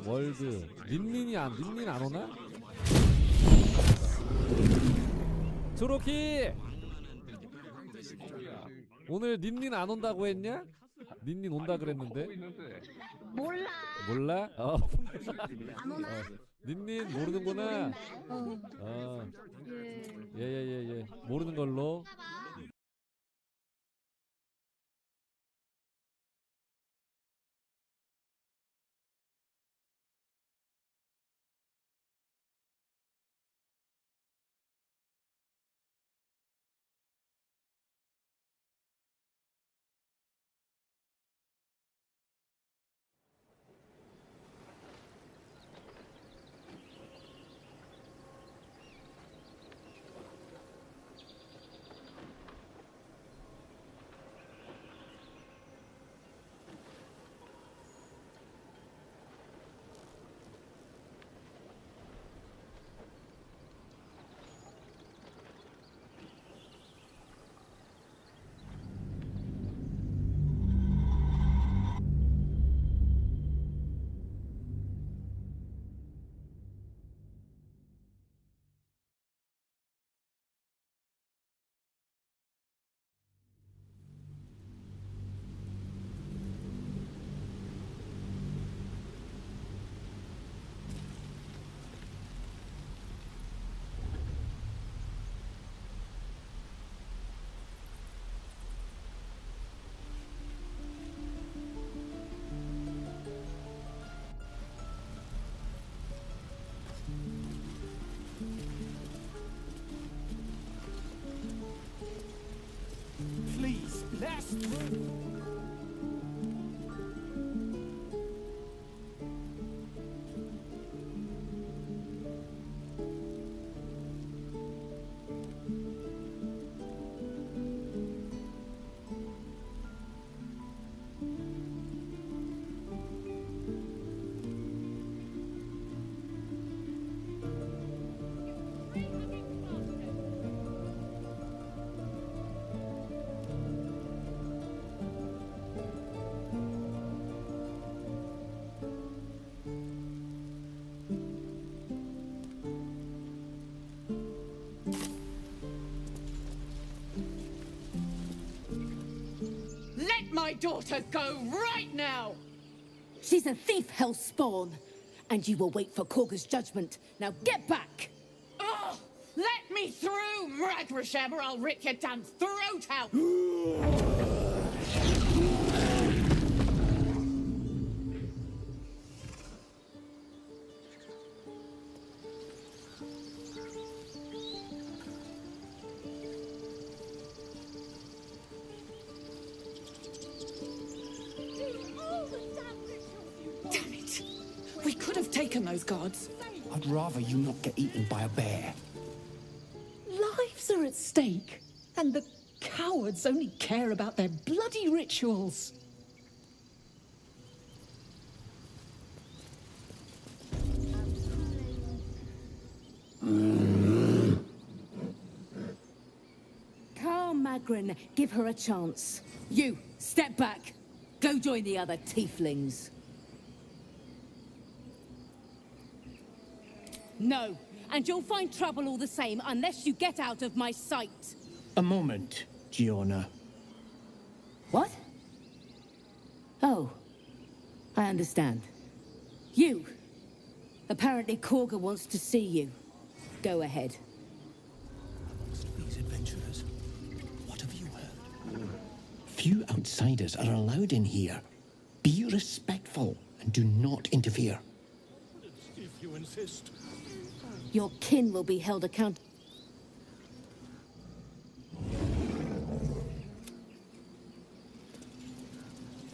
월드. 닌닌 안 오나? 초록이 오늘 닌닌 안 온다고 했냐? 닌닌 온다 그랬는데. 몰라. 몰라? 안 오나? 닌닌 모르는구나. 예. 모르는 걸로. Please, pass through. Let my daughter go right now! She's a thief, hellspawn, and you will wait for Korga's judgment. Now get back! Oh, let me through, Mragrasham, or I'll rip your damn throat out! Damn it! We could have taken those guards. I'd rather you not get eaten by a bear. Lives are at stake, and the cowards only care about their bloody rituals. Carl Magrin, give her a chance. You, step back. Go join the other tieflings. No, and you'll find trouble all the same unless you get out of my sight. A moment, Giona. What? Oh, I understand. You. Apparently Korga wants to see you. Go ahead. These adventurers, what have you heard? Few outsiders are allowed in here. Be respectful and do not interfere. If you insist. Your kin will be held accountable.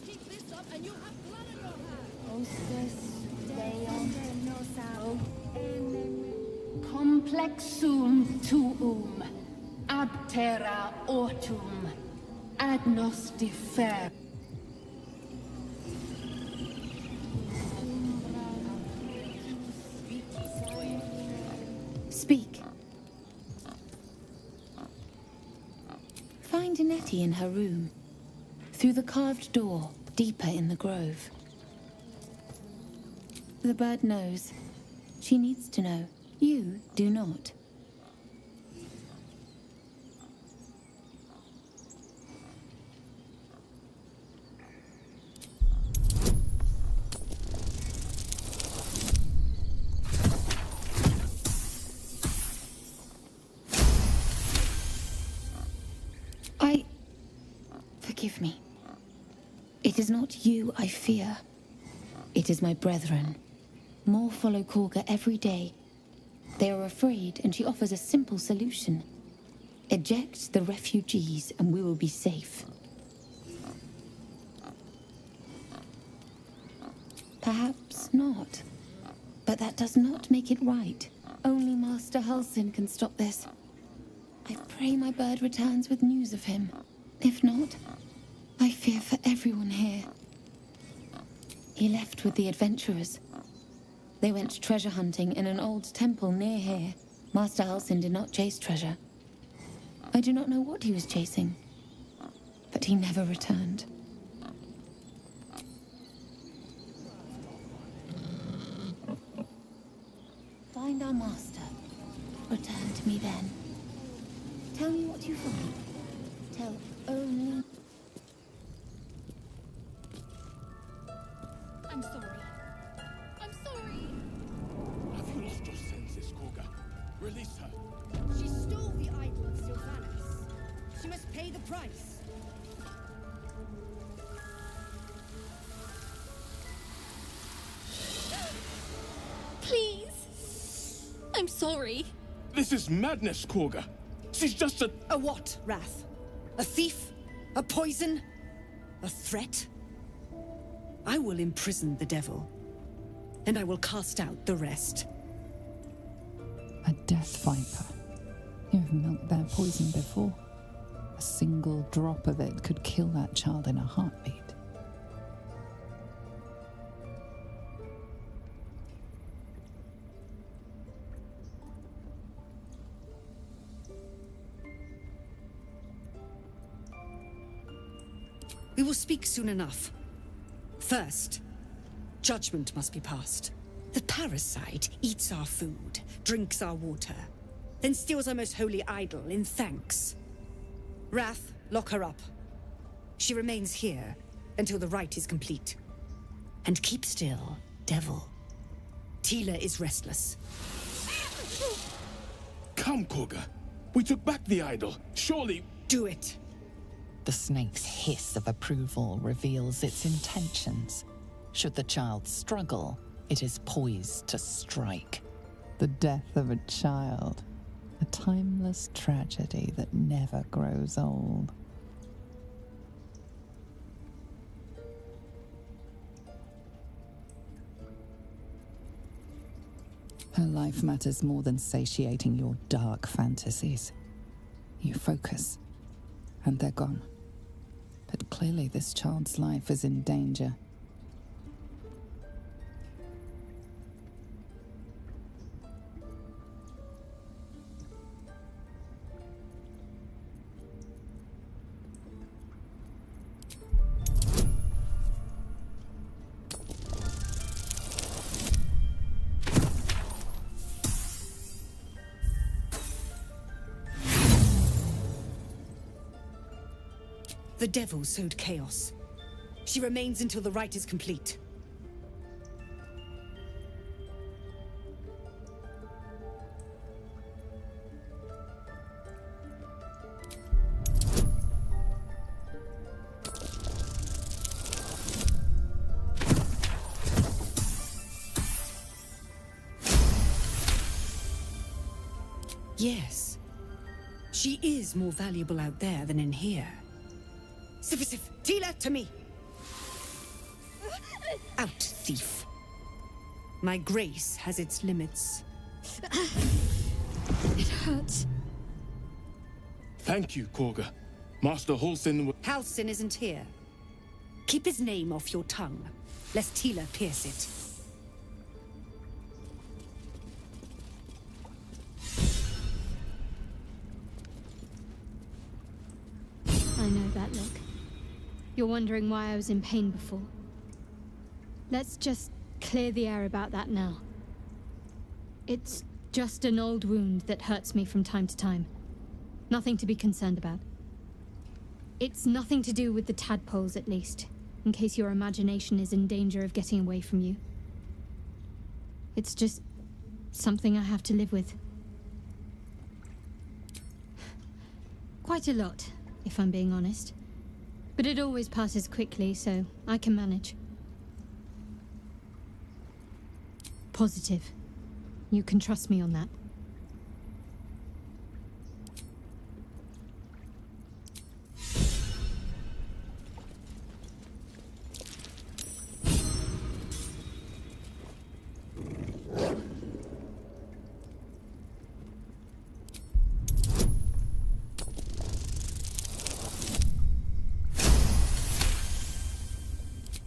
Keep this up and you'll have blood on your hands. Complexum tuum, abterra ortum, agnos differ. Speak. Find Nettie in her room. Through the carved door, deeper in the grove. The bird knows. She needs to know. You do not. Forgive me. It is not you I fear. It is my brethren. More follow Korga every day. They are afraid, and she offers a simple solution. Eject the refugees, and we will be safe. Perhaps not. But that does not make it right. Only Master Halsin can stop this. I pray my bird returns with news of him. If not, I fear for everyone here. He left with the adventurers. They went treasure hunting in an old temple near here. Master Halsin did not chase treasure. I do not know what he was chasing, but he never returned. Find our master. Return to me then. Tell me what you find. Tell only... I'm sorry. I'm sorry. Have you lost your senses, Korga? Release her. She stole the idol of Sylvanas. She must pay the price. Please. I'm sorry. This is madness, Korga. She's just a... A what, Wrath? A thief? A poison? A threat? I will imprison the devil, and I will cast out the rest. A death viper. You have milked their poison before. A single drop of it could kill that child in a heartbeat. We will speak soon enough. First, judgment must be passed. The parasite eats our food, drinks our water, then steals our most holy idol in thanks. Wrath, lock her up. She remains here until the rite is complete. And keep still, devil. Tila is restless. Come, Korga. We took back the idol. Surely... Do it. The snake's hiss of approval reveals its intentions. Should the child struggle, it is poised to strike. The death of a child. A timeless tragedy that never grows old. Her life matters more than satiating your dark fantasies. You focus, and they're gone. But clearly this child's life is in danger. The devil sowed chaos. She remains until the rite is complete. Yes. She is more valuable out there than in here. Sif, Tila, to me! Out, thief. My grace has its limits. It hurts. Thank you, Korga. Master Halsin... Halsin isn't here. Keep his name off your tongue, lest Tila pierce it. I know that look. You're wondering why I was in pain before. Let's just clear the air about that now. It's just an old wound that hurts me from time to time. Nothing to be concerned about. It's nothing to do with the tadpoles, at least, in case your imagination is in danger of getting away from you. It's just something I have to live with. Quite a lot, if I'm being honest. But it always passes quickly, so I can manage. Positive. You can trust me on that.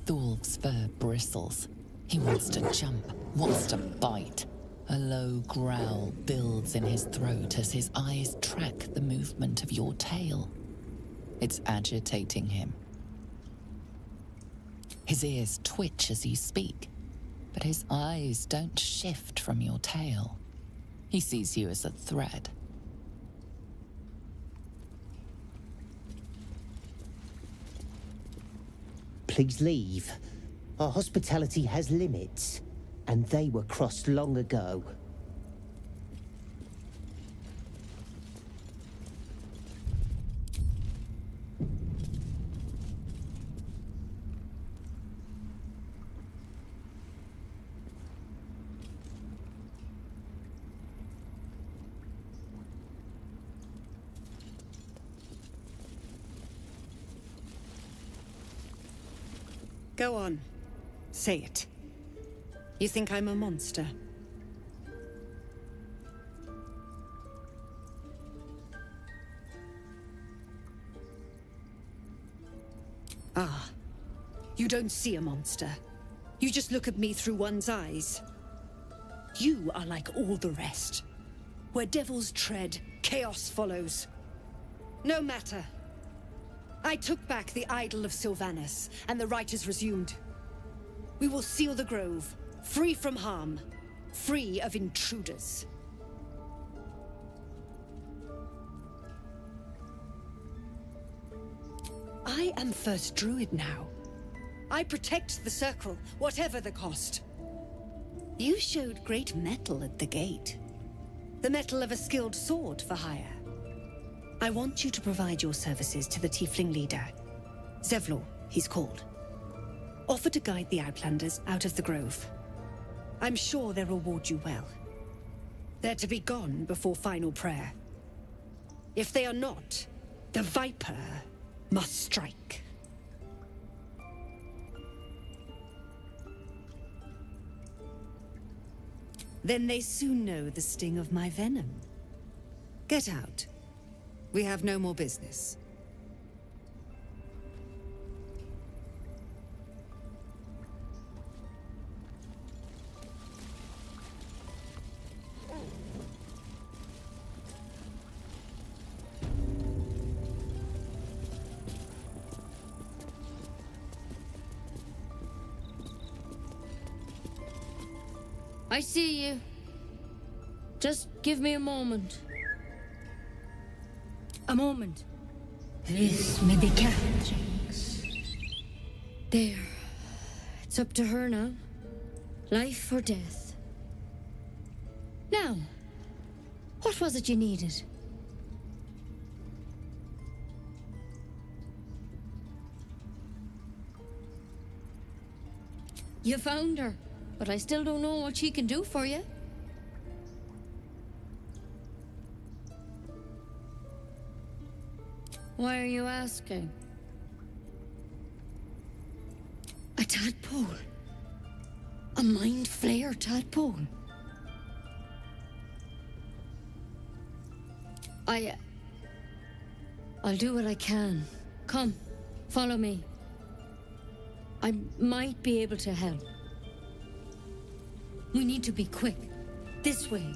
Thorv's fur bristles. He wants to jump, wants to bite. A low growl builds in his throat as his eyes track the movement of your tail. It's agitating him. His ears twitch as you speak, but his eyes don't shift from your tail. He sees you as a threat. Please leave. Our hospitality has limits, and they were crossed long ago. Go on. Say it. You think I'm a monster? Ah. You don't see a monster. You just look at me through one's eyes. You are like all the rest. Where devils tread, chaos follows. No matter. I took back the idol of Sylvanus, and the rite is resumed. We will seal the grove, free from harm, free of intruders. I am First Druid now. I protect the Circle, whatever the cost. You showed great mettle at the gate. The mettle of a skilled sword for hire. I want you to provide your services to the Tiefling leader. Zevlor, he's called. Offer to guide the Outlanders out of the grove. I'm sure they'll reward you well. They're to be gone before final prayer. If they are not, the Viper must strike. Then they soon know the sting of my venom. Get out. We have no more business. I see you. Just give me a moment. A moment. This may be cat. There. It's up to her now. Life or death. Now, what was it you needed? You found her, but I still don't know what she can do for you. Why are you asking? A tadpole. A mind flayer tadpole. I'll do what I can. Come, follow me. I might be able to help. We need to be quick. This way.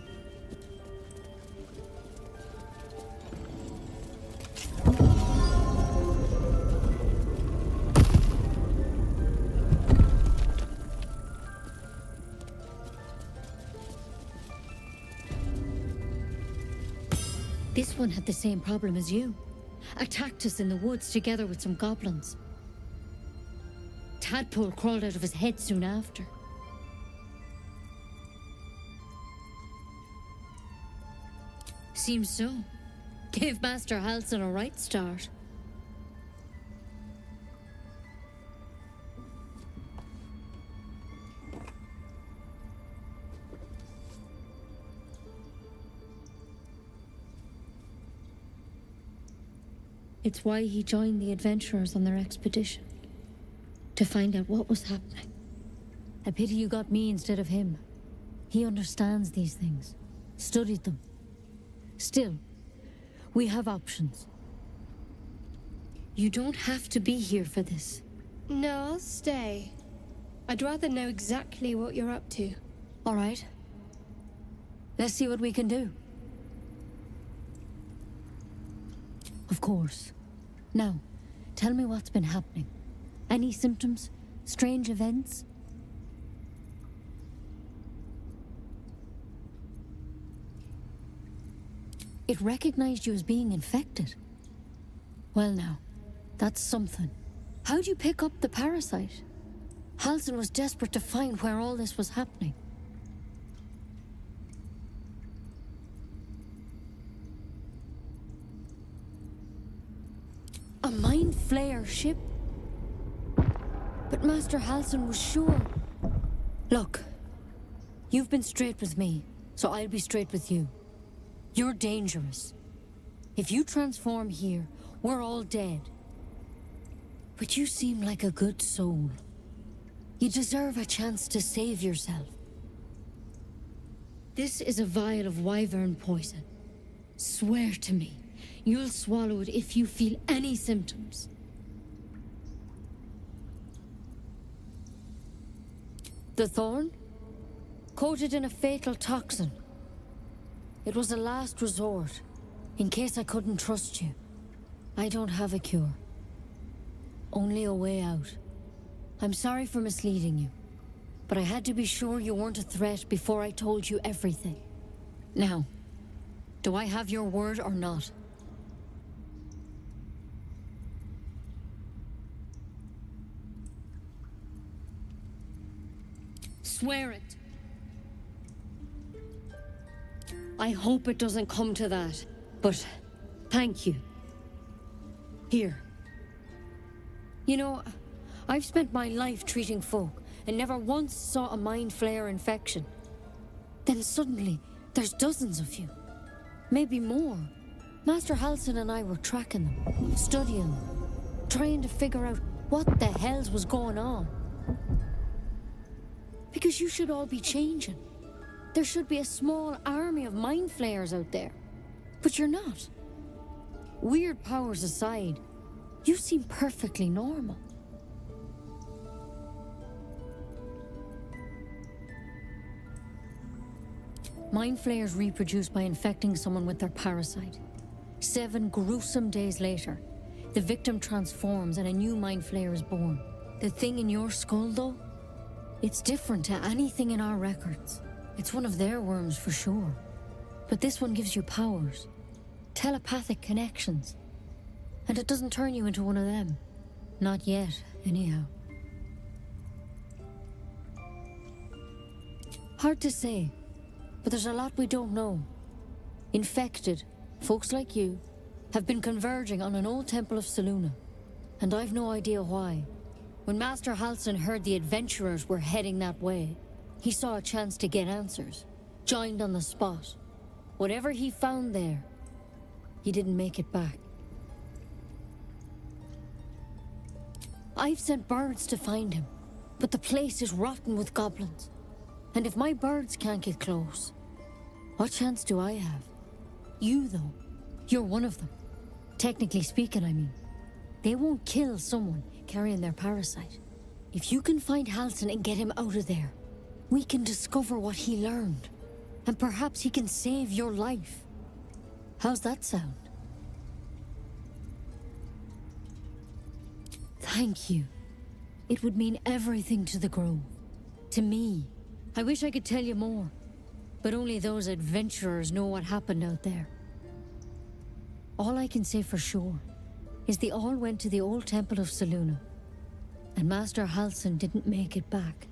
This one had the same problem as you. Attacked us in the woods together with some goblins. Tadpole crawled out of his head soon after. Seems so. Gave Master Halsin a right start. It's why he joined the adventurers on their expedition. To find out what was happening. A pity you got me instead of him. He understands these things. Studied them. Still, we have options. You don't have to be here for this. No, I'll stay. I'd rather know exactly what you're up to. All right. Let's see what we can do. Of course. Now, tell me what's been happening. Any symptoms? Strange events? It recognized you as being infected. Well now, that's something. How'd you pick up the parasite? Halsin was desperate to find where all this was happening. A mind flayer ship? But Master Halsin was sure. Look, you've been straight with me, so I'll be straight with you. You're dangerous. If you transform here, we're all dead. But you seem like a good soul. You deserve a chance to save yourself. This is a vial of wyvern poison. Swear to me, you'll swallow it if you feel any symptoms. The thorn? Coated in a fatal toxin. It was a last resort, in case I couldn't trust you. I don't have a cure. Only a way out. I'm sorry for misleading you, but I had to be sure you weren't a threat before I told you everything. Now, do I have your word or not? Swear it. I hope it doesn't come to that, but thank you. Here. You know, I've spent my life treating folk and never once saw a mind flayer infection. Then suddenly, there's dozens of you. Maybe more. Master Halsin and I were tracking them, studying them, trying to figure out what the hells was going on. Because you should all be changing. There should be a small army of mind flayers out there. But you're not. Weird powers aside, you seem perfectly normal. Mind flayers reproduce by infecting someone with their parasite. 7 gruesome days later, the victim transforms and a new mind flayer is born. The thing in your skull, though, it's different to anything in our records. It's one of their worms for sure. But this one gives you powers. Telepathic connections. And it doesn't turn you into one of them. Not yet, anyhow. Hard to say, but there's a lot we don't know. Infected, folks like you, have been converging on an old temple of Selûne. And I've no idea why. When Master Halsin heard the adventurers were heading that way, he saw a chance to get answers. Joined on the spot. Whatever he found there, he didn't make it back. I've sent birds to find him, but the place is rotten with goblins. And if my birds can't get close, what chance do I have? You, though, you're one of them. Technically speaking, I mean. They won't kill someone carrying their parasite. If you can find Halsin and get him out of there, we can discover what he learned. And perhaps he can save your life. How's that sound? Thank you. It would mean everything to the Grove. To me. I wish I could tell you more. But only those adventurers know what happened out there. All I can say for sure is they all went to the old temple of Selûne. And Master Halsin didn't make it back.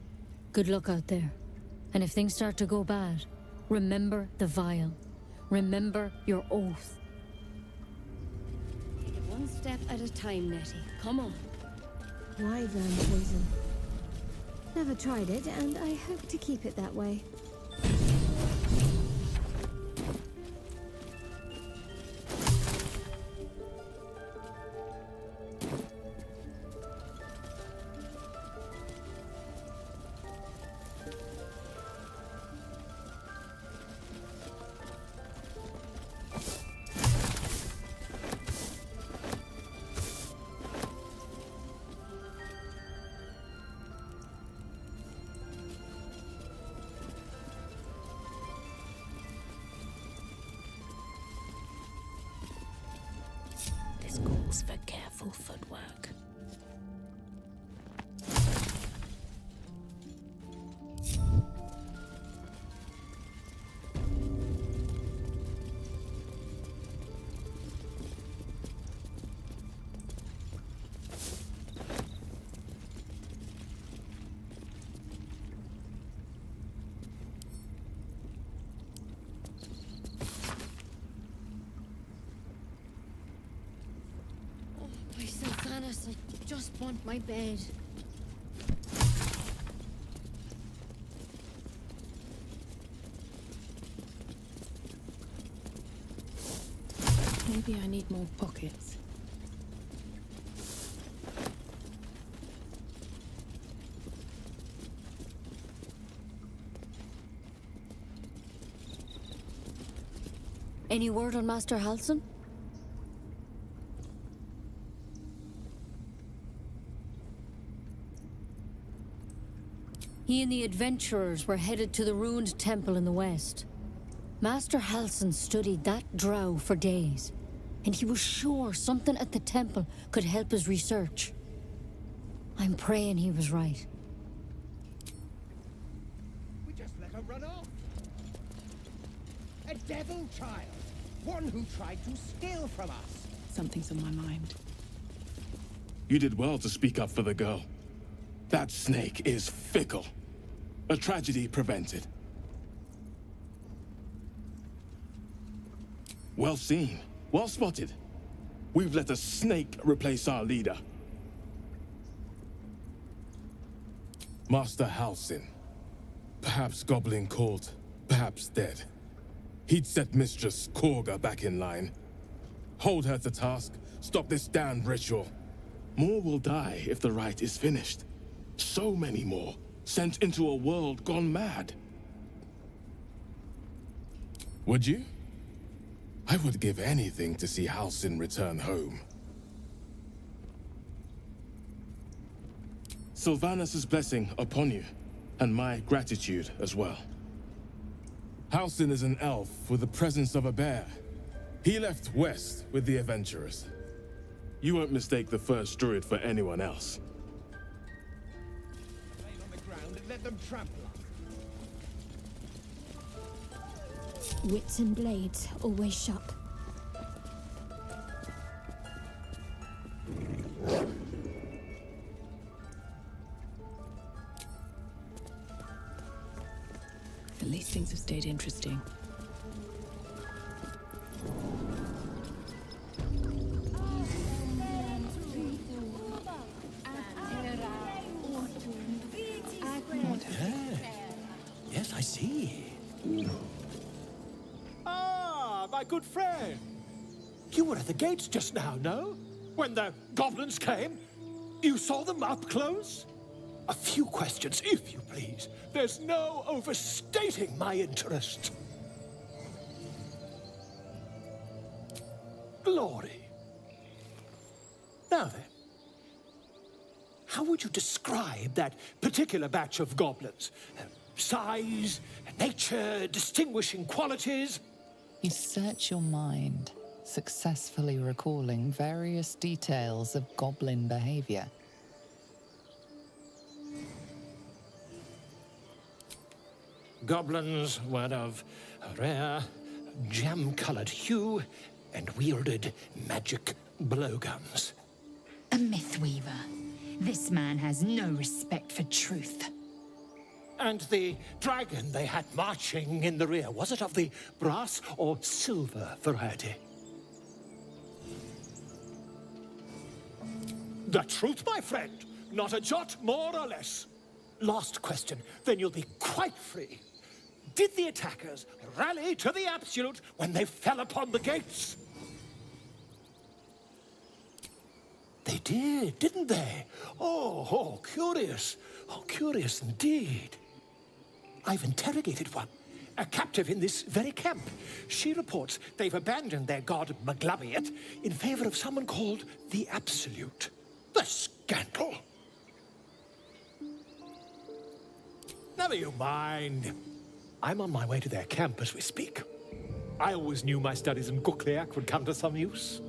Good luck out there. And if things start to go bad, remember the vial. Remember your oath. Take it one step at a time, Nettie. Come on. Wyvern poison. Never tried it, and I hope to keep it that way. This calls for careful footwork. By Sylvanas, I just want my bed. Maybe I need more pockets. Any word on Master Halsin? He and the adventurers were headed to the ruined temple in the west. Master Halsin studied that drow for days, and he was sure something at the temple could help his research. I'm praying he was right. We just let her run off. A devil child. One who tried to steal from us. Something's on my mind. You did well to speak up for the girl. That snake is fickle. A tragedy prevented. Well seen. Well spotted. We've let a snake replace our leader. Master Halsin. Perhaps goblin caught, perhaps dead. He'd set Mistress Korga back in line. Hold her to task, stop this damned ritual. More will die if the rite is finished. So many more, sent into a world gone mad. Would you? I would give anything to see Halsin return home. Sylvanas' blessing upon you, and my gratitude as well. Halsin is an elf with the presence of a bear. He left west with the adventurers. You won't mistake the first druid for anyone else. Lay on the ground and let them trample us. Wits and blades, always sharp. At least things have stayed interesting. Yes, I see. Ah, my good friend. You were at the gates just now, no? When the goblins came? You saw them up close? A few questions, if you please. There's no overstating my interest. Glory. Now then, how would you describe that particular batch of goblins? Size, nature, distinguishing qualities? You search your mind, successfully recalling various details of goblin behavior. Goblins were of a rare, jam-colored hue, and wielded magic blowguns. A myth weaver. This man has no respect for truth. And the dragon they had marching in the rear, was it of the brass or silver variety? The truth, my friend. Not a jot more or less. Last question, then you'll be quite free. Did the attackers rally to the absolute when they fell upon the gates? They did, didn't they? Oh, curious. Oh, curious indeed. I've interrogated one, a captive in this very camp. She reports they've abandoned their god Maglamiet in favor of someone called the Absolute. The scandal! Never you mind. I'm on my way to their camp as we speak. I always knew my studies in Gukliak would come to some use.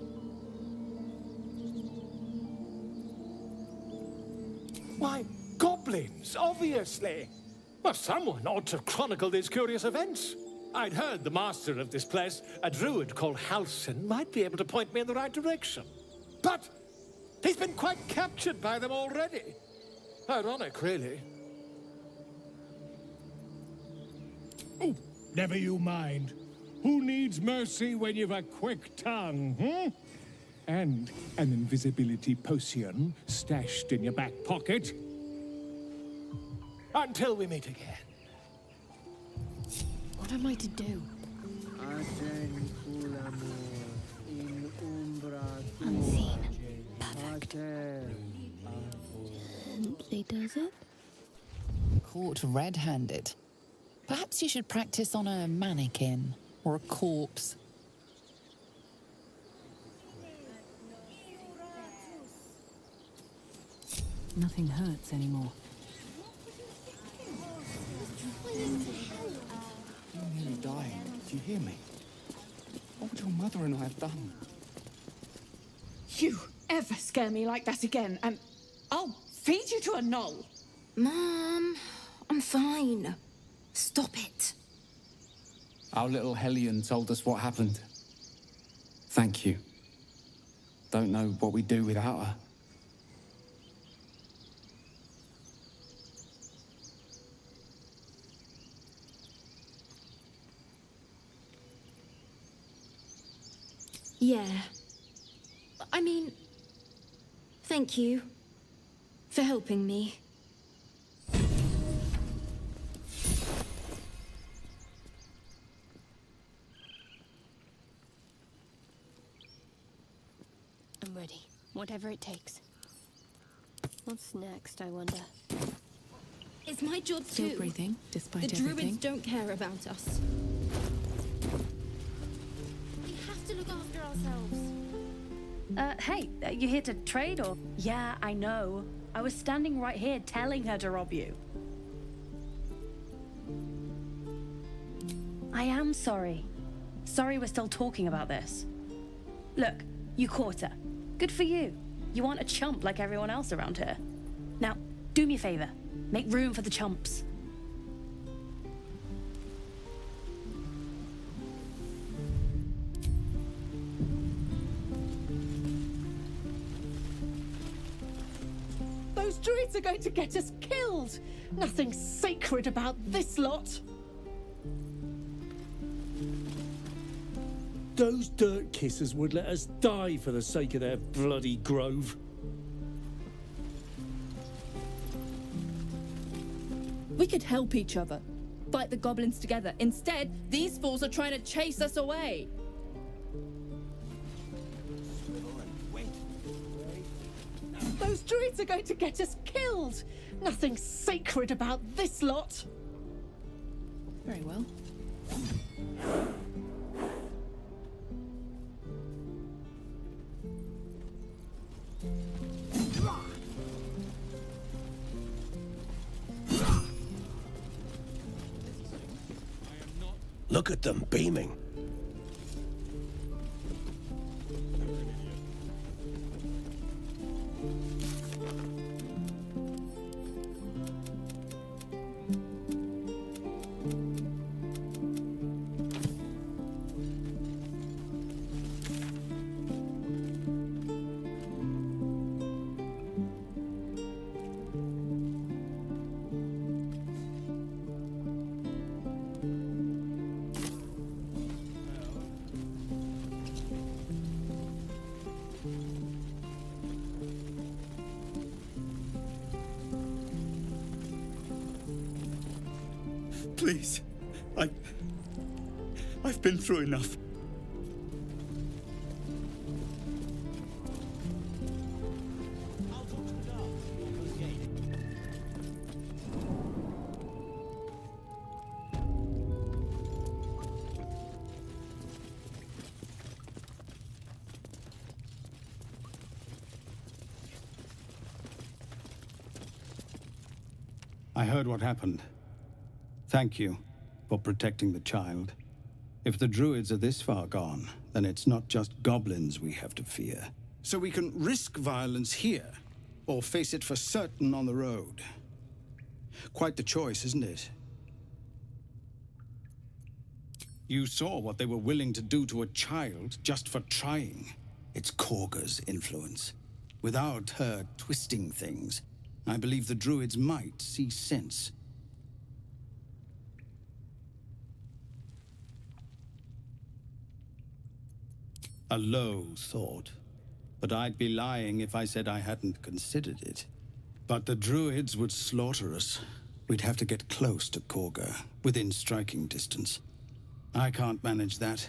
Why, goblins, obviously. But someone ought to chronicle these curious events. I'd heard the master of this place, a druid called Halsin, might be able to point me in the right direction. But he's been quite captured by them already. Ironic, really. Oh, never you mind. Who needs mercy when you've a quick tongue, hmm? And an invisibility potion stashed in your back pocket. Until we meet again. What am I to do? Unseen. Perfect. Simply does it. Caught red-handed. Perhaps you should practice on a mannequin or a corpse. Nothing hurts anymore. You nearly died. Do you hear me? What would your mother and I have done? You ever scare me like that again, and I'll feed you to a knoll. Mom, I'm fine. Stop it. Our little Hellion told us what happened. Thank you. Don't know what we'd do without her. Yeah. I mean, thank you for helping me. I'm ready. Whatever it takes. What's next, I wonder? It's my job Still too. breathing, despite The everything. druids don't care about us. We have to look after ourselves. Hey, you here to trade or? Yeah, I know. I was standing right here telling her to rob you. I am sorry. Sorry we're still talking about this. Look, you caught her. Good for you. You aren't a chump like everyone else around here. Now, do me a favor. Make room for the chumps. Those druids are going to get us killed. Nothing sacred about this lot. Those dirt kissers would let us die for the sake of their bloody grove. We could help each other. Fight the goblins together. Instead, these fools are trying to chase us away. Those druids are going to get us killed. Nothing sacred about this lot. Very well. Look at them beaming. Please. I've been through enough. I heard what happened. Thank you for protecting the child. If the druids are this far gone, then it's not just goblins we have to fear. So we can risk violence here, or face it for certain on the road. Quite the choice, isn't it? You saw what they were willing to do to a child just for trying. It's Korga's influence. Without her twisting things, I believe the druids might see sense. A low thought, but I'd be lying if I said I hadn't considered it. But the druids would slaughter us. We'd have to get close to Korga, within striking distance. I can't manage that,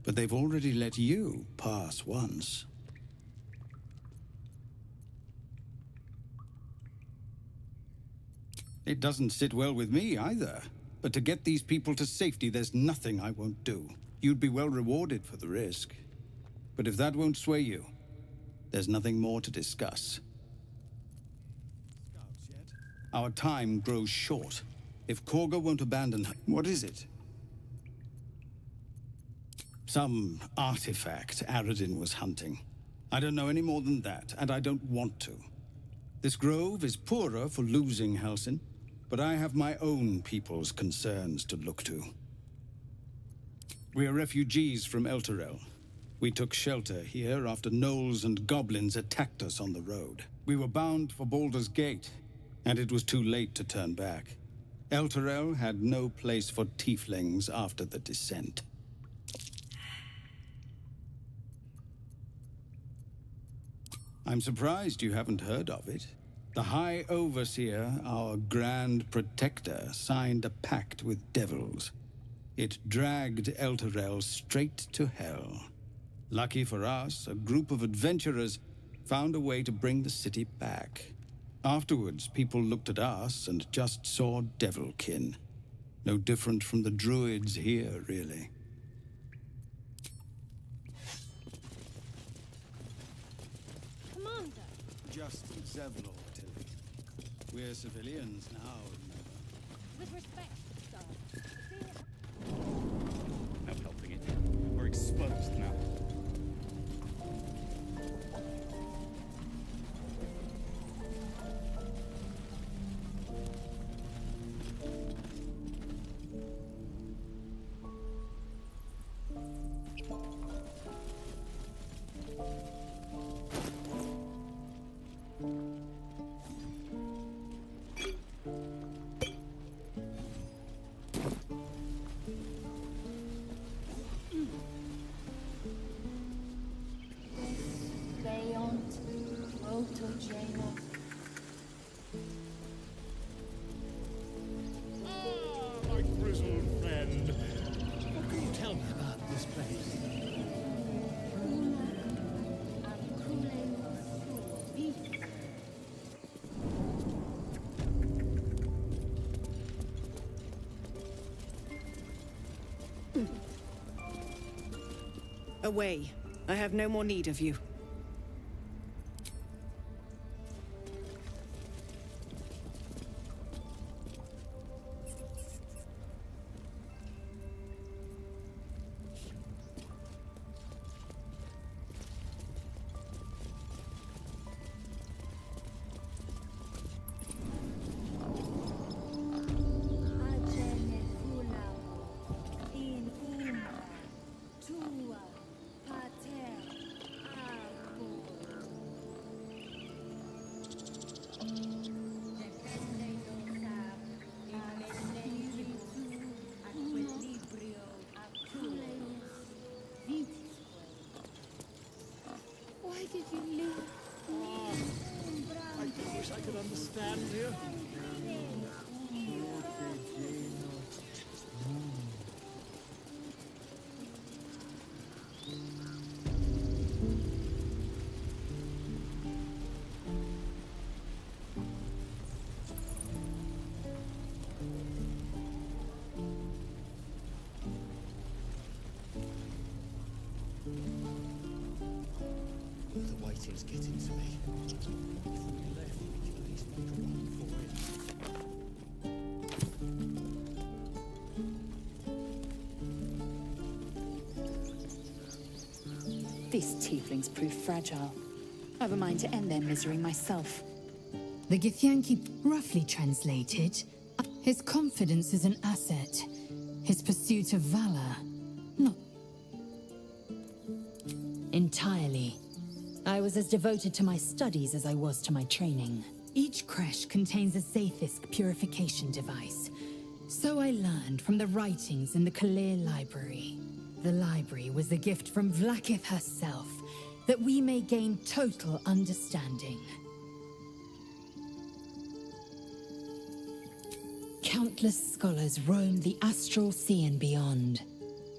but they've already let you pass once. It doesn't sit well with me either. But to get these people to safety, there's nothing I won't do. You'd be well rewarded for the risk. But if that won't sway you, there's nothing more to discuss. Our time grows short. If Korga won't abandon her, what is it? Some artifact Aradin was hunting. I don't know any more than that, and I don't want to. This grove is poorer for losing Halsin, but I have my own people's concerns to look to. We are refugees from Elturel. We took shelter here after gnolls and goblins attacked us on the road. We were bound for Baldur's Gate, and it was too late to turn back. Elturel had no place for tieflings after the descent. I'm surprised you haven't heard of it. The High Overseer, our Grand Protector, signed a pact with devils. It dragged Elturel straight to hell. Lucky for us, a group of adventurers found a way to bring the city back. Afterwards, people looked at us and just saw devilkin. No different from the druids here, really. Commander! Just Zevlor, Tilly. We're civilians now, remember? With respect, sir. No helping it. We're exposed now. My grizzled friend. What can you tell me about this place? Away. I have no more need of you. Why did you leave? I wish I could understand you. The waiting's getting to me. If we left, we could at least make a run for it. These tieflings prove fragile. I've a mind to end their misery myself. The Githyanki, roughly translated, his confidence is an asset. His pursuit of valor, not entirely. I was as devoted to my studies as I was to my training. Each creche contains a Zaithisk purification device. So I learned from the writings in the Kalir library. The library was a gift from Vlakith herself, that we may gain total understanding. Countless scholars roam the astral sea and beyond,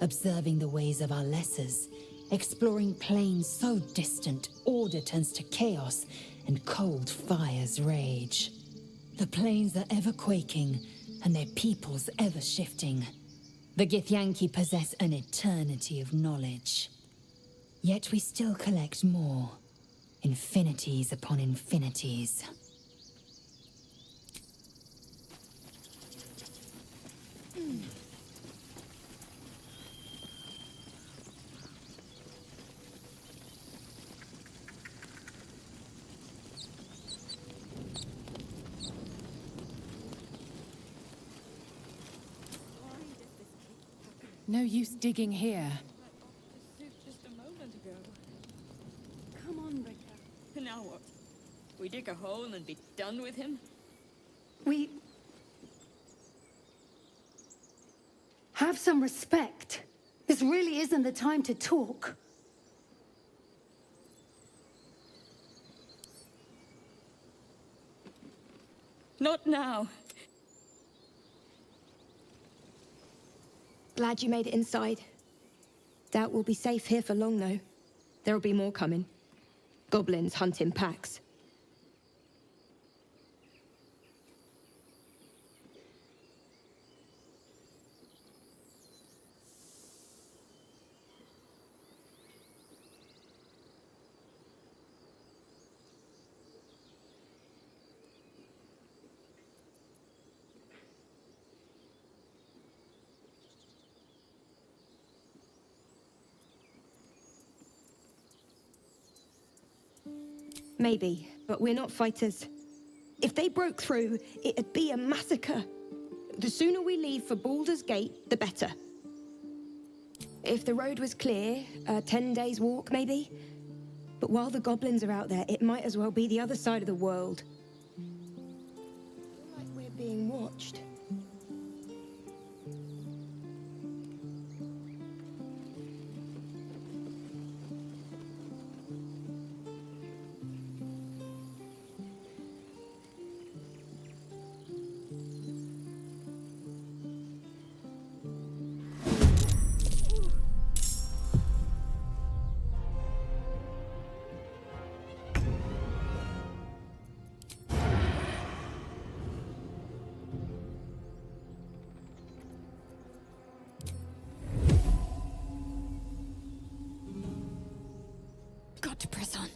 observing the ways of our lessers, exploring planes so distant order turns to chaos and cold fires rage. The planes are ever quaking, and their peoples ever shifting. The Githyanki possess an eternity of knowledge. Yet we still collect more, infinities upon infinities. No use digging here. Just a moment ago. Come on, Rika. Now what? We dig a hole and be done with him? We... have some respect. This really isn't the time to talk. Not now. Glad you made it inside. Doubt we'll be safe here for long, though. There'll be more coming. Goblins hunting packs. Maybe, but we're not fighters. If they broke through, it'd be a massacre. The sooner we leave for Baldur's Gate, the better. If the road was clear, a 10 days walk maybe. But while the goblins are out there, it might as well be the other side of the world. I feel like we're being watched. Got to press on.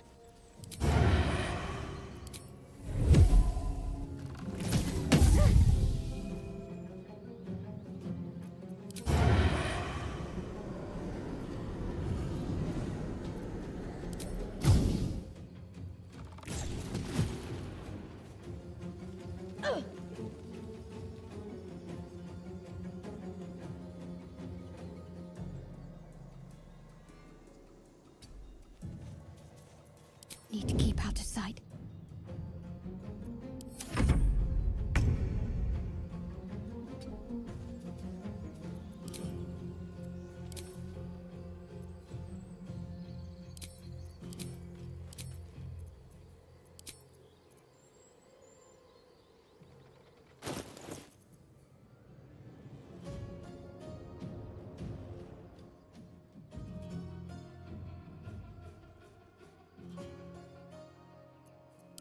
Need to keep out of sight.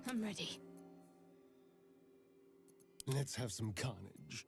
I'm ready. Let's have some carnage.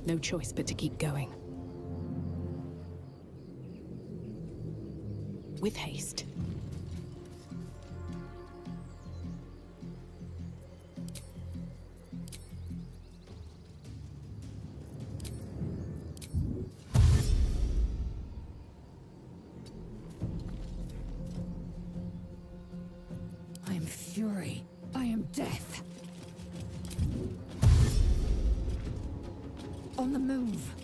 No choice but to keep going. With haste. I am fury. I am death. On the move.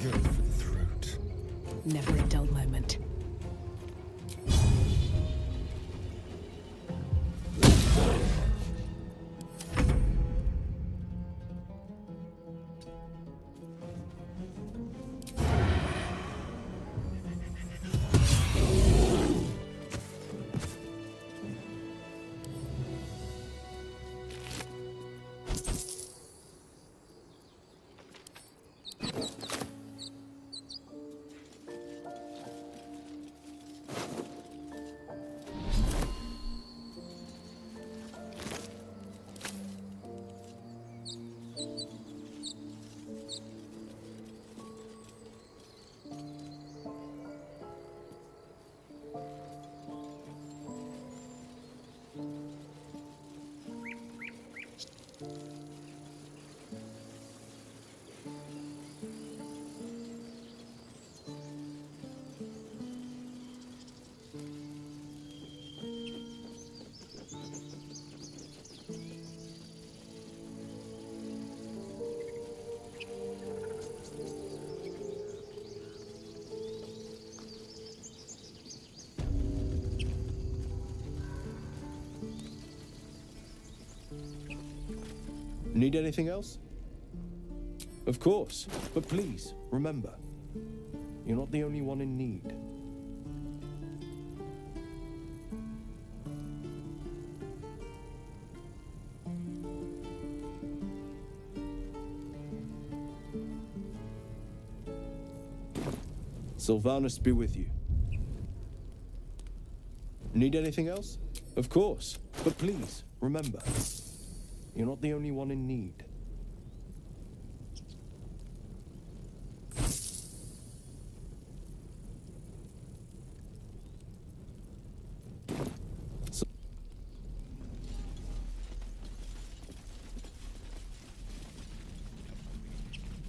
Go for the throat. Never a dull moment. Need anything else? Of course, but please, remember, you're not the only one in need. Sylvanus be with you. Need anything else? Of course, but please, remember, you're not the only one in need.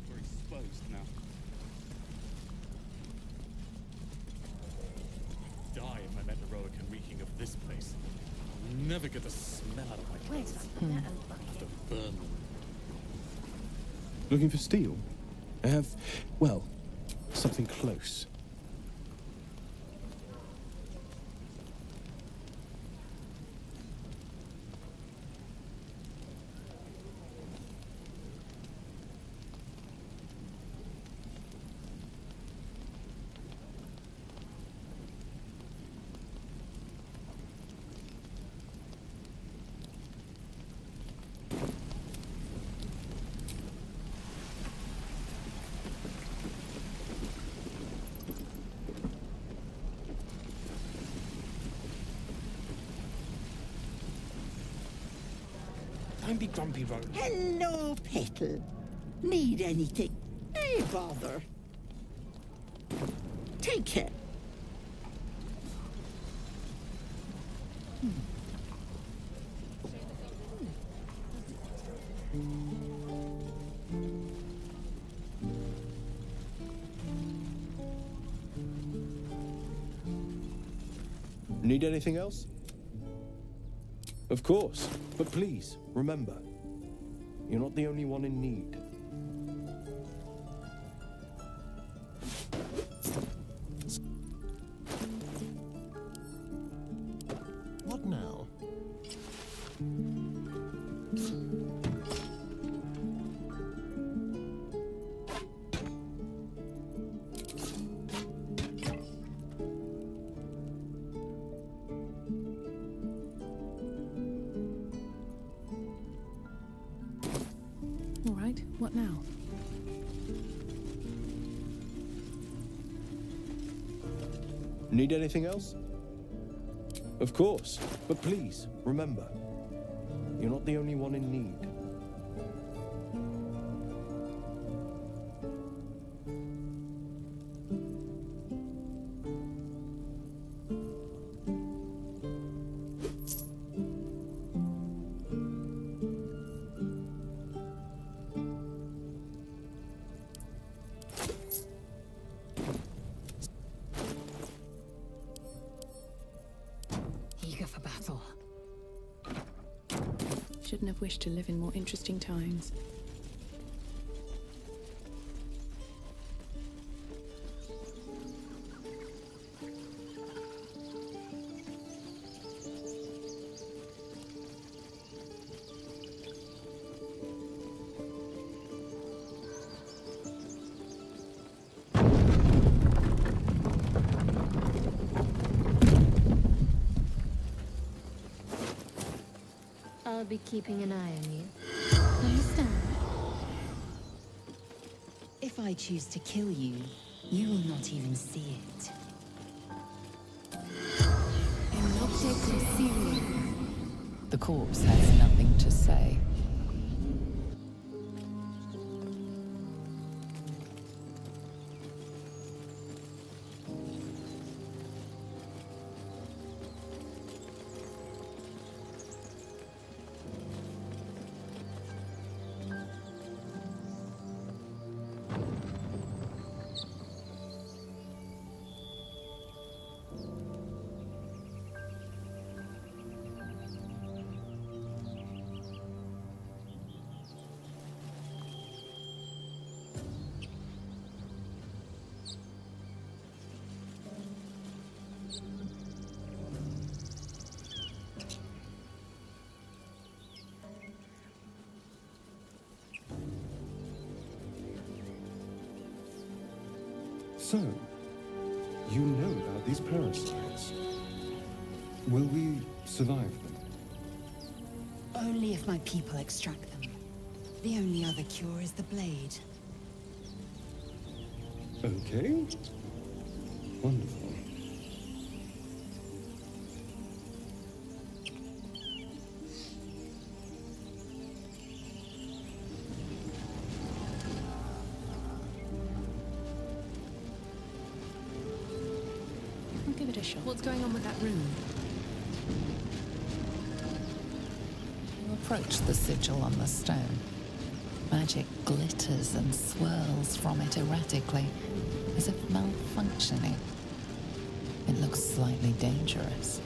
We're exposed now. Die if I met heroic and reeking of this place. I'll never get the smell out of my clothes. I'll have to burn them. Looking for steel? I have, well, something close. Don't be grumpy, Rose. Hello, Petal. Need anything? Hey, bother. Take care. Need anything else? Of course, but please, remember, you're not the only one in need. right. What now? Need anything else? Of course, but please, remember, you're not the only one in need. Eager for battle. Shouldn't have wished to live in more interesting times. I'll be keeping an eye on you. Understand? If I choose to kill you, you will not even see it. The corpse has nothing to say. So, you know about these parasites. Will we survive them? Only if my people extract them. The only other cure is the blade. Okay. Wonderful. I'll give it a shot. What's going on with that room? You approach the sigil on the stone. Magic glitters and swirls from it erratically, as if malfunctioning. It looks slightly dangerous.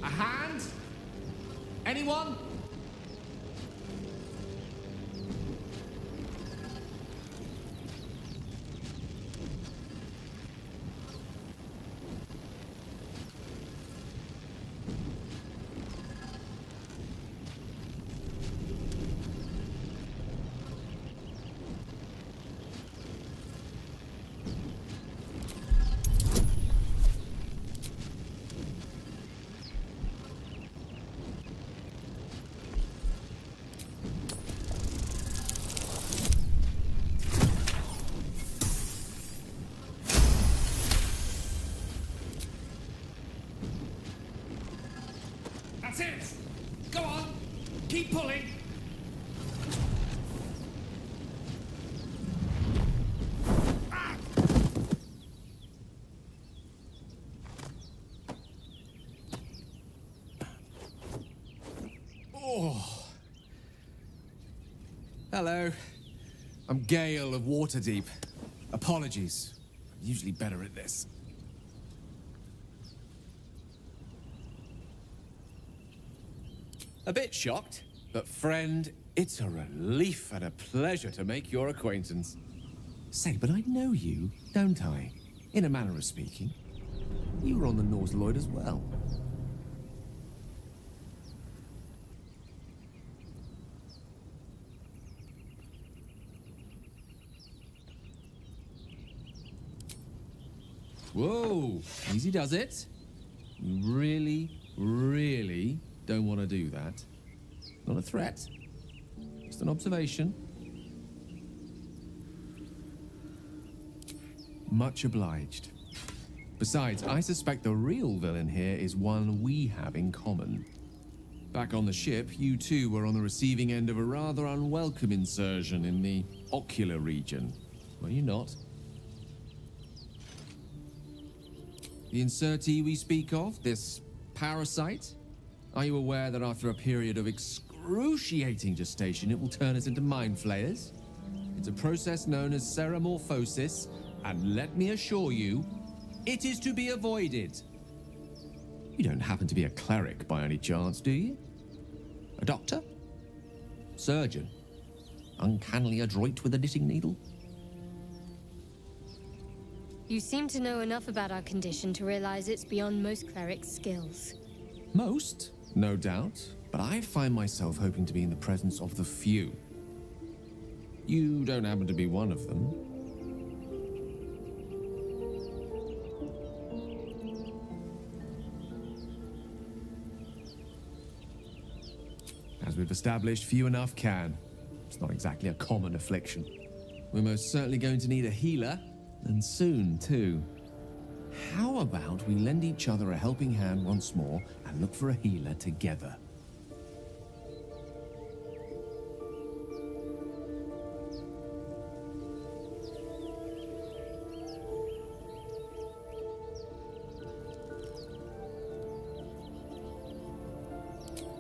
A hand? Anyone? That's it! Go on! Keep pulling! Oh. Hello. I'm Gale of Waterdeep. Apologies. I'm usually better at this. A bit shocked, but friend, it's a relief and a pleasure to make your acquaintance. Say, but I know you, don't I? In a manner of speaking. You were on the Norse Lloyd as well. Whoa, easy does it. You really, really don't want to do that. Not a threat, just an observation. Much obliged. Besides, I suspect the real villain here is one we have in common. Back on the ship, you two were on the receiving end of a rather unwelcome insertion in the ocular region, were you not? The insertee we speak of, this parasite? Are you aware that after a period of excruciating gestation, it will turn us into mind flayers? It's a process known as ceramorphosis, and let me assure you, it is to be avoided. You don't happen to be a cleric by any chance, do you? A doctor? Surgeon? Uncannily adroit with a knitting needle? You seem to know enough about our condition to realize it's beyond most clerics' skills. Most, no doubt, but I find myself hoping to be in the presence of the few. You don't happen to be one of them. As we've established, few enough can. It's not exactly a common affliction. We're most certainly going to need a healer, and soon, too. How about we lend each other a helping hand once more and look for a healer together?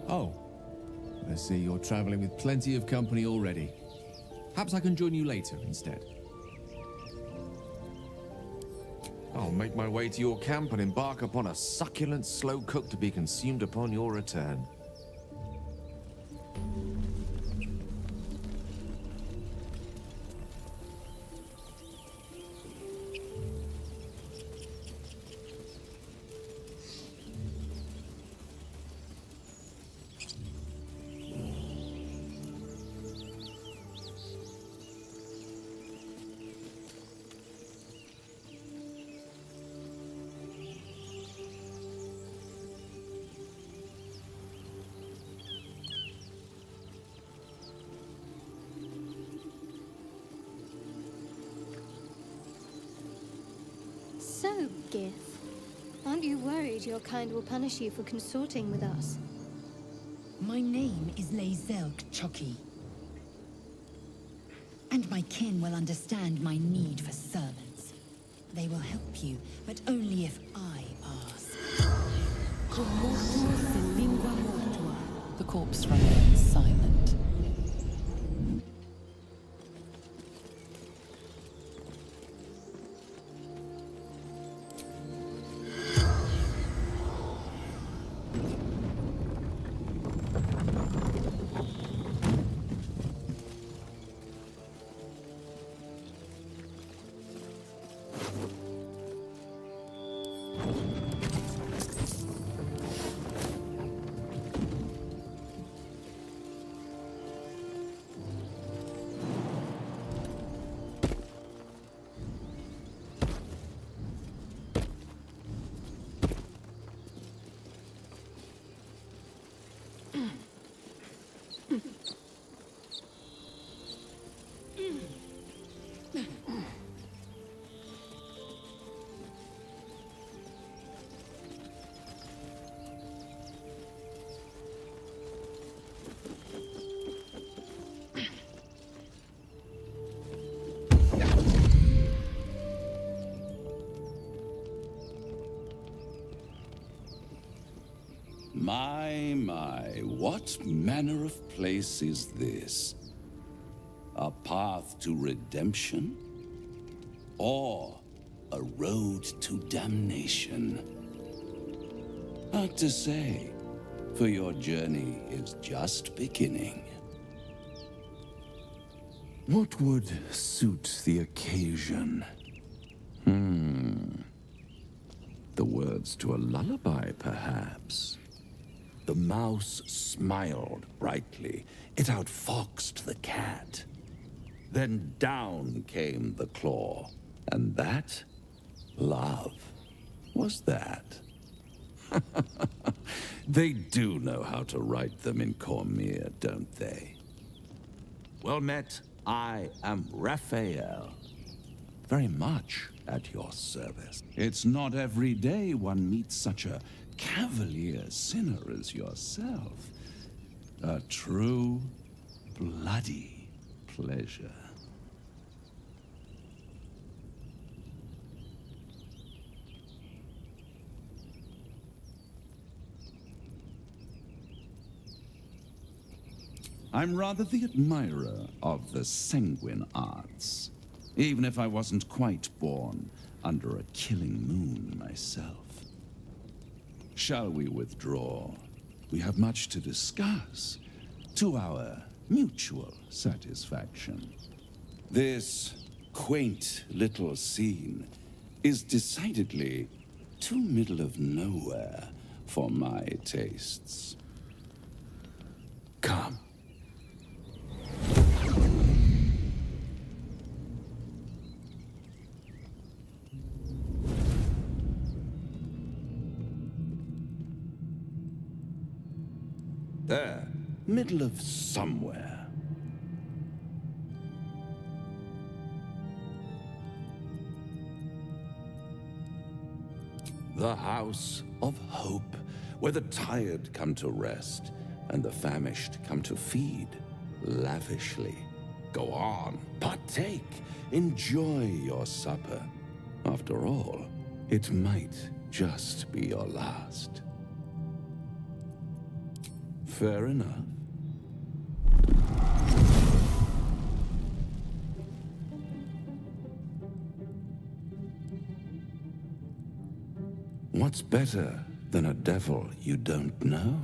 Oh, I see you're traveling with plenty of company already. Perhaps I can join you later instead. I'll make my way to your camp and embark upon a succulent slow cook to be consumed upon your return. So, Gith, aren't you worried your kind will punish you for consorting with us? My name is Lae'zel K'Choki. And my kin will understand my need for servants. They will help you, but only if I ask. The corpse remains silent. My, what manner of place is this? A path to redemption? Or a road to damnation? Hard to say, for your journey is just beginning. What would suit the occasion? The words to a lullaby, perhaps. The mouse smiled brightly. It outfoxed the cat. Then down came the claw, and that Love? Was that? They do know how to write them in Cormier, don't they? Well met, I am Raphael. Very much at your service. It's not every day one meets such a cavalier sinner as yourself. A true, bloody pleasure. I'm rather the admirer of the sanguine arts, even if I wasn't quite born under a killing moon myself. Shall we withdraw? We have much to discuss, to our mutual satisfaction. This quaint little scene is decidedly too middle of nowhere for my tastes. Come. There, middle of somewhere. The House of Hope, where the tired come to rest and the famished come to feed lavishly. Go on, partake, enjoy your supper. After all, it might just be your last. Fair enough. What's better than a devil you don't know?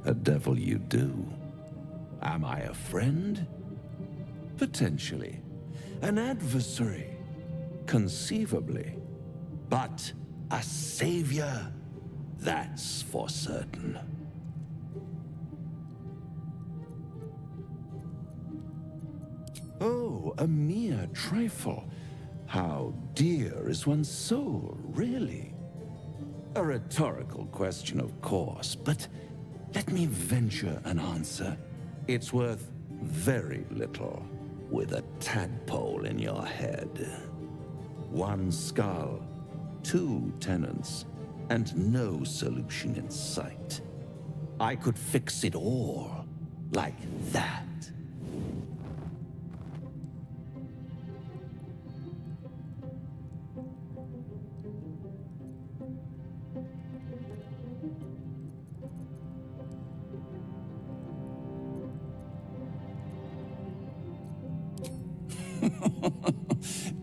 A devil you do. Am I a friend? Potentially. An adversary? Conceivably. But a savior? That's for certain. Oh, a mere trifle. How dear is one's soul, really? A rhetorical question, of course, but let me venture an answer. It's worth very little with a tadpole in your head. One skull, two tenants, and no solution in sight. I could fix it all like that.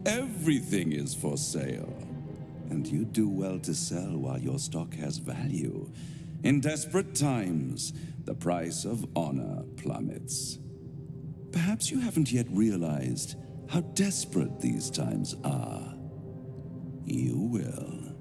Everything is for sale. And you do well to sell while your stock has value. In desperate times, the price of honor plummets. Perhaps you haven't yet realized how desperate these times are. You will.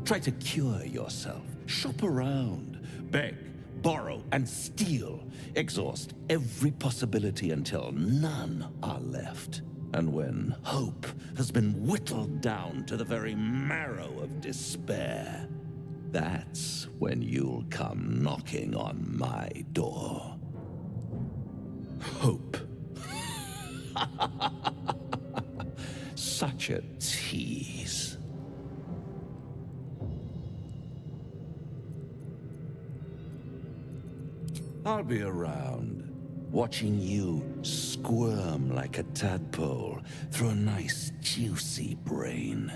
Try to cure yourself. Shop around. Beg, borrow, and steal. Exhaust every possibility until none are left. And when hope has been whittled down to the very marrow of despair, that's when you'll come knocking on my door. Hope. Such a tease. I'll be around, watching you squirm like a tadpole through a nice, juicy brain.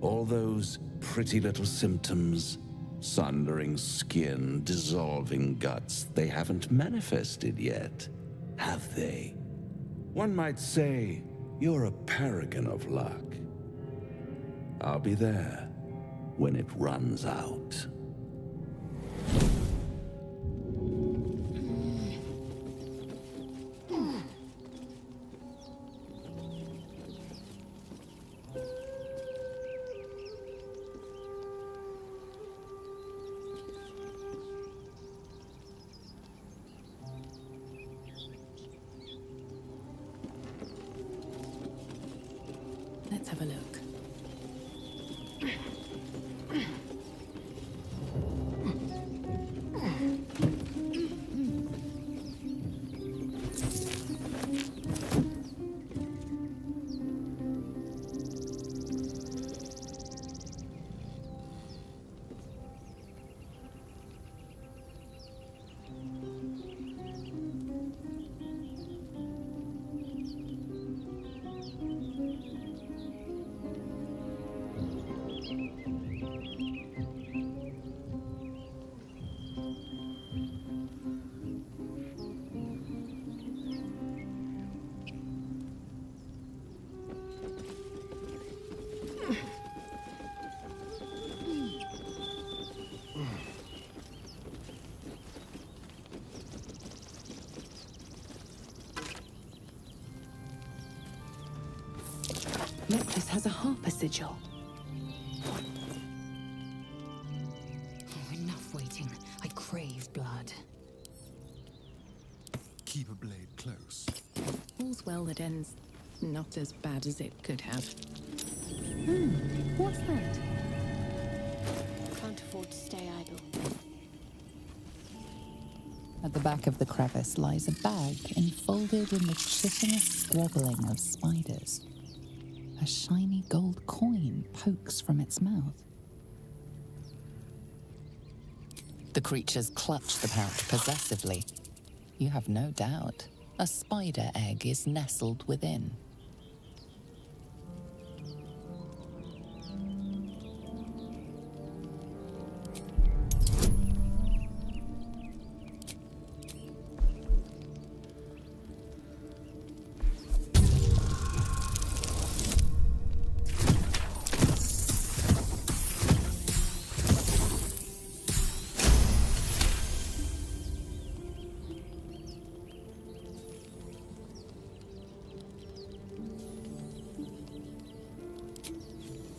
All those pretty little symptoms, sundering skin, dissolving guts, they haven't manifested yet, have they? One might say you're a paragon of luck. I'll be there when it runs out. have a look. Necklace has a harper sigil. Oh, enough waiting. I crave blood. Keep a blade close. All's well that ends not as bad as it could have. What's that? Can't afford to stay idle. At the back of the crevice lies a bag enfolded in the chitinous squabbling of spiders. A shiny gold coin pokes from its mouth. The creatures clutch the pouch possessively. You have no doubt a spider egg is nestled within.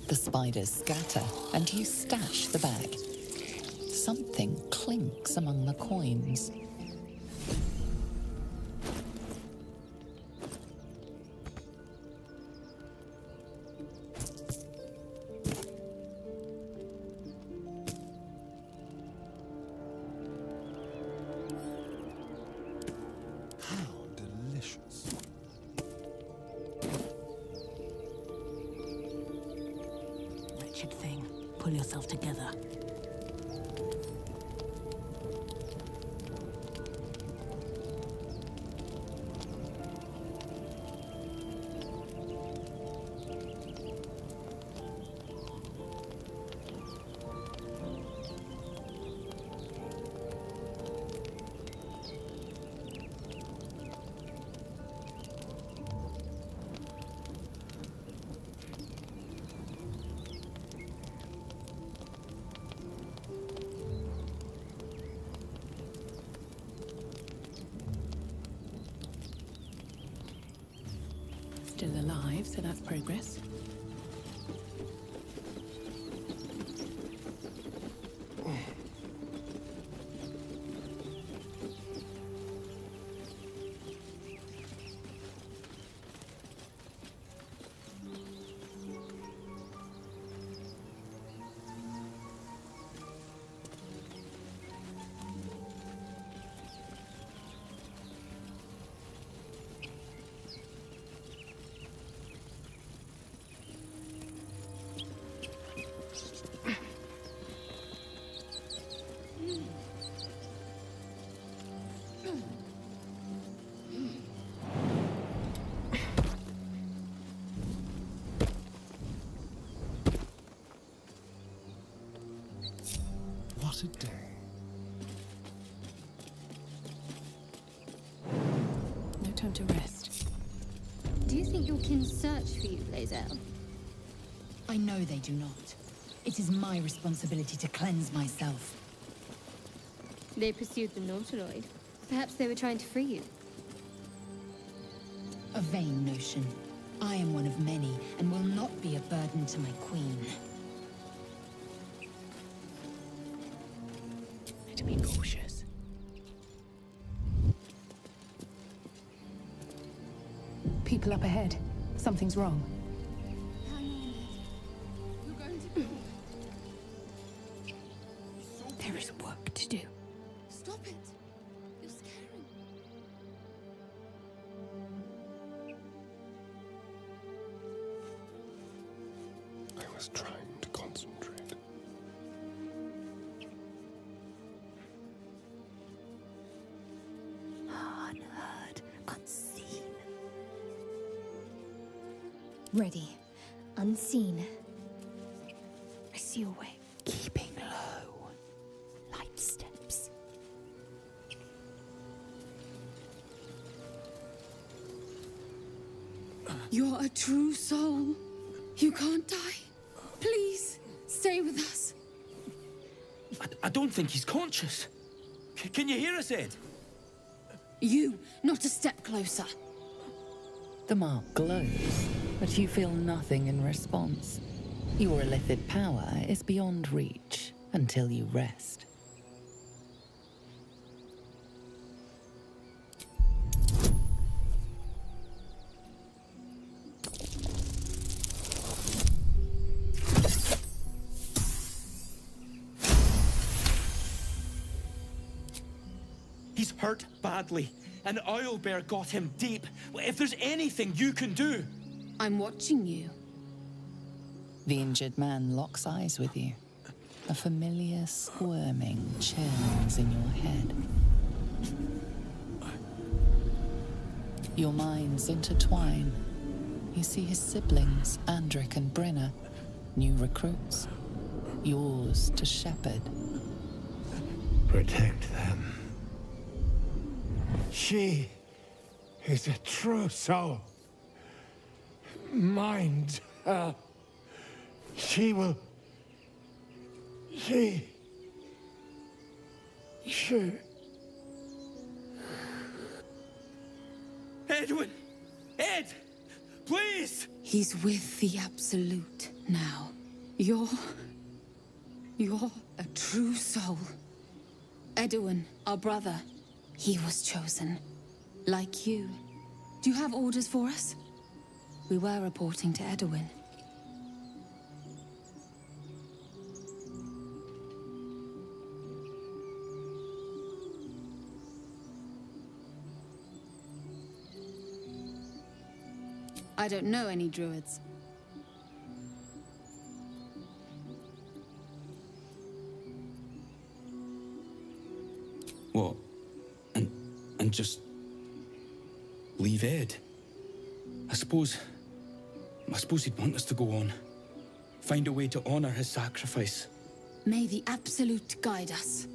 The spiders scatter, and you stash the bag. Something clinks among the coins. Wretched thing. Pull yourself together. Still alive, so that's progress. What a day. No time to rest. Do you think your kin search for you, Blazel? I know they do not. It is my responsibility to cleanse myself. They pursued the Nautiloid. Perhaps they were trying to free you. A vain notion. I am one of many, and will not be a burden to my queen. To be cautious. People up ahead. Something's wrong. I'm was trying to concentrate. Unheard, unseen. Ready. Unseen. I see your way. Keeping low. Light steps. You're a true soul. You can't die. Please, stay with us. I don't think he's conscious. Can you hear us, Ed? You, not a step closer. The mark glows, but you feel nothing in response. Your illithid power is beyond reach until you rest. He's hurt badly. An owlbear got him deep. If there's anything you can do... I'm watching you. The injured man locks eyes with you. A familiar squirming churns in your head. Your minds intertwine. You see his siblings, Andric and Brenna, new recruits. Yours to shepherd. Protect them. She is a true soul. Mind her. She will... She... Edwin! Ed! Please! He's with the Absolute now. You're a true soul. Edwin, our brother, he was chosen. Like you. Do you have orders for us? We were reporting to Edwin. I don't know any druids. What? And just... leave Ed? I suppose he'd want us to go on. Find a way to honor his sacrifice. May the Absolute guide us.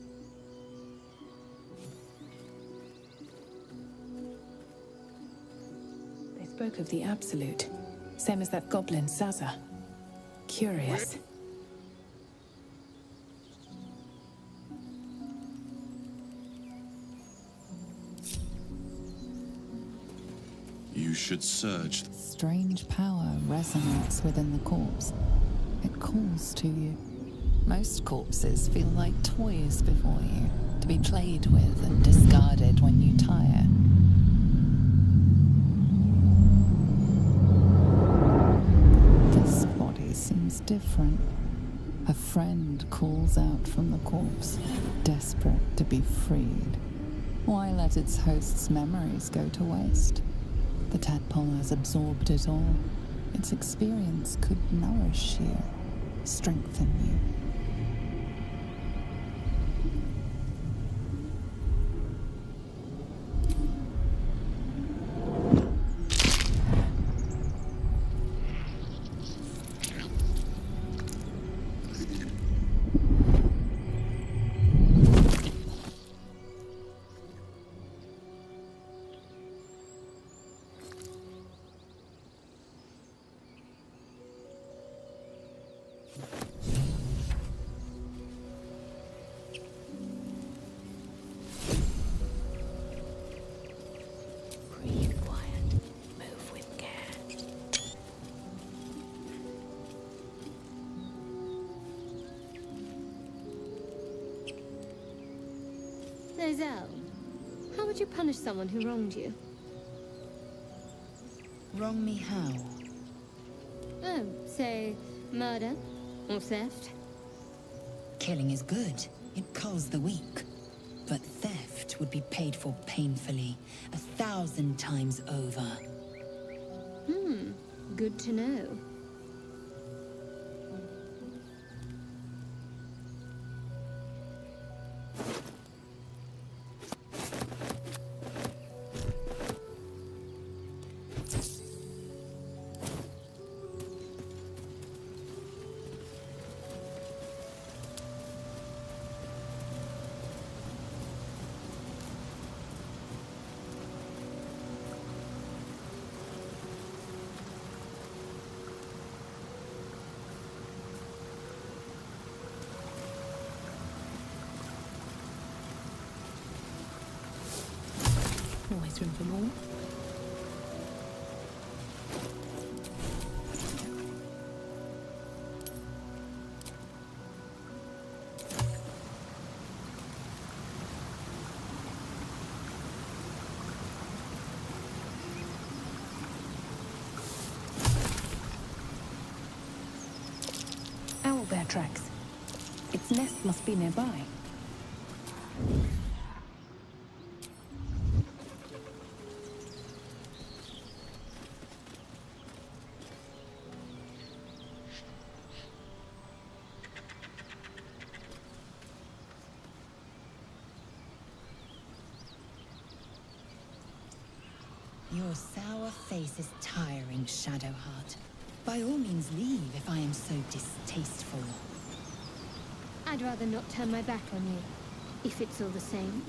They spoke of the Absolute. Same as that goblin, Zaza. Curious. You should search. Strange power resonates within the corpse. It calls to you. Most corpses feel like toys before you, to be played with and discarded when you tire. This body seems different. A friend calls out from the corpse, desperate to be freed. Why let its host's memories go to waste? The tadpole has absorbed it all. Its experience could nourish you, strengthen you. Zell, how would you punish someone who wronged you? Wrong me how? Oh, say, murder or theft? Killing is good. It culls the weak. But theft would be paid for painfully, 1,000 times over. Good to know. Swim for more? Owlbear tracks. Its nest must be nearby. Your sour face is tiring, Shadowheart. By all means leave if I am so distasteful. I'd rather not turn my back on you, if it's all the same.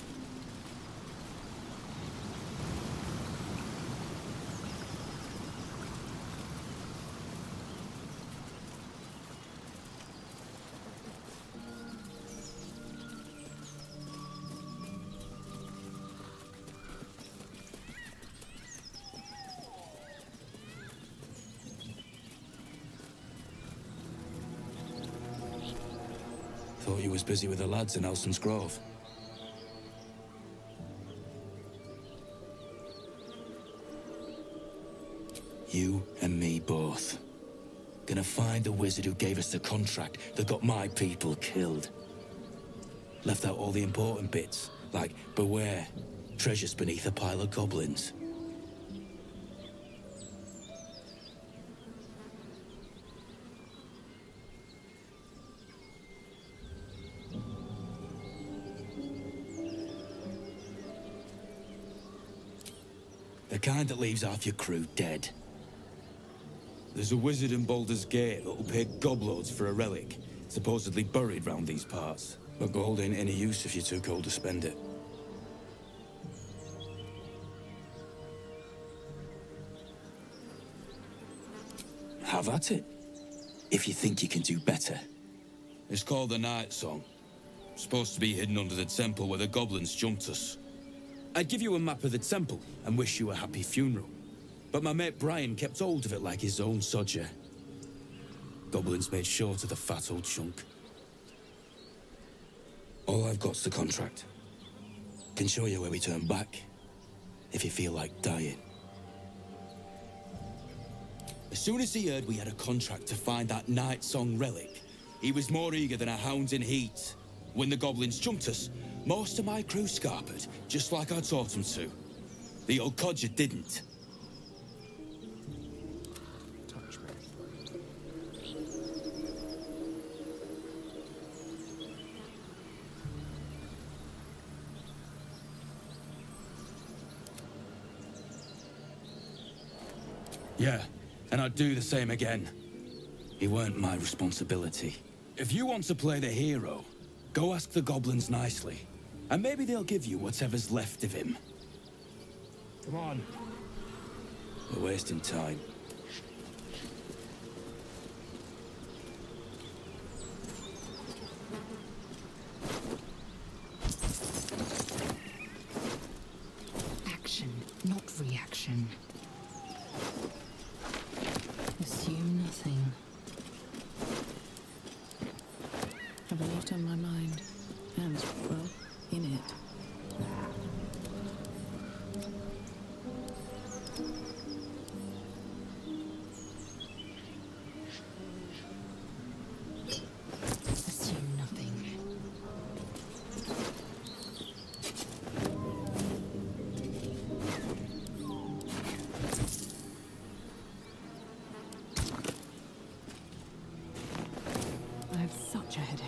Thought you was busy with the lads in Elson's Grove. You and me both. Gonna find the wizard who gave us the contract that got my people killed. Left out all the important bits, like beware, treasures beneath a pile of goblins. The kind that leaves half your crew dead. There's a wizard in Baldur's Gate that'll pay gobloads for a relic, supposedly buried round these parts. But gold ain't any use if you're too cold to spend it. Have at it, if you think you can do better. It's called the Night Song. Supposed to be hidden under the temple where the goblins jumped us. I'd give you a map of the temple and wish you a happy funeral. But my mate Brian kept hold of it like his own sodger. Goblins made short of the fat old chunk. All I've got's the contract. Can show you where we turn back, if you feel like dying. As soon as he heard we had a contract to find that Night Song relic, he was more eager than a hound in heat. When the goblins jumped us, most of my crew scarpered, just like I taught them to. The old codger didn't. Touch me. Yeah, and I'd do the same again. It weren't my responsibility. If you want to play the hero, go ask the goblins nicely. And maybe they'll give you whatever's left of him. Come on. We're wasting time. Action, not reaction. Assume nothing. Have a lot on my mind. And, well, in it. Assume nothing. I have such a headache.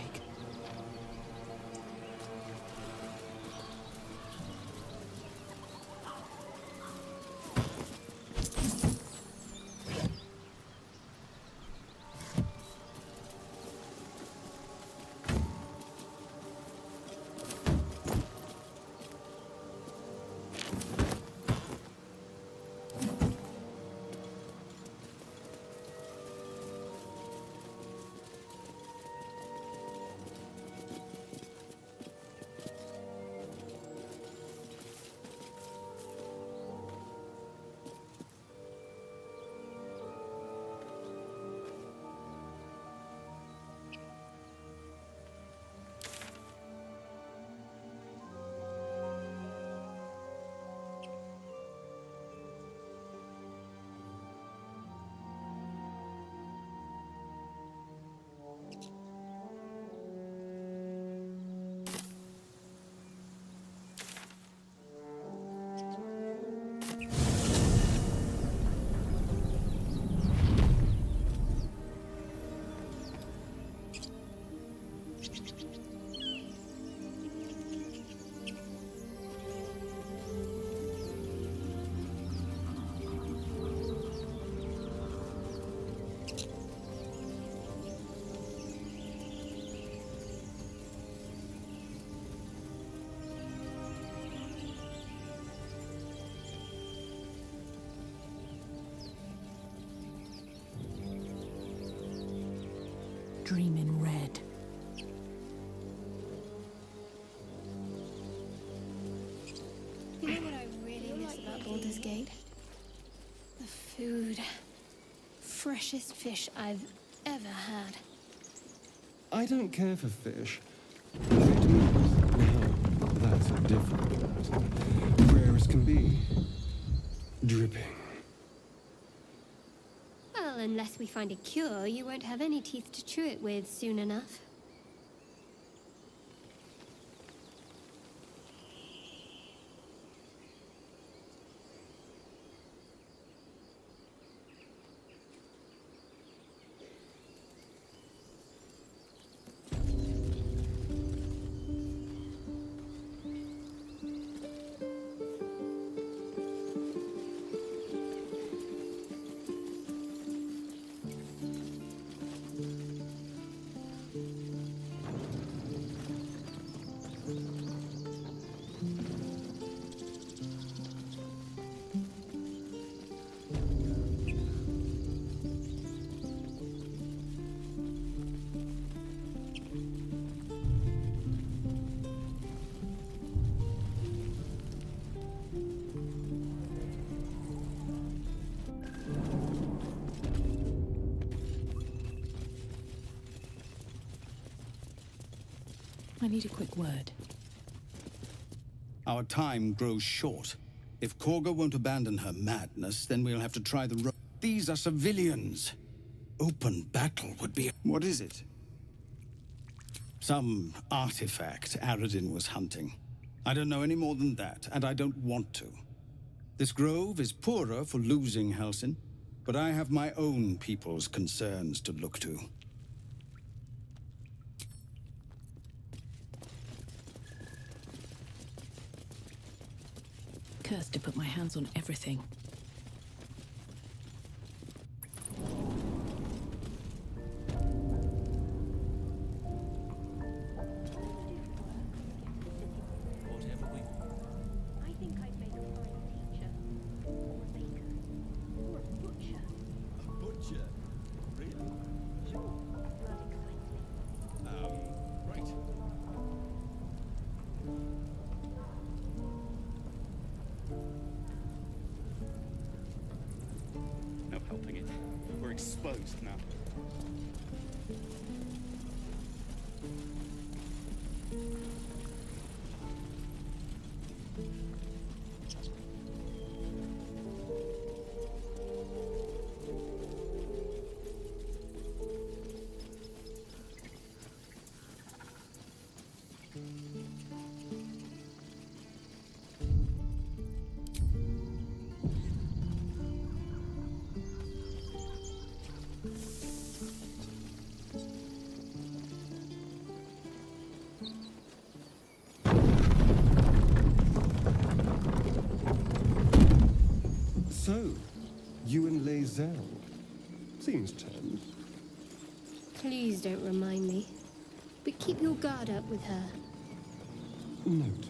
dream in red. You know what I really miss about Baldur's Gate? The food. Freshest fish I've ever had. I don't care for fish. Red meat, now that's a different matter. Rare as can be. Dripping. Well, unless we find a cure, you won't have any teeth to chew it with soon enough. I need a quick word. Our time grows short. If Korga won't abandon her madness, then we'll have to try the road. These are civilians. Open battle would be... What is it? Some artifact Aradin was hunting. I don't know any more than that, and I don't want to. This grove is poorer for losing Halsin, but I have my own people's concerns to look to. Cursed to put my hands on everything. I think I'd make a fine teacher, or a baker, or a butcher. A butcher? Really? Sure, that excites me. Right. No helping it. We're exposed now. So, you and Lae'zel. Seems tense. Please don't remind me. But keep your guard up with her. Note.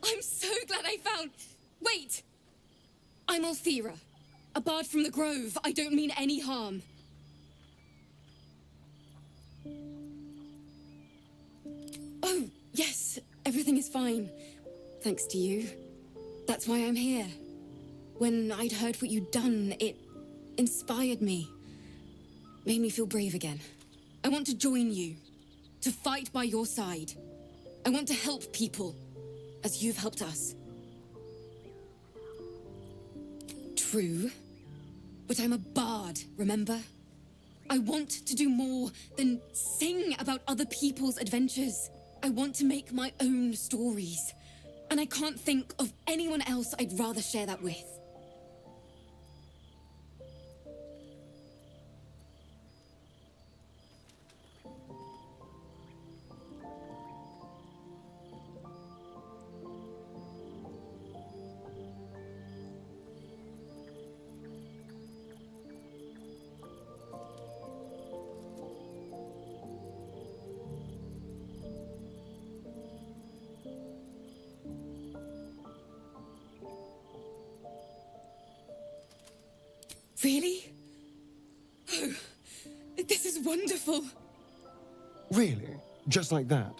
I'm so glad I found... Wait! I'm Althera, a bard from the Grove. I don't mean any harm. Oh, yes, everything is fine. Thanks to you. That's why I'm here. When I'd heard what you'd done, it inspired me. Made me feel brave again. I want to join you. To fight by your side. I want to help people, as you've helped us. True, but I'm a bard, remember? I want to do more than sing about other people's adventures. I want to make my own stories, and I can't think of anyone else I'd rather share that with. Really? Oh, this is wonderful. Really? Just like that?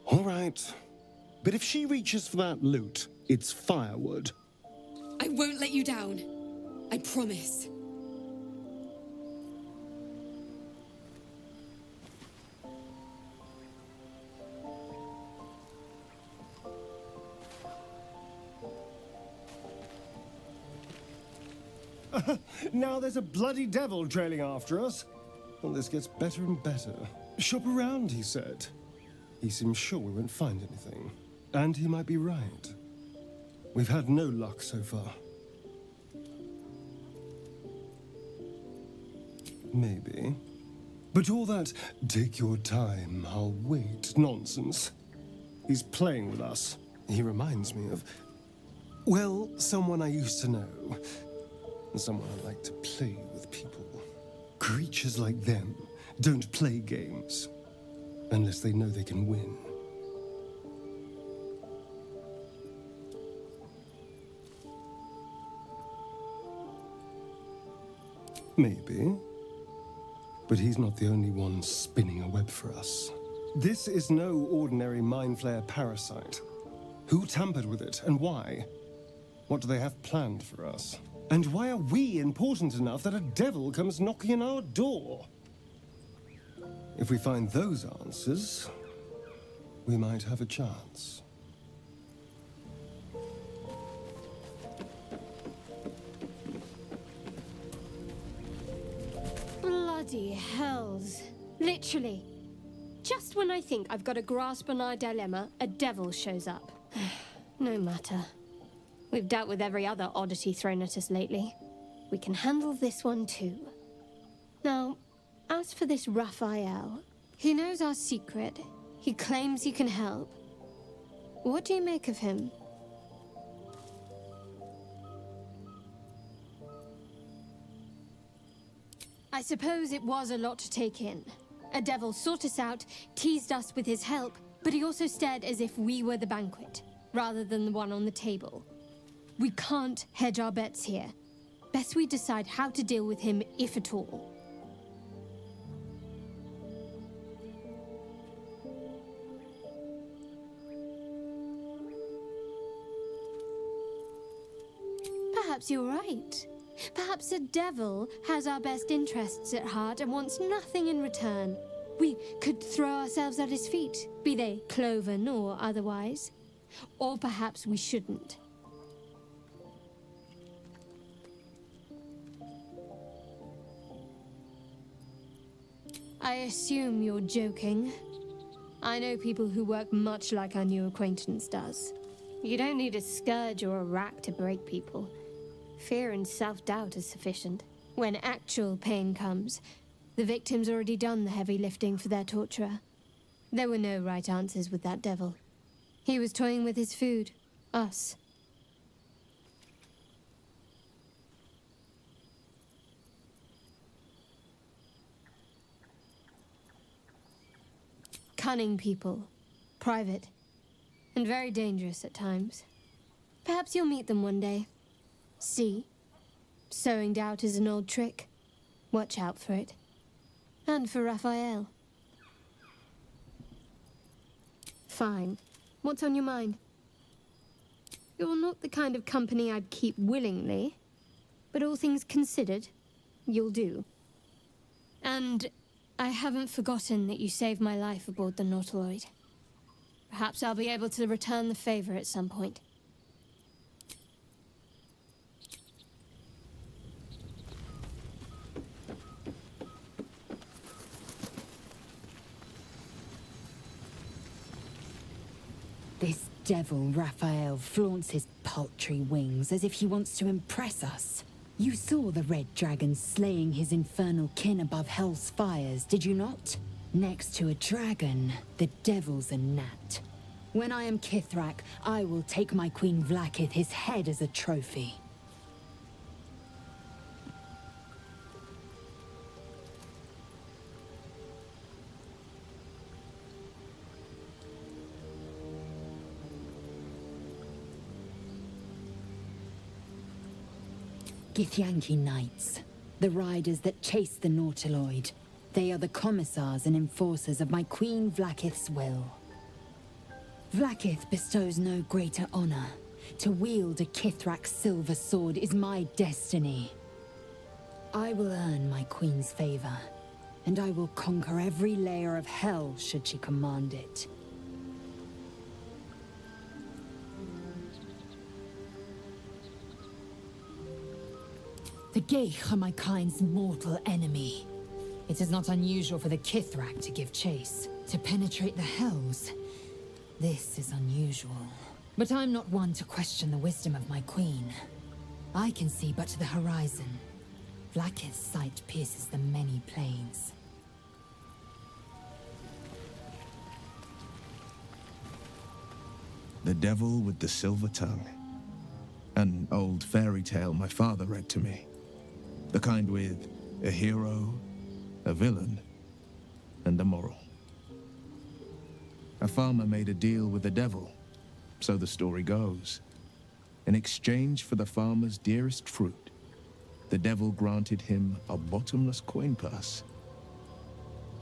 All right. But if she reaches for that loot, it's firewood. I won't let you down. I promise. Now there's a bloody devil trailing after us. Well, this gets better and better. Shop around, he said. He seems sure we won't find anything. And he might be right. We've had no luck so far. Maybe. But all that, take your time, I'll wait nonsense. He's playing with us. He reminds me of, well, someone I used to know. Someone I'd like to play with people. Creatures like them don't play games unless they know they can win. Maybe. But he's not the only one spinning a web for us. This is no ordinary mind flayer parasite. Who tampered with it and why? What do they have planned for us? And why are we important enough that a devil comes knocking on our door? If we find those answers, we might have a chance. Bloody hells. Literally. Just when I think I've got a grasp on our dilemma, a devil shows up. No matter. We've dealt with every other oddity thrown at us lately. We can handle this one too. Now, as for this Raphael, he knows our secret. He claims he can help. What do you make of him? I suppose it was a lot to take in. A devil sought us out, teased us with his help, but he also stared as if we were the banquet, rather than the one on the table. We can't hedge our bets here. Best we decide how to deal with him, if at all. Perhaps you're right. Perhaps a devil has our best interests at heart and wants nothing in return. We could throw ourselves at his feet, be they cloven or otherwise. Or perhaps we shouldn't. I assume you're joking. I know people who work much like our new acquaintance does. You don't need a scourge or a rack to break people. Fear and self-doubt is sufficient. When actual pain comes, the victim's already done the heavy lifting for their torturer. There were no right answers with that devil. He was toying with his food, us. Cunning people, private, and very dangerous at times. Perhaps you'll meet them one day. See? Sowing doubt is an old trick. Watch out for it. And for Raphael. Fine. What's on your mind? You're not the kind of company I'd keep willingly, but all things considered, you'll do. And I haven't forgotten that you saved my life aboard the Nautiloid. Perhaps I'll be able to return the favor at some point. This devil Raphael flaunts his paltry wings as if he wants to impress us. You saw the red dragon slaying his infernal kin above hell's fires, did you not? Next to a dragon, the devil's a gnat. When I am Kithrak, I will take my Queen Vlaakith his head as a trophy. Githyanki Knights, the riders that chase the Nautiloid. They are the commissars and enforcers of my Queen Vlaakith's will. Vlaakith bestows no greater honor. To wield a Kithrak's silver sword is my destiny. I will earn my Queen's favor, and I will conquer every layer of hell should she command it. The Geich are my kind's mortal enemy. It is not unusual for the Kithrak to give chase, to penetrate the hells. This is unusual. But I'm not one to question the wisdom of my queen. I can see but to the horizon. Vlaakith's sight pierces the many planes. The Devil with the Silver Tongue. An old fairy tale my father read to me. The kind with a hero, a villain, and a moral. A farmer made a deal with the devil, so the story goes. In exchange for the farmer's dearest fruit, the devil granted him a bottomless coin purse.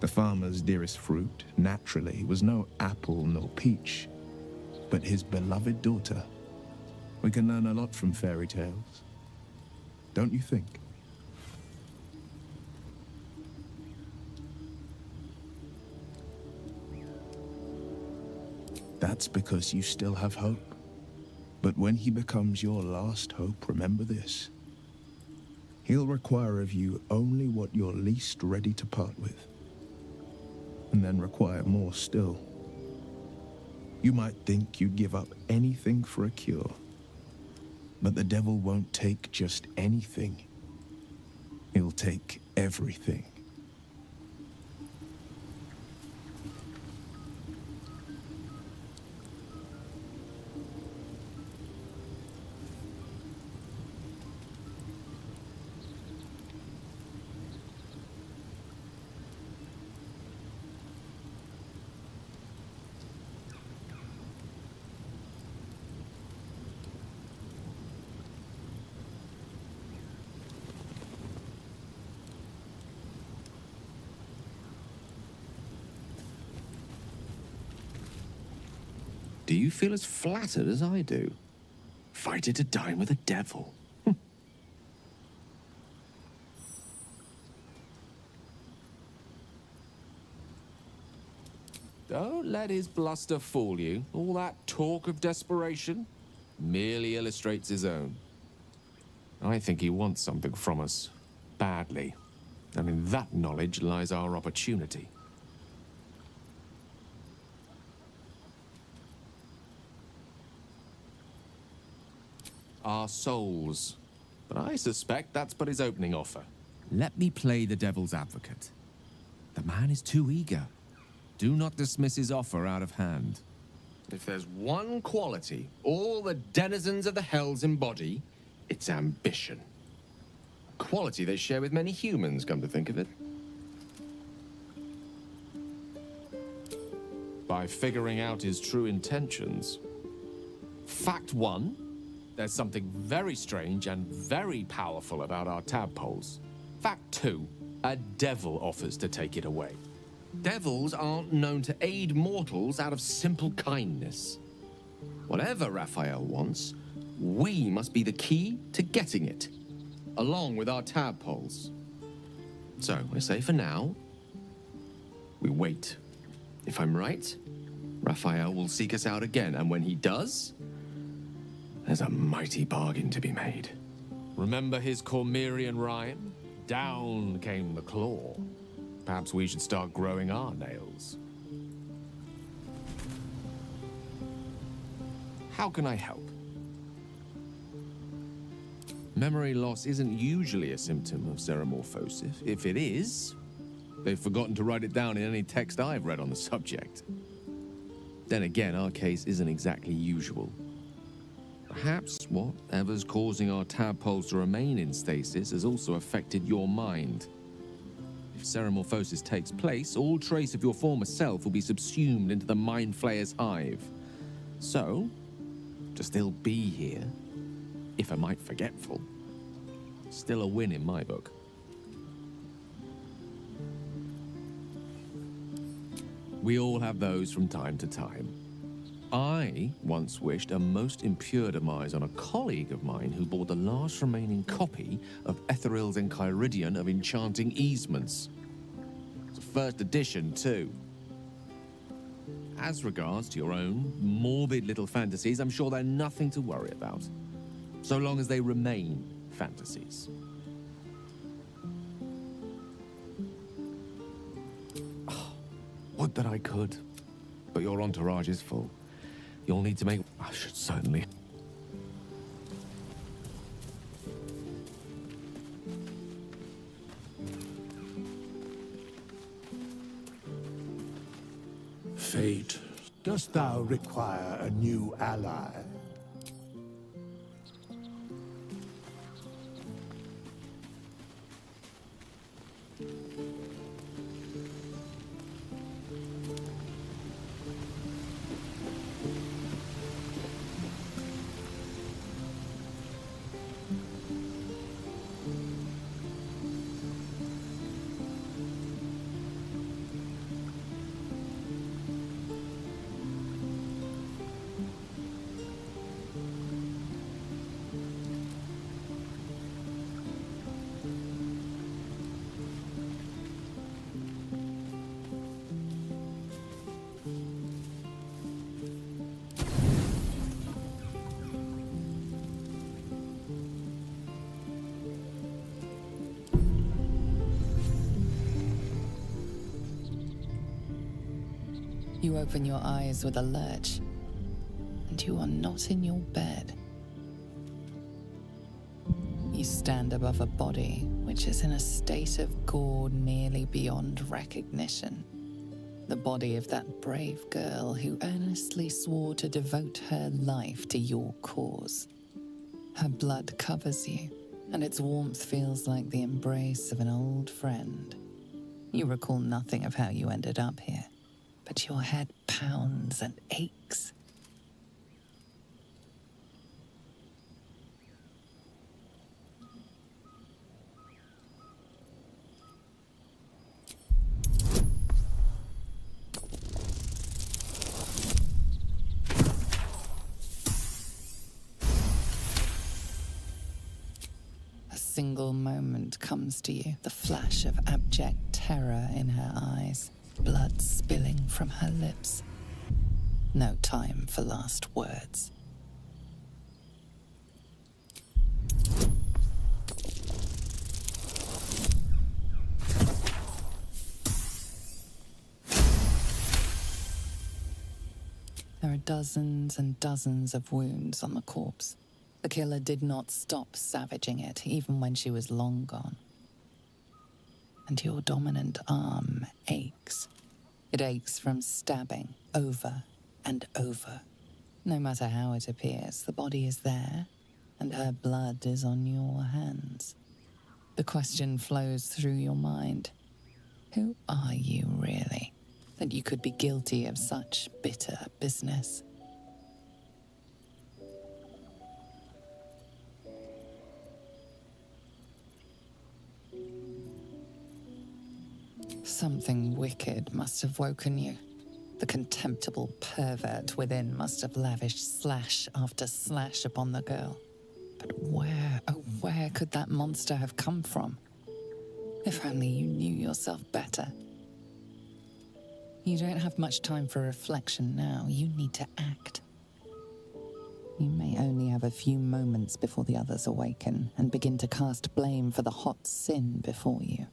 The farmer's dearest fruit, naturally, was no apple nor peach, but his beloved daughter. We can learn a lot from fairy tales, don't you think? That's because you still have hope. But when he becomes your last hope, remember this. He'll require of you only what you're least ready to part with. And then require more still. You might think you'd give up anything for a cure. But the devil won't take just anything. He'll take everything. Do you feel as flattered as I do? Fighting to dine with a devil. Don't let his bluster fool you. All that talk of desperation merely illustrates his own. I think he wants something from us, badly. And in that knowledge lies our opportunity. Our souls. But I suspect that's but his opening offer. Let me play the devil's advocate. The man is too eager. Do not dismiss his offer out of hand. If there's one quality all the denizens of the hells embody, it's ambition. A quality they share with many humans, come to think of it. By figuring out his true intentions. Fact one, there's something very strange and very powerful about our tadpoles. Fact two, a devil offers to take it away. Devils aren't known to aid mortals out of simple kindness. Whatever Raphael wants, we must be the key to getting it, along with our tadpoles. So, I say for now, we wait. If I'm right, Raphael will seek us out again, and when he does, there's a mighty bargain to be made. Remember his Cormyrean rhyme? Down came the claw. Perhaps we should start growing our nails. How can I help? Memory loss isn't usually a symptom of ceremorphosis. If it is, they've forgotten to write it down in any text I've read on the subject. Then again, our case isn't exactly usual. Perhaps whatever's causing our tadpoles to remain in stasis has also affected your mind. If ceremorphosis takes place, all trace of your former self will be subsumed into the Mind Flayer's hive. So, to still be here, if a mite forgetful, Still a win in my book. We all have those from time to time. I once wished a most impure demise on a colleague of mine who bought the last remaining copy of Etheril's Enchiridion of Enchanting Easements. It's a first edition, too. As regards to your own morbid little fantasies, I'm sure they're nothing to worry about, so long as they remain fantasies. Oh, would that I could, but your entourage is full. You'll need to make... I should certainly... Fate, dost thou require a new ally? You open your eyes with a lurch, and you are not in your bed. You stand above a body which is in a state of gore nearly beyond recognition. The body of that brave girl who earnestly swore to devote her life to your cause. Her blood covers you, and its warmth feels like the embrace of an old friend. You recall nothing of how you ended up here, but your head pounds and aches. A single moment comes to you, the flash of abject terror in her eyes. Blood spilling from her lips. No time for last words. There are dozens and dozens of wounds on the corpse. The killer did not stop savaging it, even when she was long gone. And your dominant arm aches. It aches from stabbing over and over. No matter how it appears, the body is there, and her blood is on your hands. The question flows through your mind. Who are you, really, that you could be guilty of such bitter business? Something wicked must have woken you. The contemptible pervert within must have lavished slash after slash upon the girl. But where, oh where could that monster have come from? If only you knew yourself better. You don't have much time for reflection now. You need to act. You may only have a few moments before the others awaken and begin to cast blame for the hot sin before you.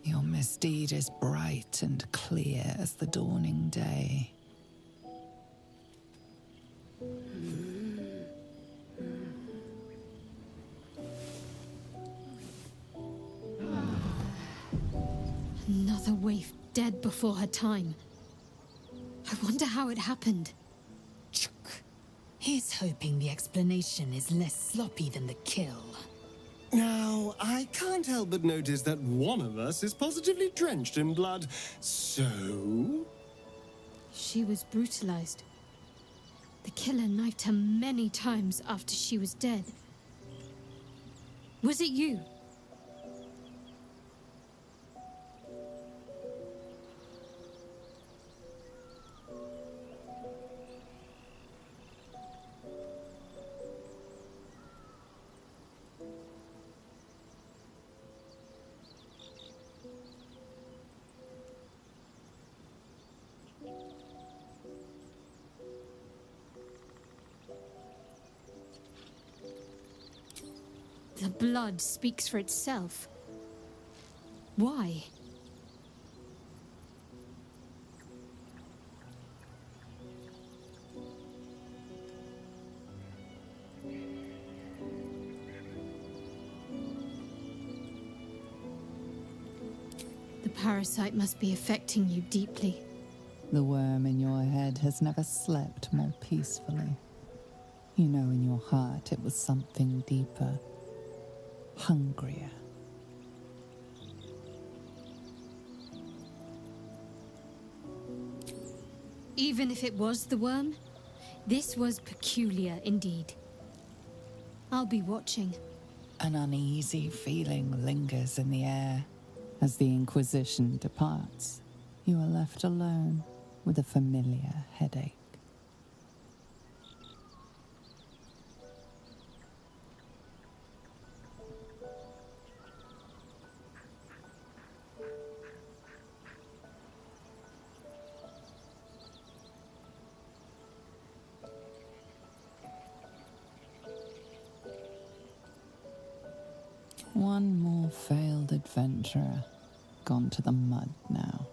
Your misdeed is bright and clear as the dawning day. Another waif. dead before her time. I wonder how it happened. He's hoping the explanation is less sloppy than the kill. Now, I can't help but notice that one of us is positively drenched in blood. So? She was brutalized. The killer knifed her many times after she was dead. Was it you? The blood speaks for itself. Why? The parasite must be affecting you deeply. The worm in your head has never slept more peacefully. You know in your heart it was something deeper, hungrier. Even if it was the worm, this was peculiar indeed. I'll be watching. An uneasy feeling lingers in the air. As the Inquisition departs, you are left alone with a familiar headache. One more failed adventurer, gone to the mud now.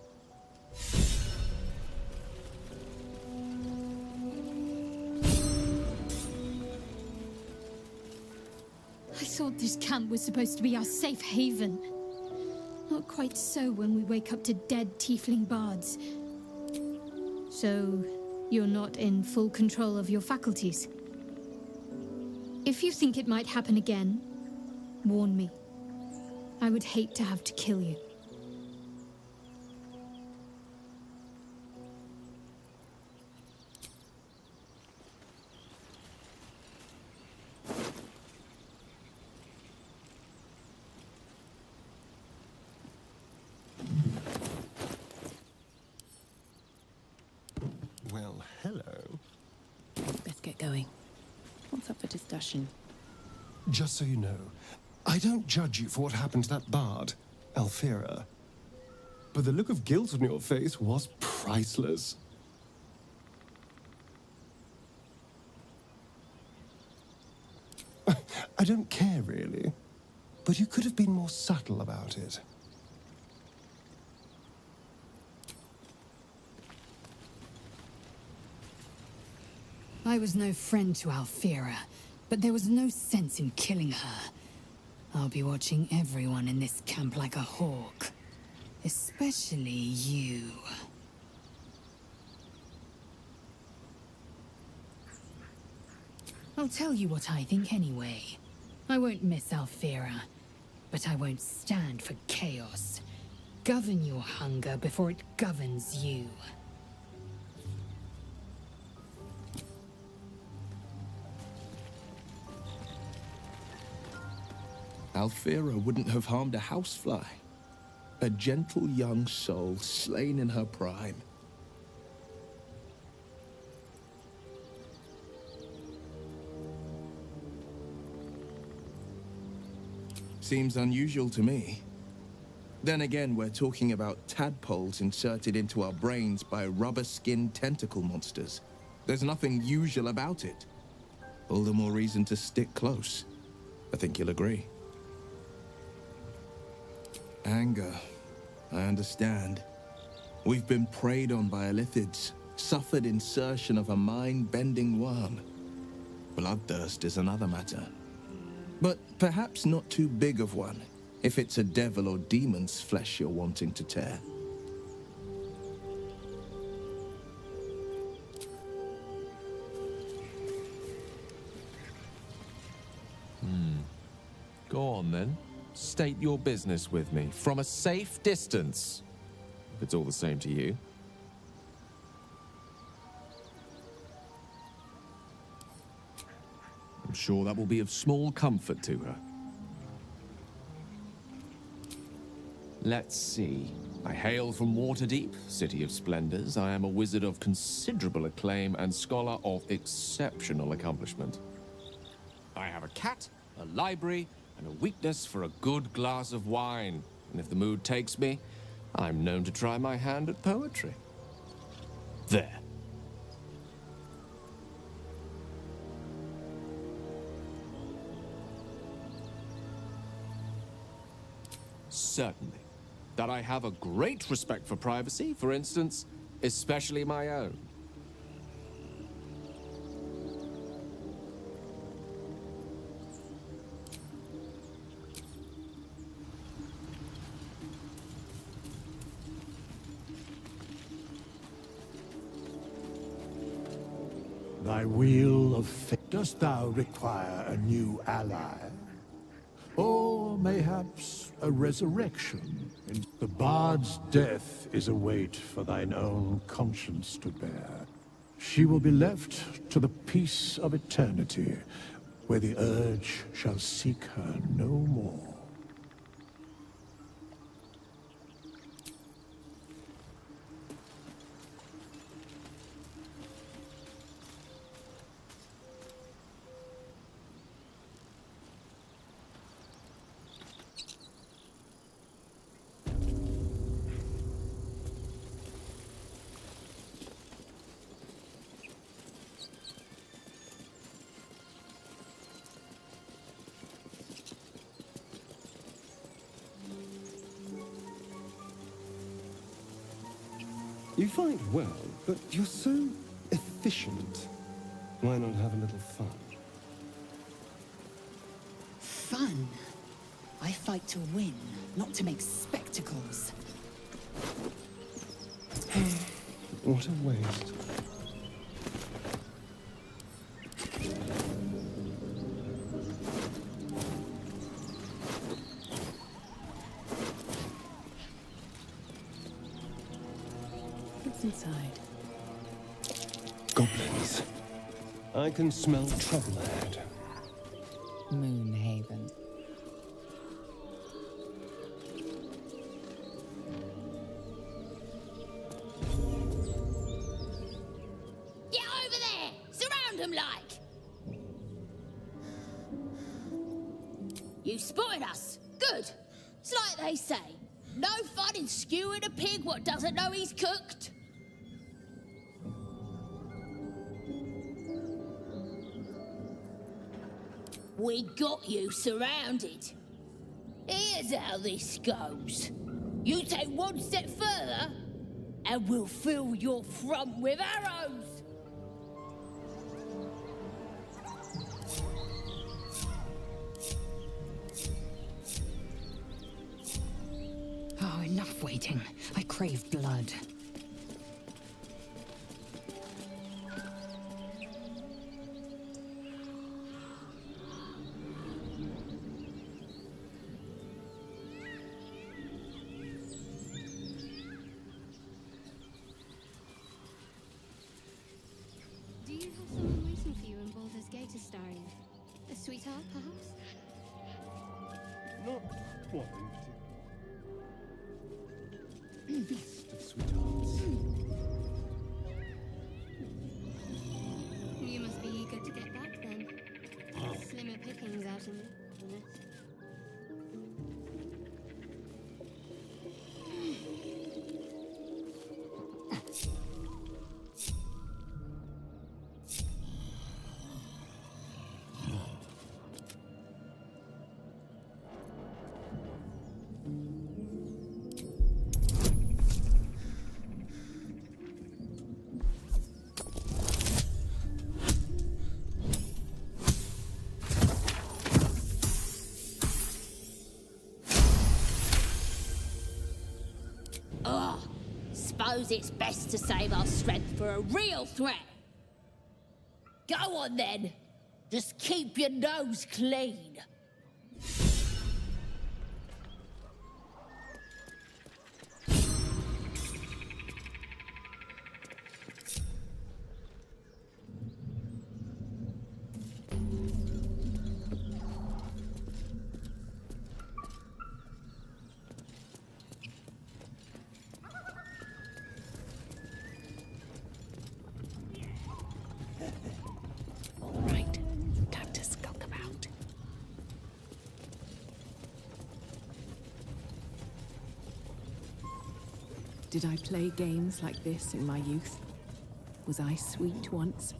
I thought this camp was supposed to be our safe haven. Not quite so when we wake up to dead tiefling bards. So, you're not in full control of your faculties? If you think it might happen again, warn me. I would hate to have to kill you. Well, hello. Best get going. What's up for discussion? Just so you know, I don't judge you for what happened to that bard, Alfira. But the look of guilt on your face was priceless. I don't care, really. But you could have been more subtle about it. I was no friend to Alfira, but there was no sense in killing her. I'll be watching everyone in this camp like a hawk. Especially you. I'll tell you what I think anyway. I won't miss Alfira, but I won't stand for chaos. Govern your hunger before it governs you. Alfira wouldn't have harmed a housefly. A gentle young soul slain in her prime. Seems unusual to me. Then again, we're talking about tadpoles inserted into our brains by rubber-skinned tentacle monsters. There's nothing usual about it. All the more reason to stick close. I think you'll agree. Anger. I understand. We've been preyed on by elithids, suffered insertion of a mind-bending worm. Bloodthirst is another matter. But perhaps not too big of one, if it's a devil or demon's flesh you're wanting to tear. Go on, then. State your business with me, from a safe distance, if it's all the same to you. I'm sure that will be of small comfort to her. Let's see. I hail from Waterdeep, City of Splendors. I am a wizard of considerable acclaim and scholar of exceptional accomplishment. I have a cat, a library, and a weakness for a good glass of wine. And if the mood takes me, I'm known to try my hand at poetry. There. Certainly. That I have a great respect for privacy, for instance, especially my own. Thy wheel of fate. Dost thou require a new ally? Or mayhaps a resurrection? The bard's death is a weight for thine own conscience to bear. She will be left to the peace of eternity, where the urge shall seek her no more. You fight well, but you're so efficient. Why not have a little fun? Fun? I fight to win, not to make spectacles. What a waste. What's inside? Goblins. I can smell trouble ahead. Moonhaven. Get over there! Surround them like! You spotted us. Good. It's like they say. No fun in skewing a pig what doesn't know he's cooked. We got you surrounded. Here's how this goes. You take one step further, and we'll fill your front with arrows. Oh, enough waiting. I crave blood. Do you have someone waiting for you in Baldur's Gate, Astarion? A sweetheart, perhaps? Not one in particular. Feast of sweethearts. You must be eager to get back then. Slimmer pickings out in the wilderness. Suppose it's best to save our strength for a real threat. Go on then. Just keep your nose clean. Did I play games like this in my youth? Was I sweet once?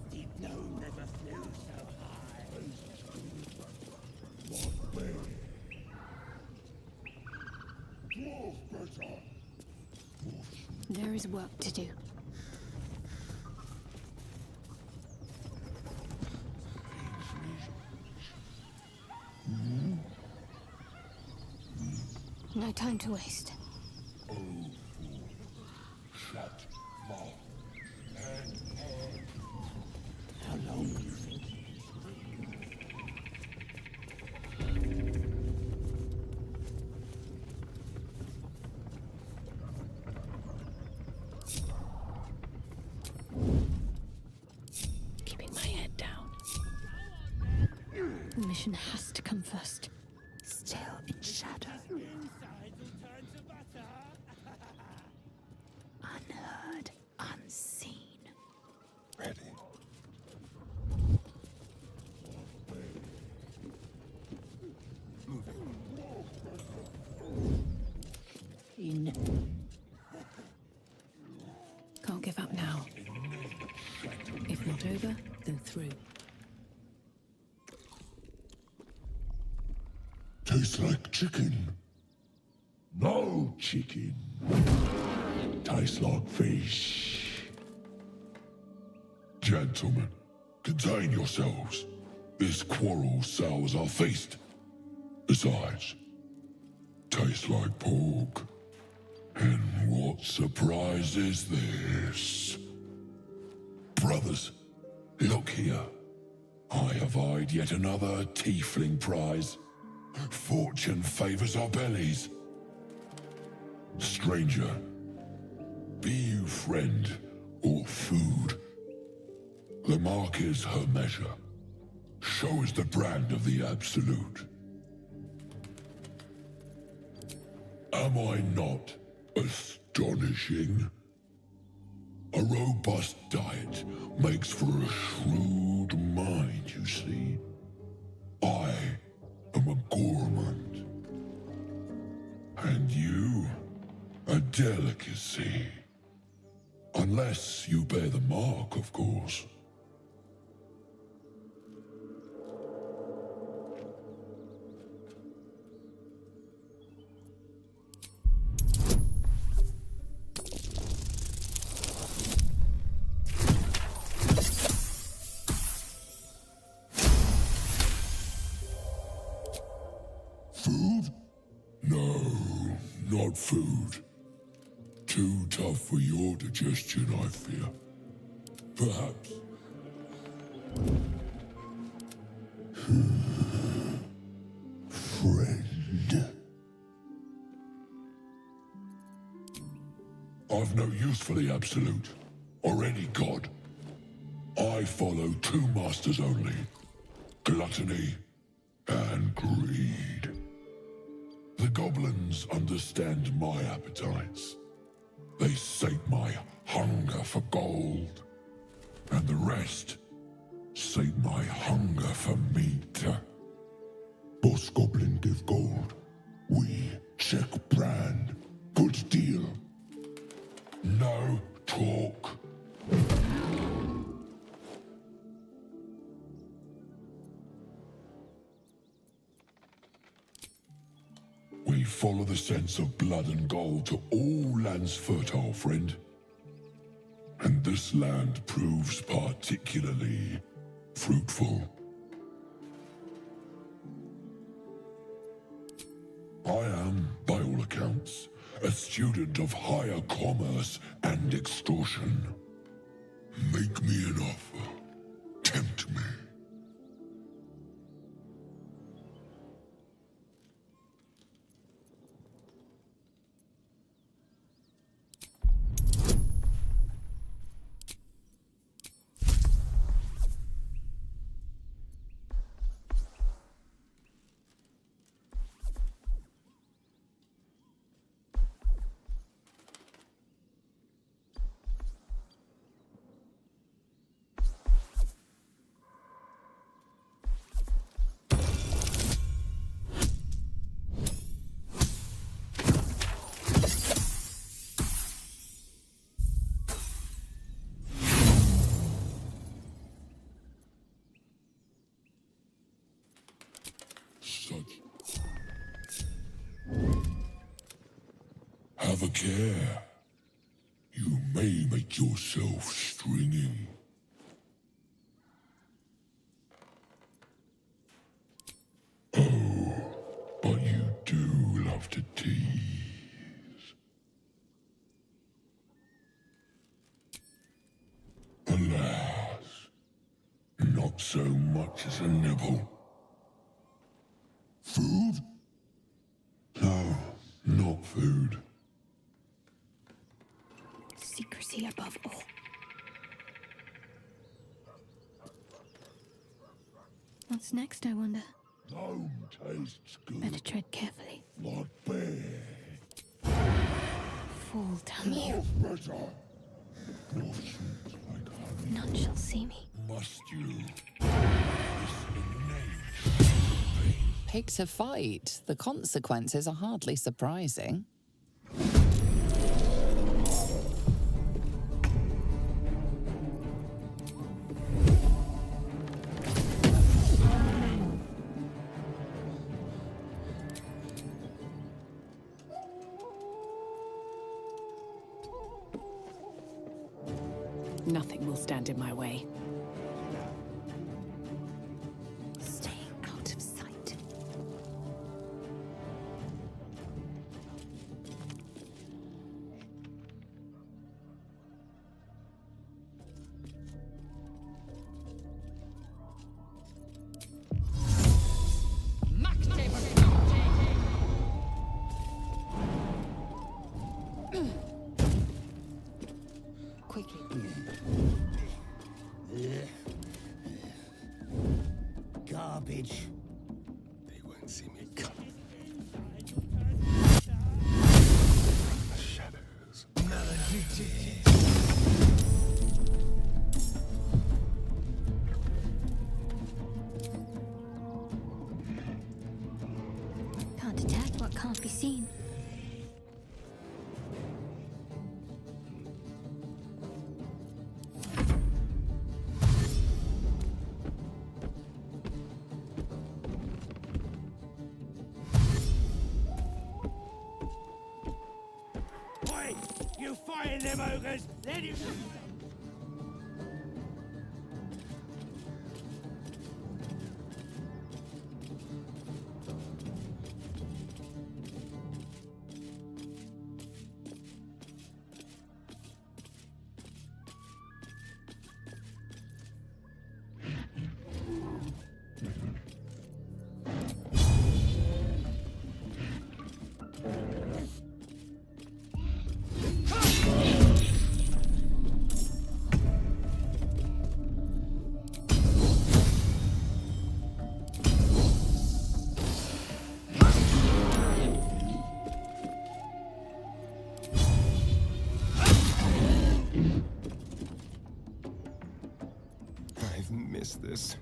There is work to do. No time to waste. How long do you think? Keeping my head down. The mission has to come first. Still in shadow. Unheard, unseen. Ready. In. Can't give up now. If not over, then through. Tastes like chicken. No chicken. Tastes like fish. Gentlemen, contain yourselves. This quarrel sours our feast. Besides, tastes like pork. And what surprise is this? Brothers, look here. I have eyed yet another tiefling prize. Fortune favors our bellies. Stranger, be you friend or food. The mark is her measure. Show is the brand of the absolute. Am I not astonishing? A robust diet makes for a shrewd mind, you see. I am a gourmand. And you, a delicacy. Unless you bear the mark, of course. Food? No, not food. Too tough for your digestion, I fear. Perhaps. Friend. I've no use for the absolute, or any god. I follow two masters only. Gluttony and greed. The goblins understand my appetites. They sate my hunger for gold. And the rest sate my hunger for meat. Boss Goblin give gold. We check brand. Good deal. No talk. We follow the sense of blood and gold to all lands fertile, friend. And this land proves particularly fruitful. I am, by all accounts, a student of higher commerce and extortion. Make me an offer. Tempt me. Have a care. You may make yourself stringy. Oh, but you do love to tease. Alas, not so much as a nibble. Food? No, not food. Secrecy above all. What's next, I wonder? Home tastes good. Better tread carefully. Not bad. Fool, damn you. Better. More sweet like honey. None shall see me. Must you? Pick to fight. The consequences are hardly surprising. Nothing will stand in my way. Stay out of sight. Quickly. Garbage. They won't see me coming. The shadows. Can't attack what can't be seen. Oi! You fire them ogres! Let him... I've missed this.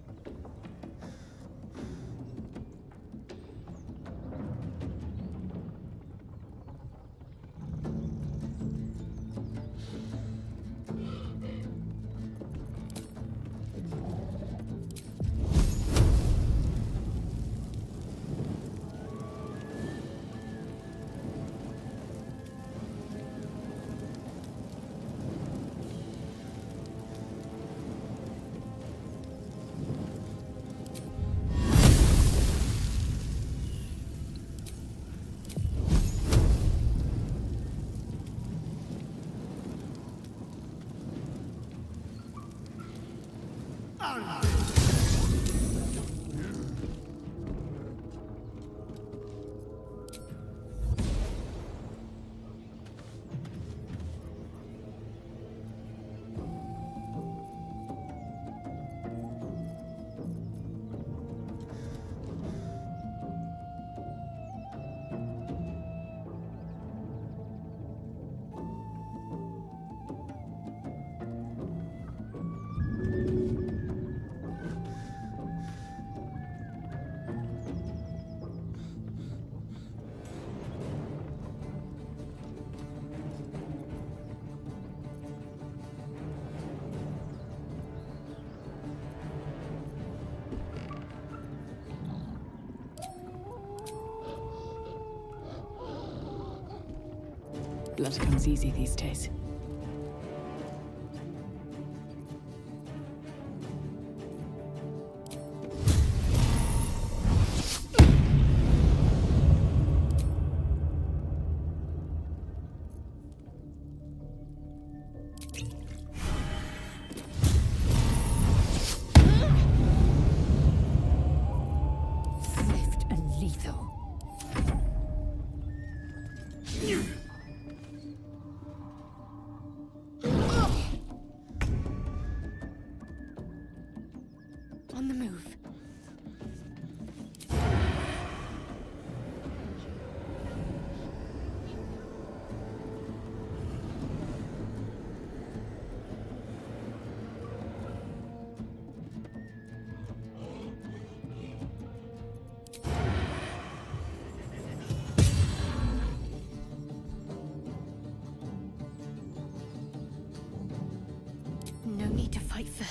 blood comes easy these days. Swift and lethal. On the move. No need to fight fair.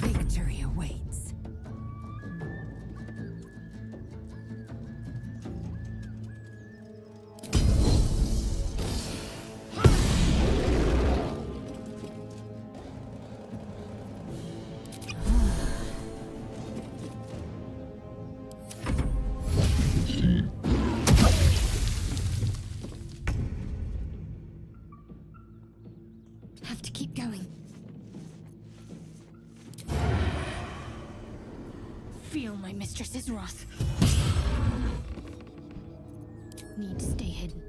Victory awaits. Have to keep going. Feel my mistress's wrath. Need to stay hidden.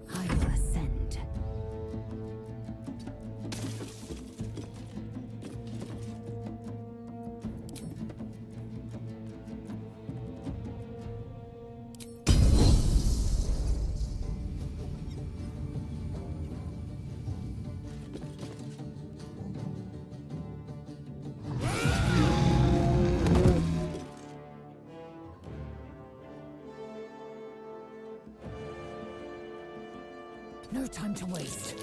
I will ascend. No time to waste.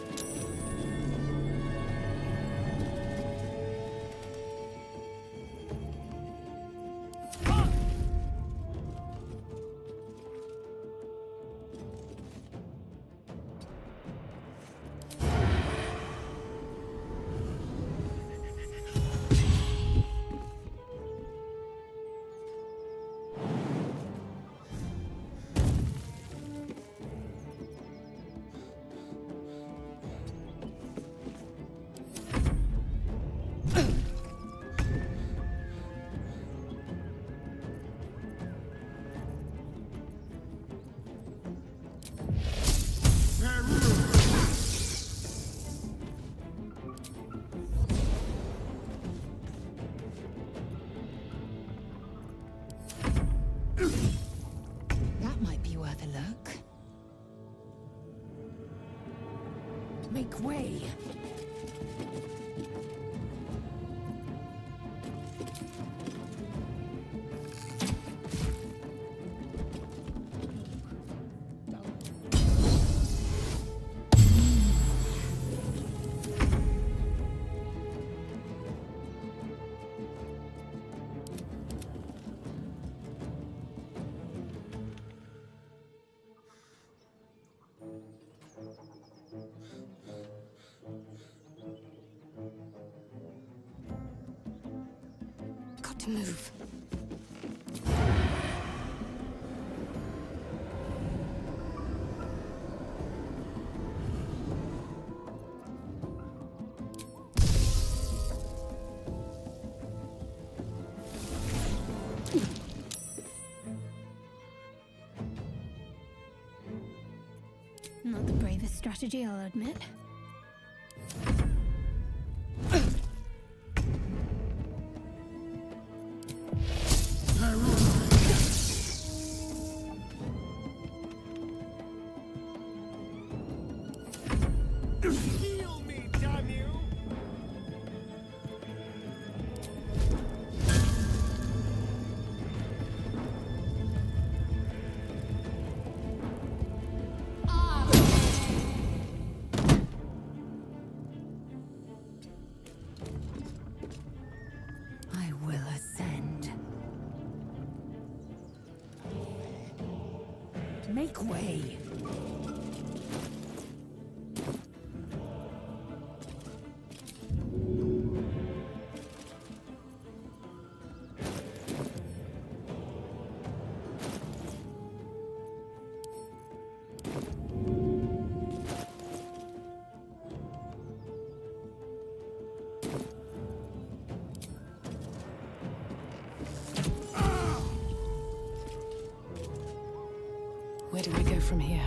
might be worth a look. Make way! Got to move. Not the bravest strategy, I'll admit. Heal me, damn you! I will ascend. Make way! Where do we go from here?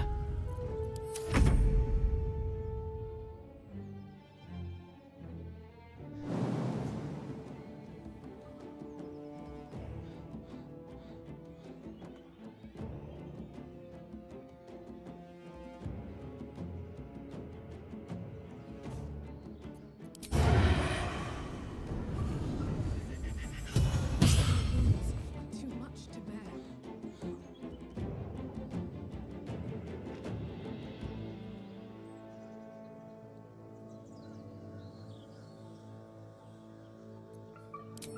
Too much to bear.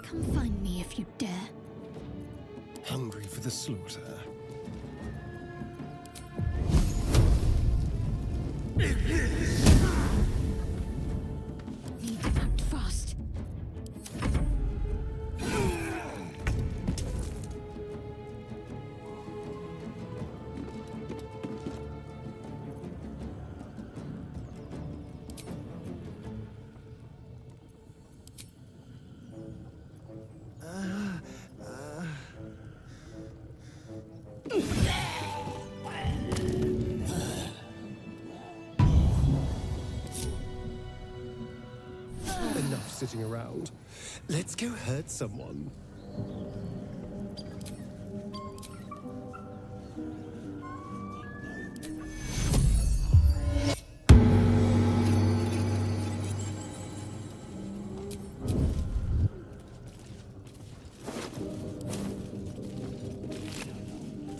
Come find me if you dare. Hungry for the slaughter. Need to act fast. Enough sitting around. Let's go hurt someone.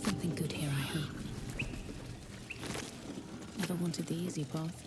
Something good here, I hope. Never wanted the easy path.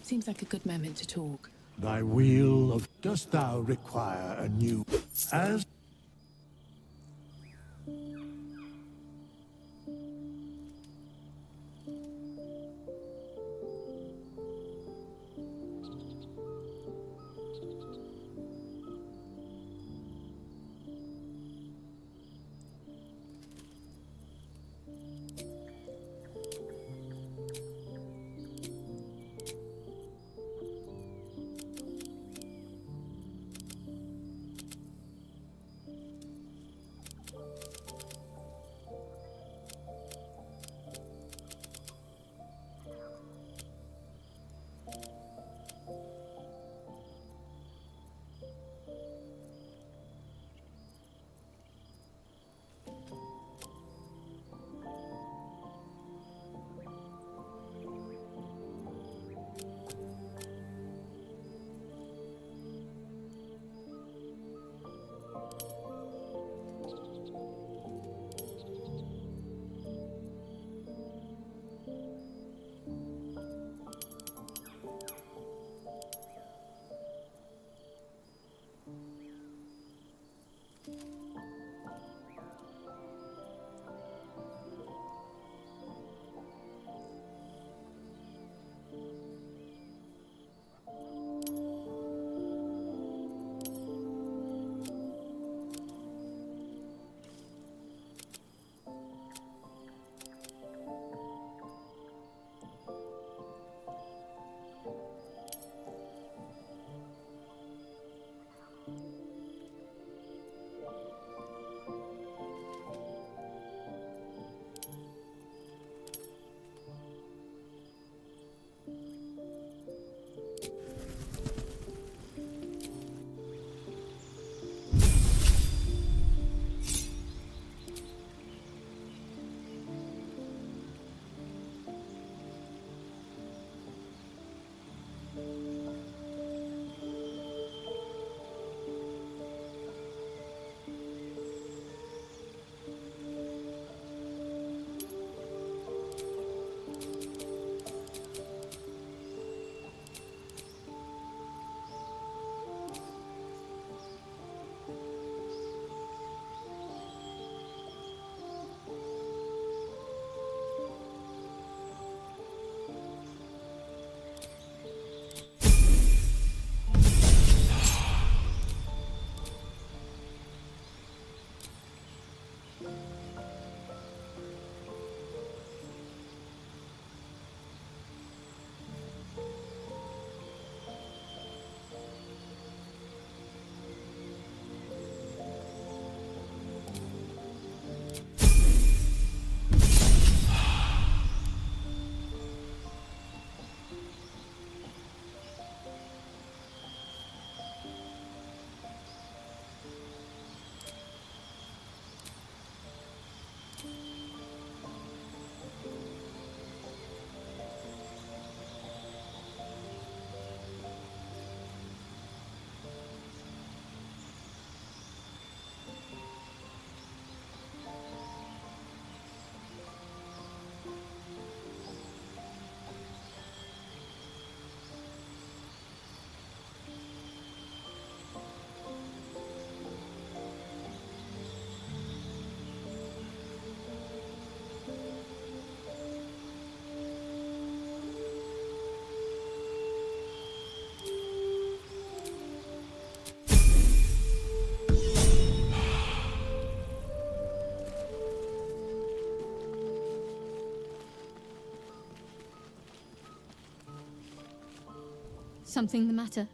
Seems like a good moment to talk. Thy wheel of... Dost thou require a new... As... Something the matter?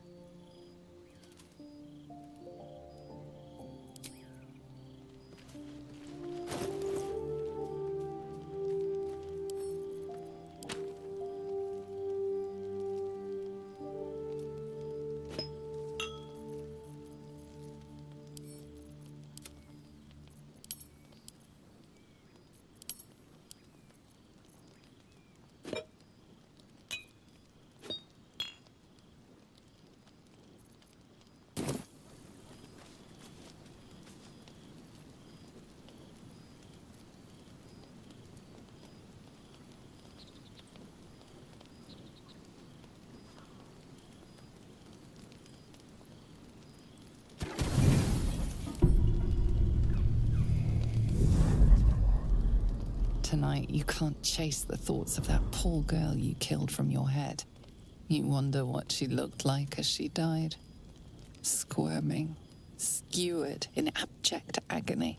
Tonight, you can't chase the thoughts of that poor girl you killed from your head. You wonder what she looked like as she died. Squirming, skewered in abject agony.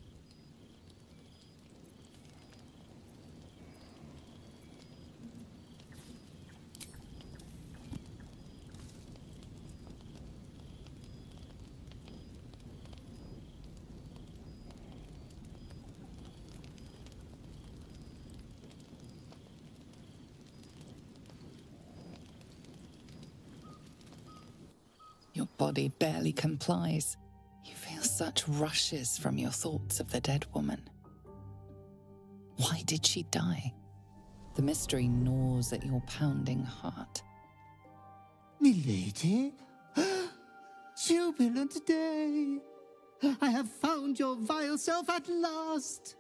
Your body barely complies. You feel such rushes from your thoughts of the dead woman. Why did she die? The mystery gnaws at your pounding heart. Milady? Jubilant day! I have found your vile self at last!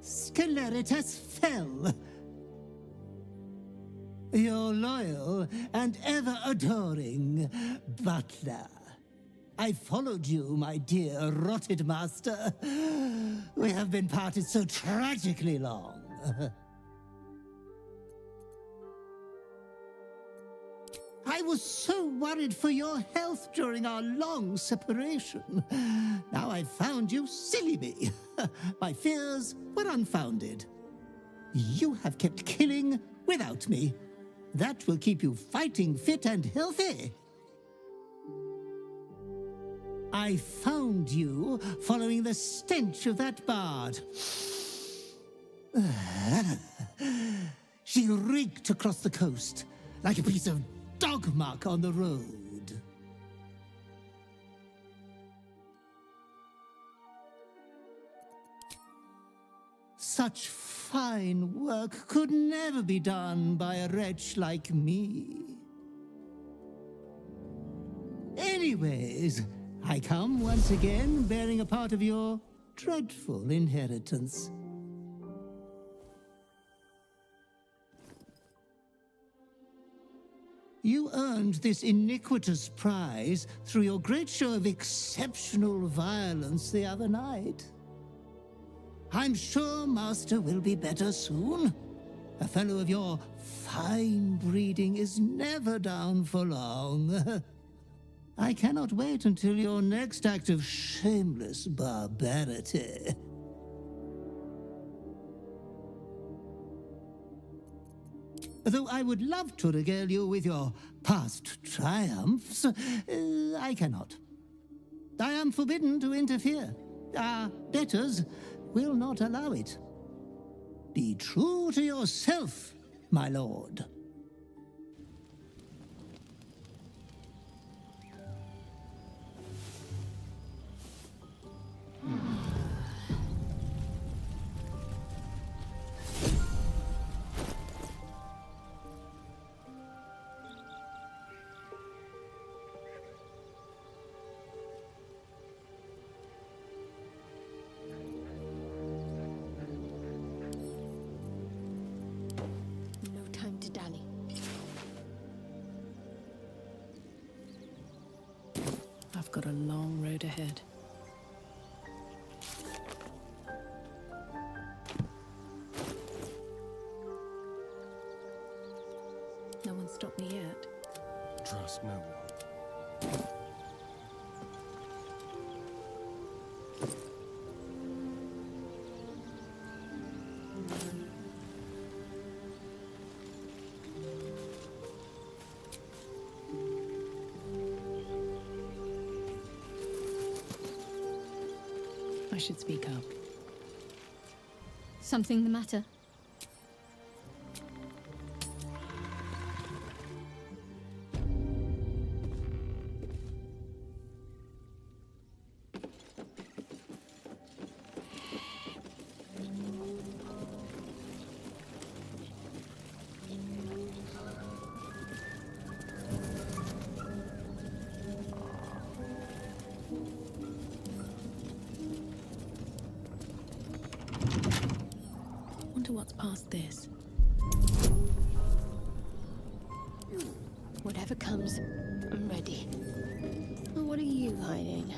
Sceleritas fell. Your loyal and ever-adoring butler. I followed you, my dear rotted master. We have been parted so tragically long. I was so worried for your health during our long separation. Now I've found you, silly me. My fears were unfounded. You have kept killing without me. That will keep you fighting fit and healthy. I found you following the stench of that bard. She reeked across the coast like a piece of dog muck on the road. Such fine work could never be done by a wretch like me. Anyways, I come once again bearing a part of your dreadful inheritance. You earned this iniquitous prize through your great show of exceptional violence the other night. I'm sure Master will be better soon. A fellow of your fine breeding is never down for long. I cannot wait until your next act of shameless barbarity. Though I would love to regale you with your past triumphs, I cannot. I am forbidden to interfere. Our betters will not allow it. Be true to yourself, my lord. I've got a long road ahead. No one stopped me yet. Trust no one. I should speak up. Something the matter? Wonder what's past this. Whatever comes, I'm ready. Oh, what are you hiding?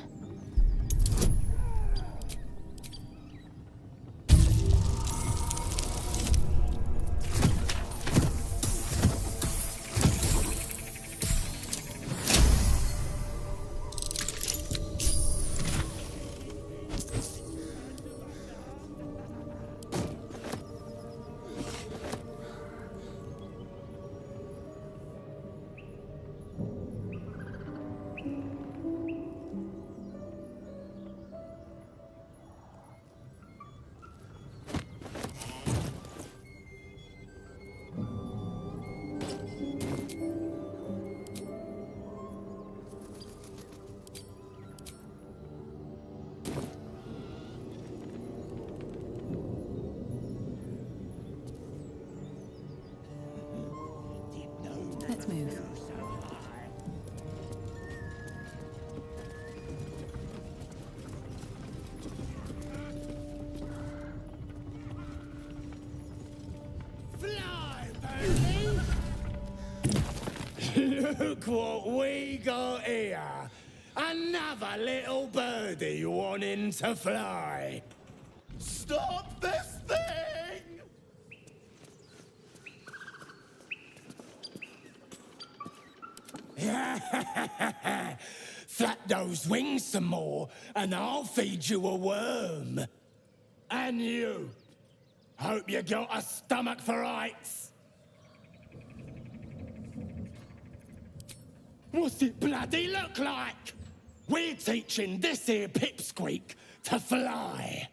Let's move. Fly, birdie! Look what we got here. Another little birdie wanting to fly. Stop this thing! Flap those wings some more, and I'll feed you a worm. And you. Hope you got a stomach for heights. What's it bloody look like? We're teaching this here pipsqueak to fly.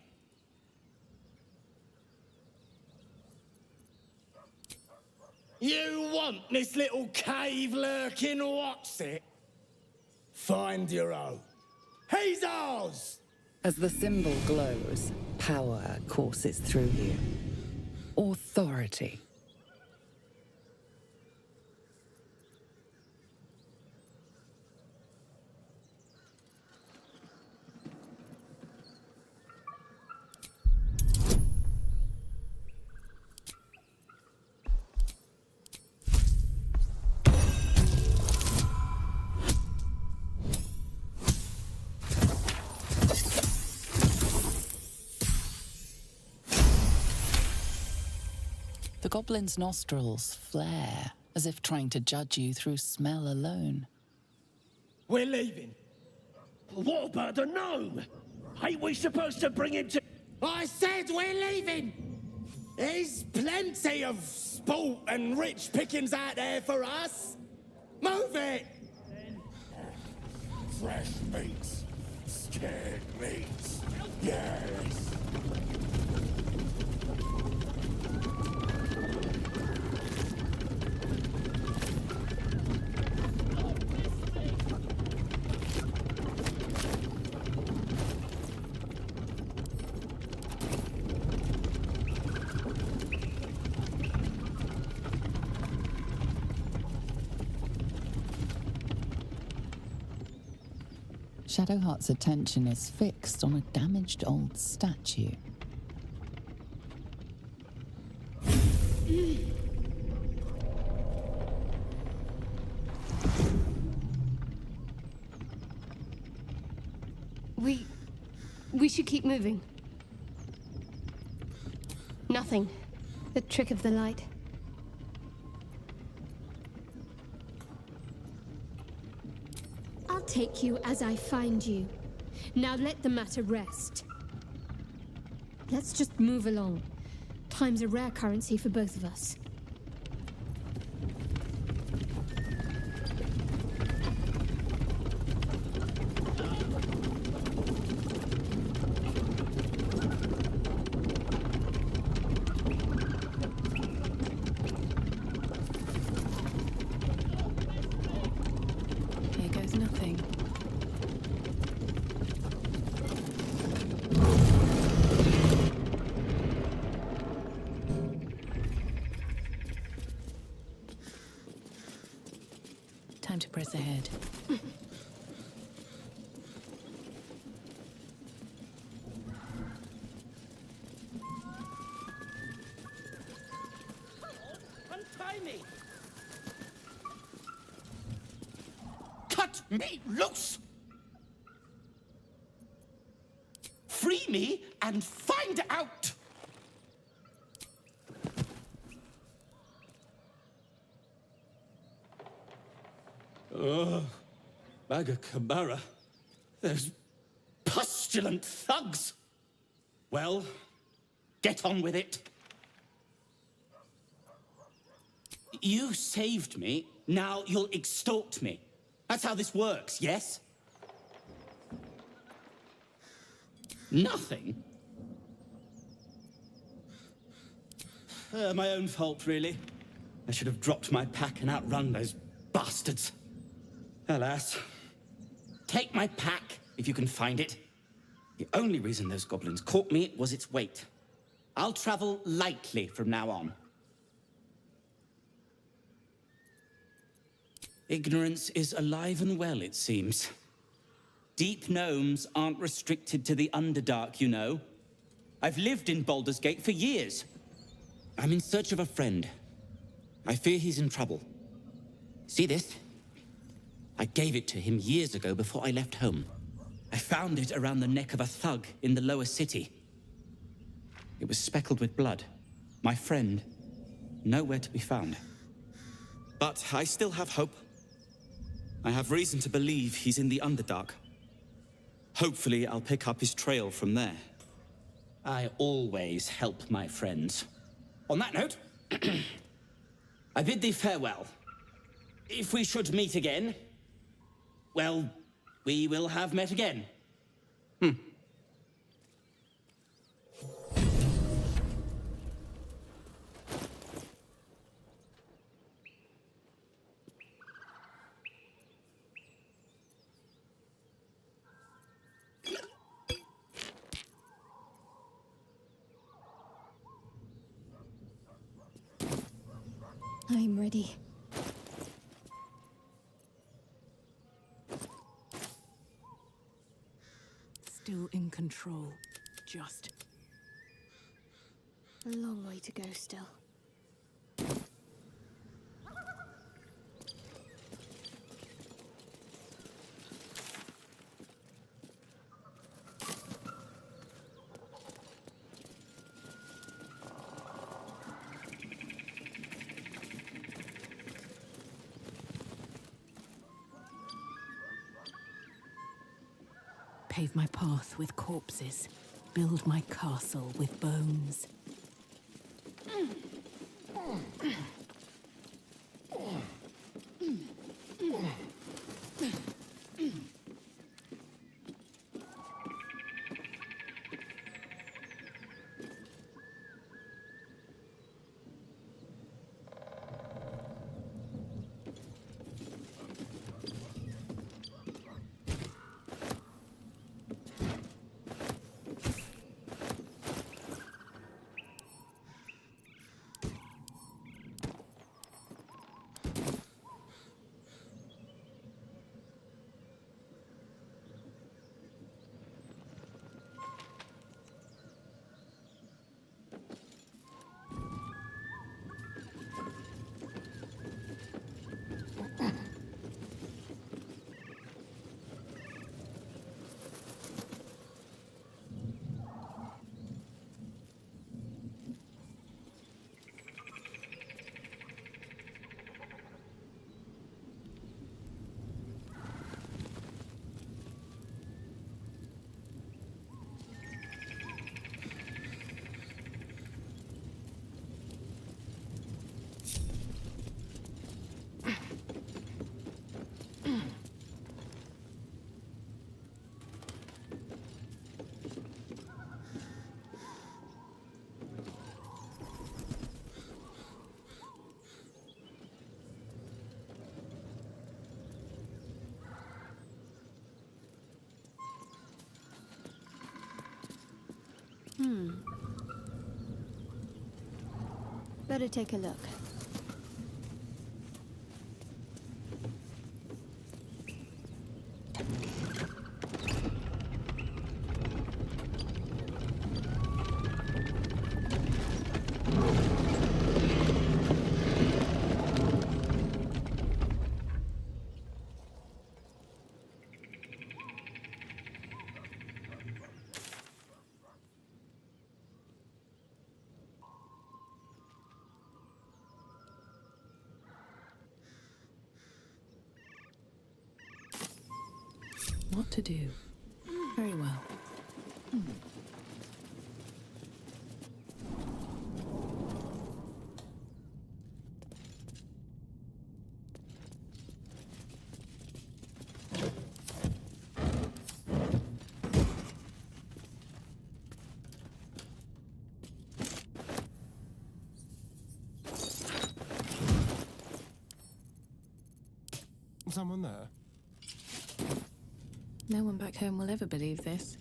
You want this little cave lurking what's it? Find your own. He's ours! As the symbol glows, power courses through you. Authority. The goblin's nostrils flare, as if trying to judge you through smell alone. We're leaving. What about the gnome? Ain't we supposed to bring him to... I said we're leaving! There's plenty of sport and rich pickings out there for us. Move it! Fresh meats. Scared meats. Yes. Shadowheart's attention is fixed on a damaged old statue. We should keep moving. Nothing. The trick of the light. I'll take you as I find you. Now let the matter rest. Let's just move along. Time's a rare currency for both of us. Cut me loose! Free me and find out! Oh, Magakabara. Those pustulant thugs! Well, get on with it. You saved me, now you'll extort me. That's how this works, yes? Nothing? My own fault, really. I should have dropped my pack and outrun those bastards. Alas. Take my pack, if you can find it. The only reason those goblins caught me was its weight. I'll travel lightly from now on. Ignorance is alive and well, it seems. Deep gnomes aren't restricted to the Underdark, you know. I've lived in Baldur's Gate for years. I'm in search of a friend. I fear he's in trouble. See this? I gave it to him years ago before I left home. I found it around the neck of a thug in the lower city. It was speckled with blood. My friend, nowhere to be found. But I still have hope. I have reason to believe he's in the Underdark. Hopefully, I'll pick up his trail from there. I always help my friends. On that note, I bid thee farewell. If we should meet again, well, we will have met again. I'm ready. Still in control. Just. A long way to go still. Pave my path with corpses. Build my castle with bones. Better take a look. What to do? Very well. Someone there? No one back home will ever believe this.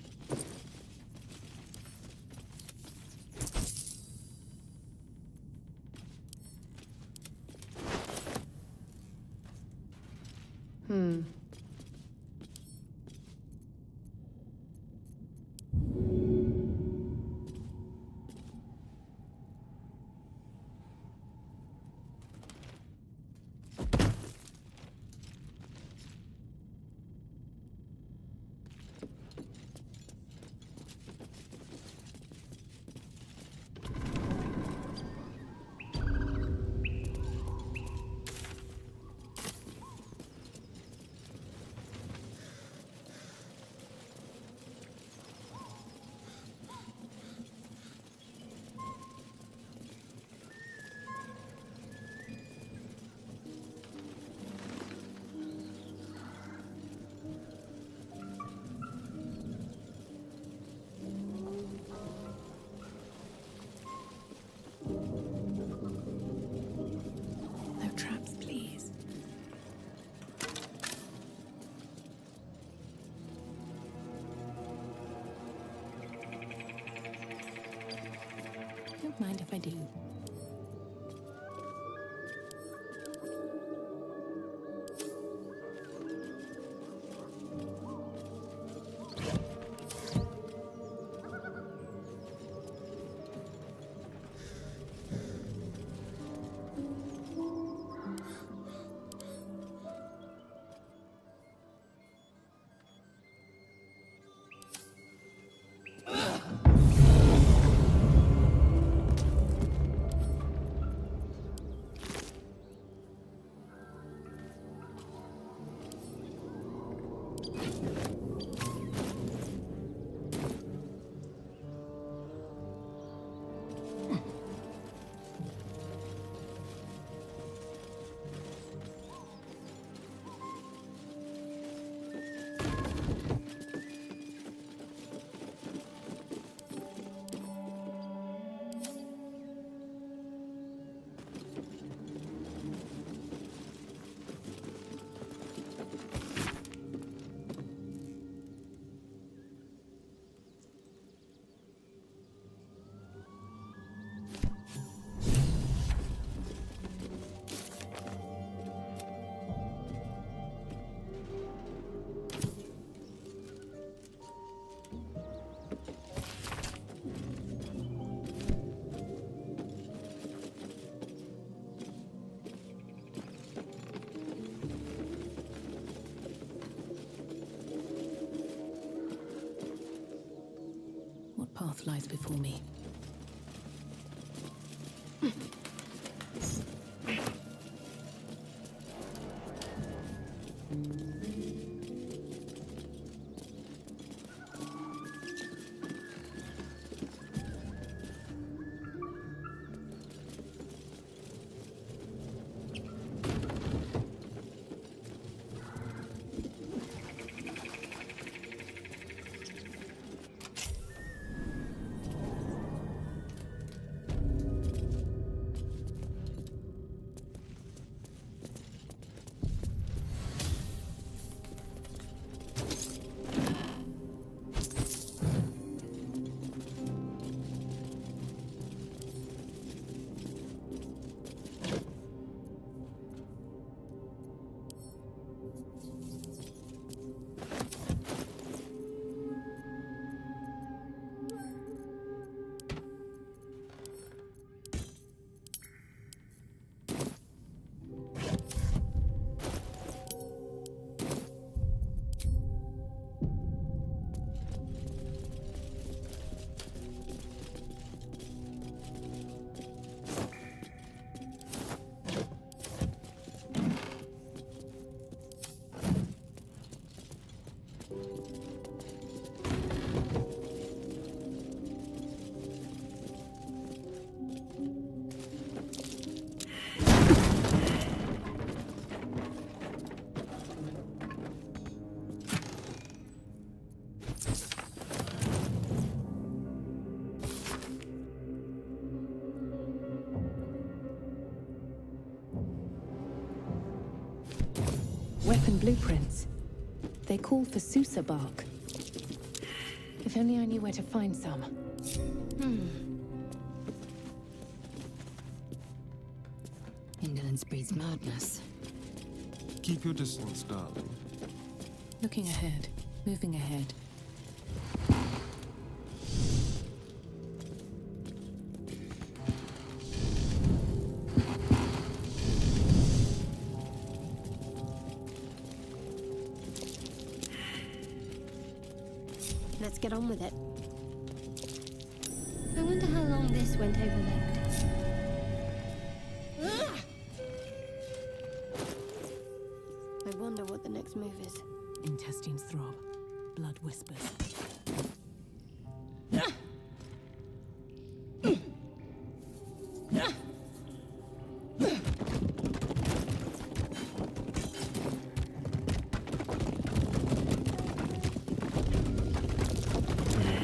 No traps, please. Don't mind if I do. What path lies before me? Weapon blueprints. They call for Susa bark. If only I knew where to find some. Indolence breeds madness. Keep your distance, darling. Looking ahead. Moving ahead. Let's get on with it. I wonder how long this went overlooked. I wonder what the next move is. Intestines throb. Blood whispers.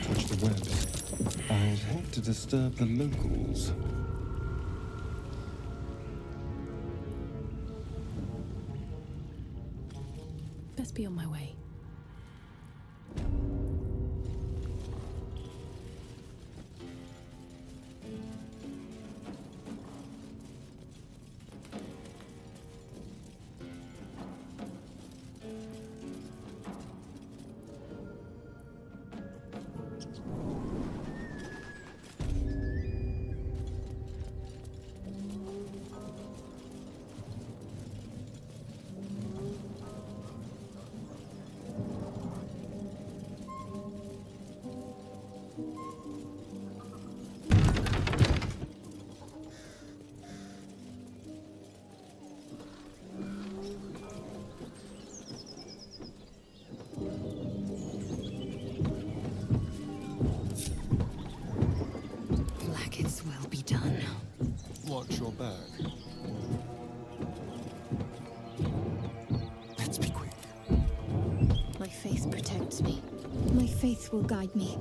Touch the webs. I'd hate to disturb the locals. Best be on my way. Blackets will be done. Watch your back. Let's be quick. My faith protects me. My faith will guide me.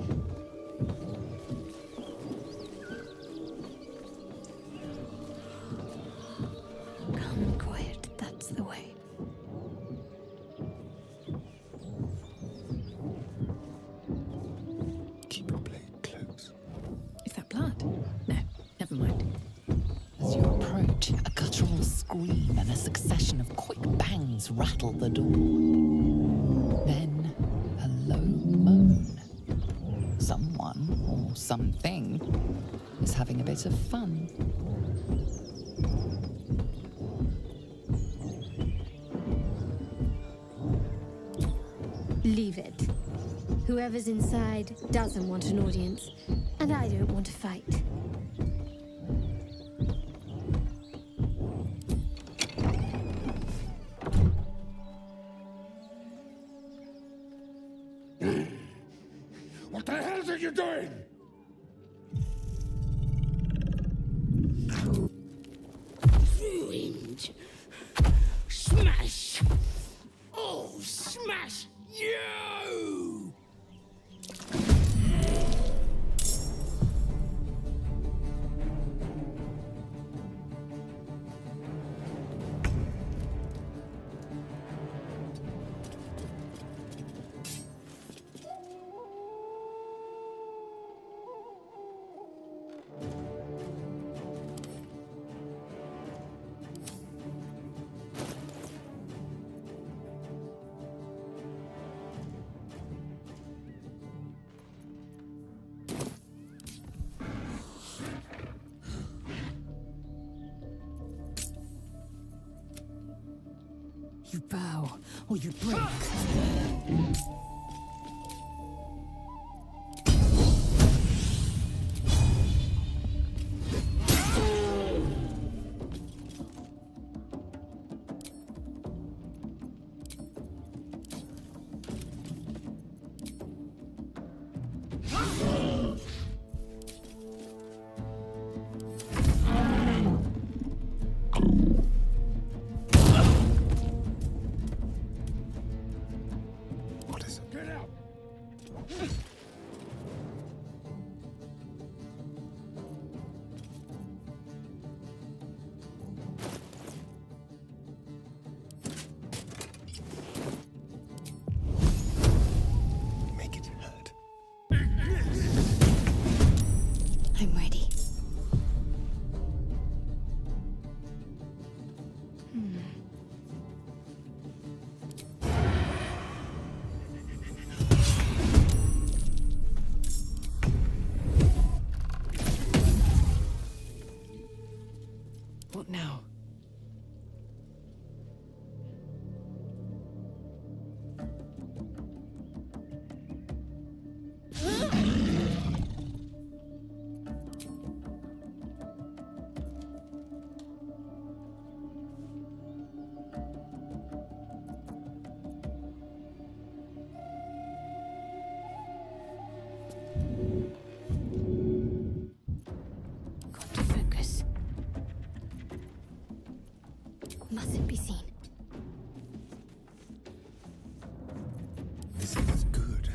Calm and quiet, that's the way. Keep your blade close. Is that blood? No, never mind. As you approach, a guttural scream and a succession of quick bangs rattle the door. Then, a low moan. Someone, or something, is having a bit of fun. Leave it. Whoever's inside doesn't want an audience, and I don't want to fight. What the hell are you doing? Ruined. Smash. Oh, smash you! You bow, or you break. Get out! Make it hurt. I'm ready. What now? Got to focus. Mustn't be seen. This is good.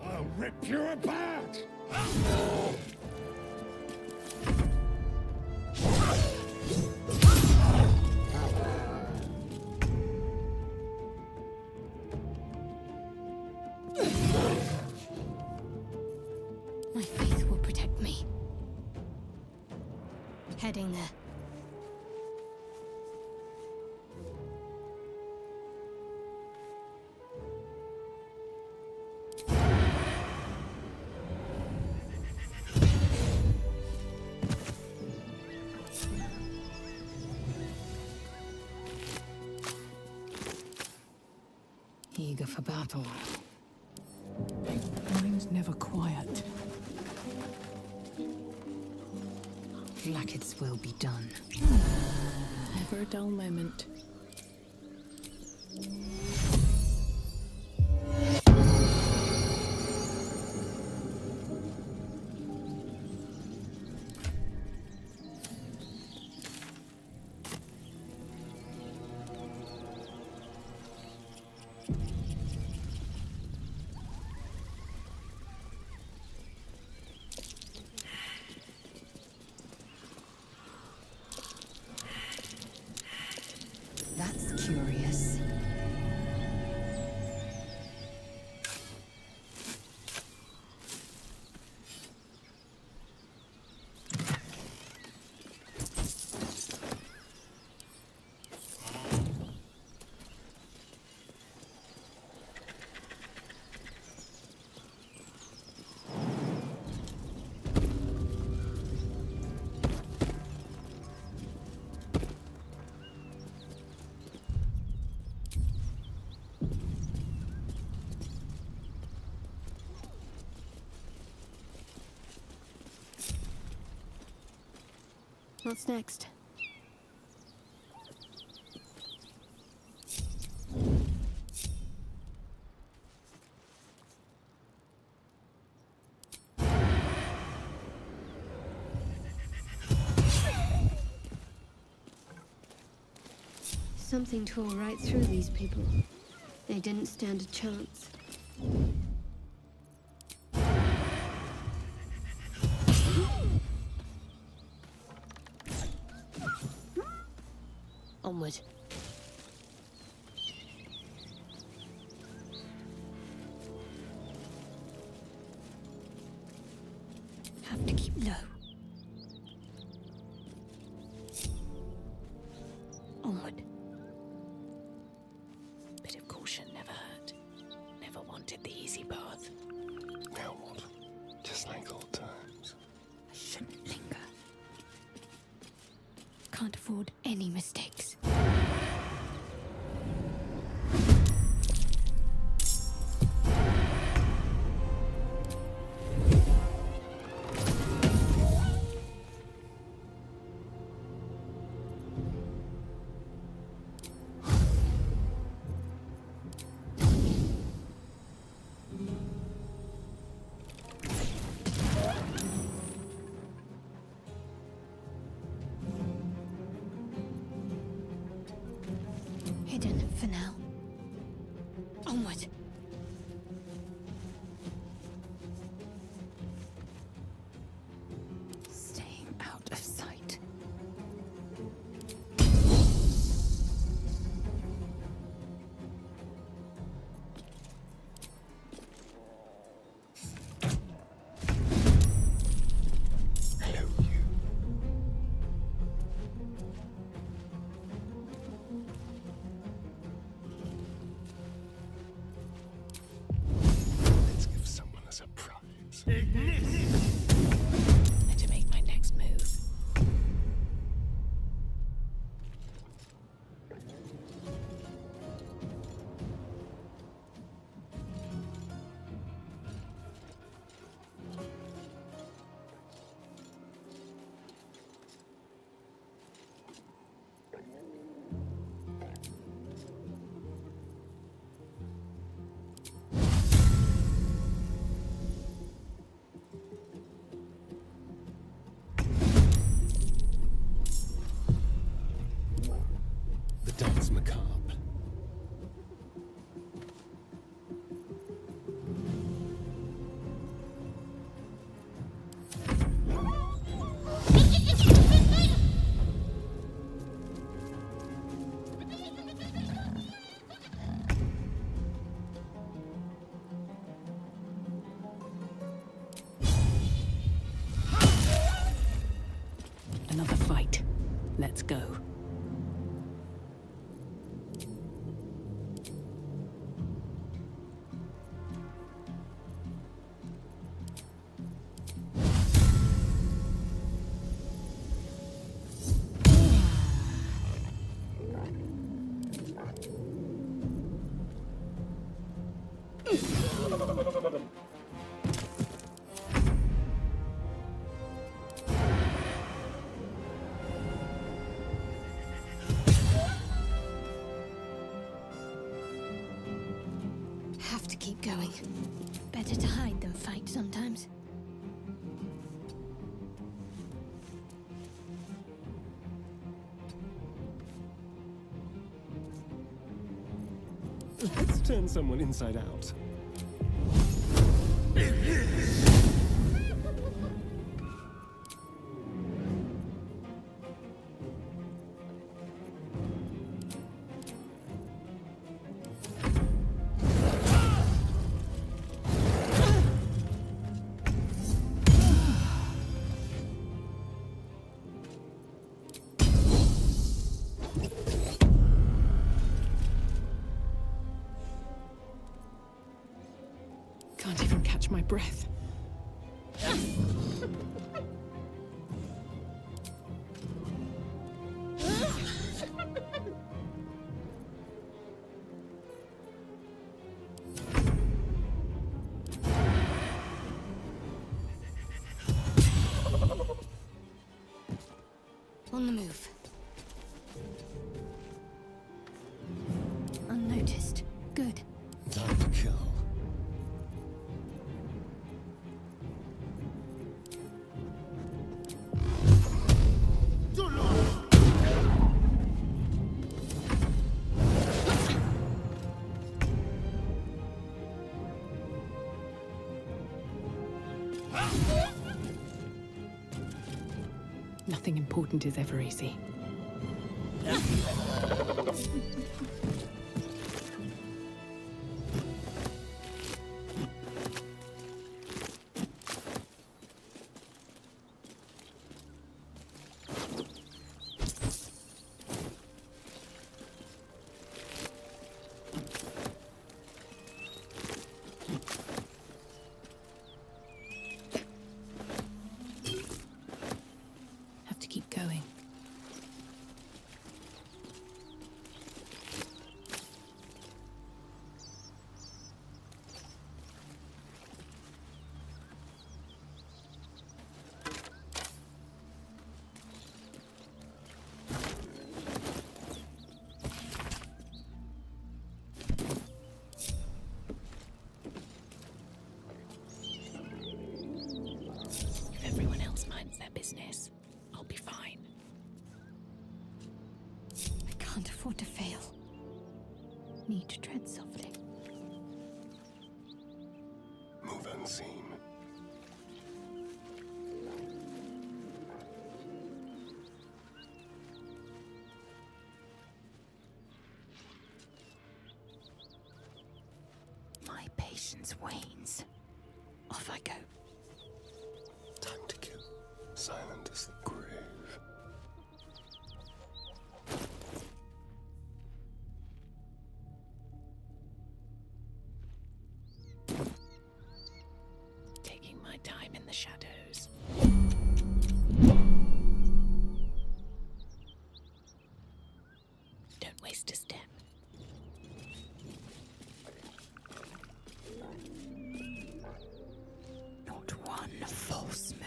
I'll rip you apart! My faith will protect me. Heading there. Eager for battle. Mine's never quiet. Like its will be done. Never a dull moment. That's curious. What's next? Something tore right through these people. They didn't stand a chance. Onward. Have to keep low. Onward. Bit of caution never hurt. Never wanted the easy path. Now what? Just like old times. I shouldn't linger. Can't afford any mistakes. Better make my next move. The dance macabre. Another fight. Let's go. Have to keep going. Better to hide than fight sometimes. Let's turn someone inside out. Can't even catch my breath. On the move. Unnoticed. Good. Time to kill. Nothing important is ever easy. Have to keep going. If everyone else minds their business, I'll be fine. I can't afford to fail. Need to tread softly. Move unseen. My patience wanes. Off I go. Time to kill. Silent as the grave. Taking my the shadows. Don't waste a step. Not one false move.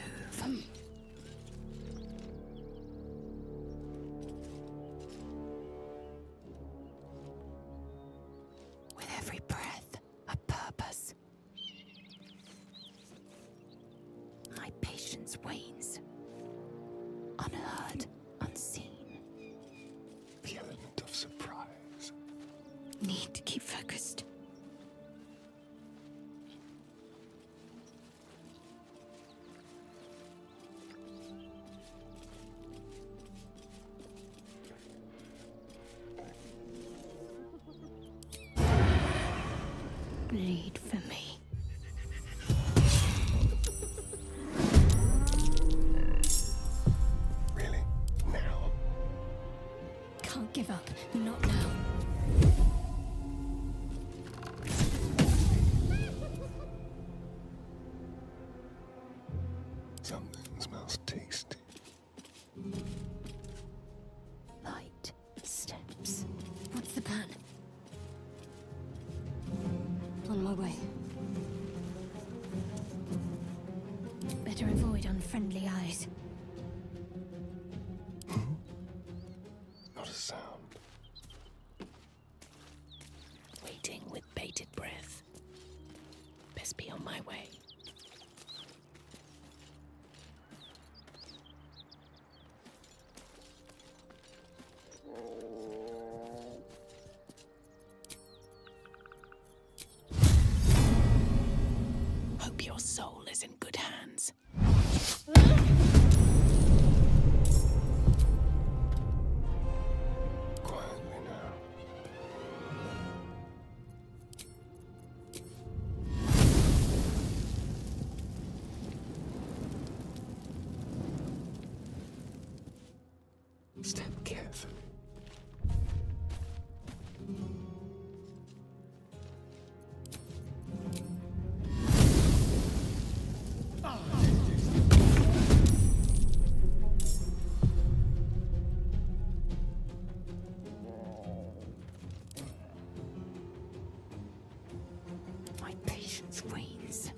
With every breath, a purpose. My patience wanes. Unheard, unseen. The element of surprise. Need to keep focused. Bleed for me. Really? Now? Can't give up. Not now. Something smells tasty. Light steps. What's the plan? On my way. Better avoid unfriendly eyes. Not a sound. Waiting with bated breath. Best be on my way. Hope your soul is in good hands. Quietly now. Step carefully. My patience wanes.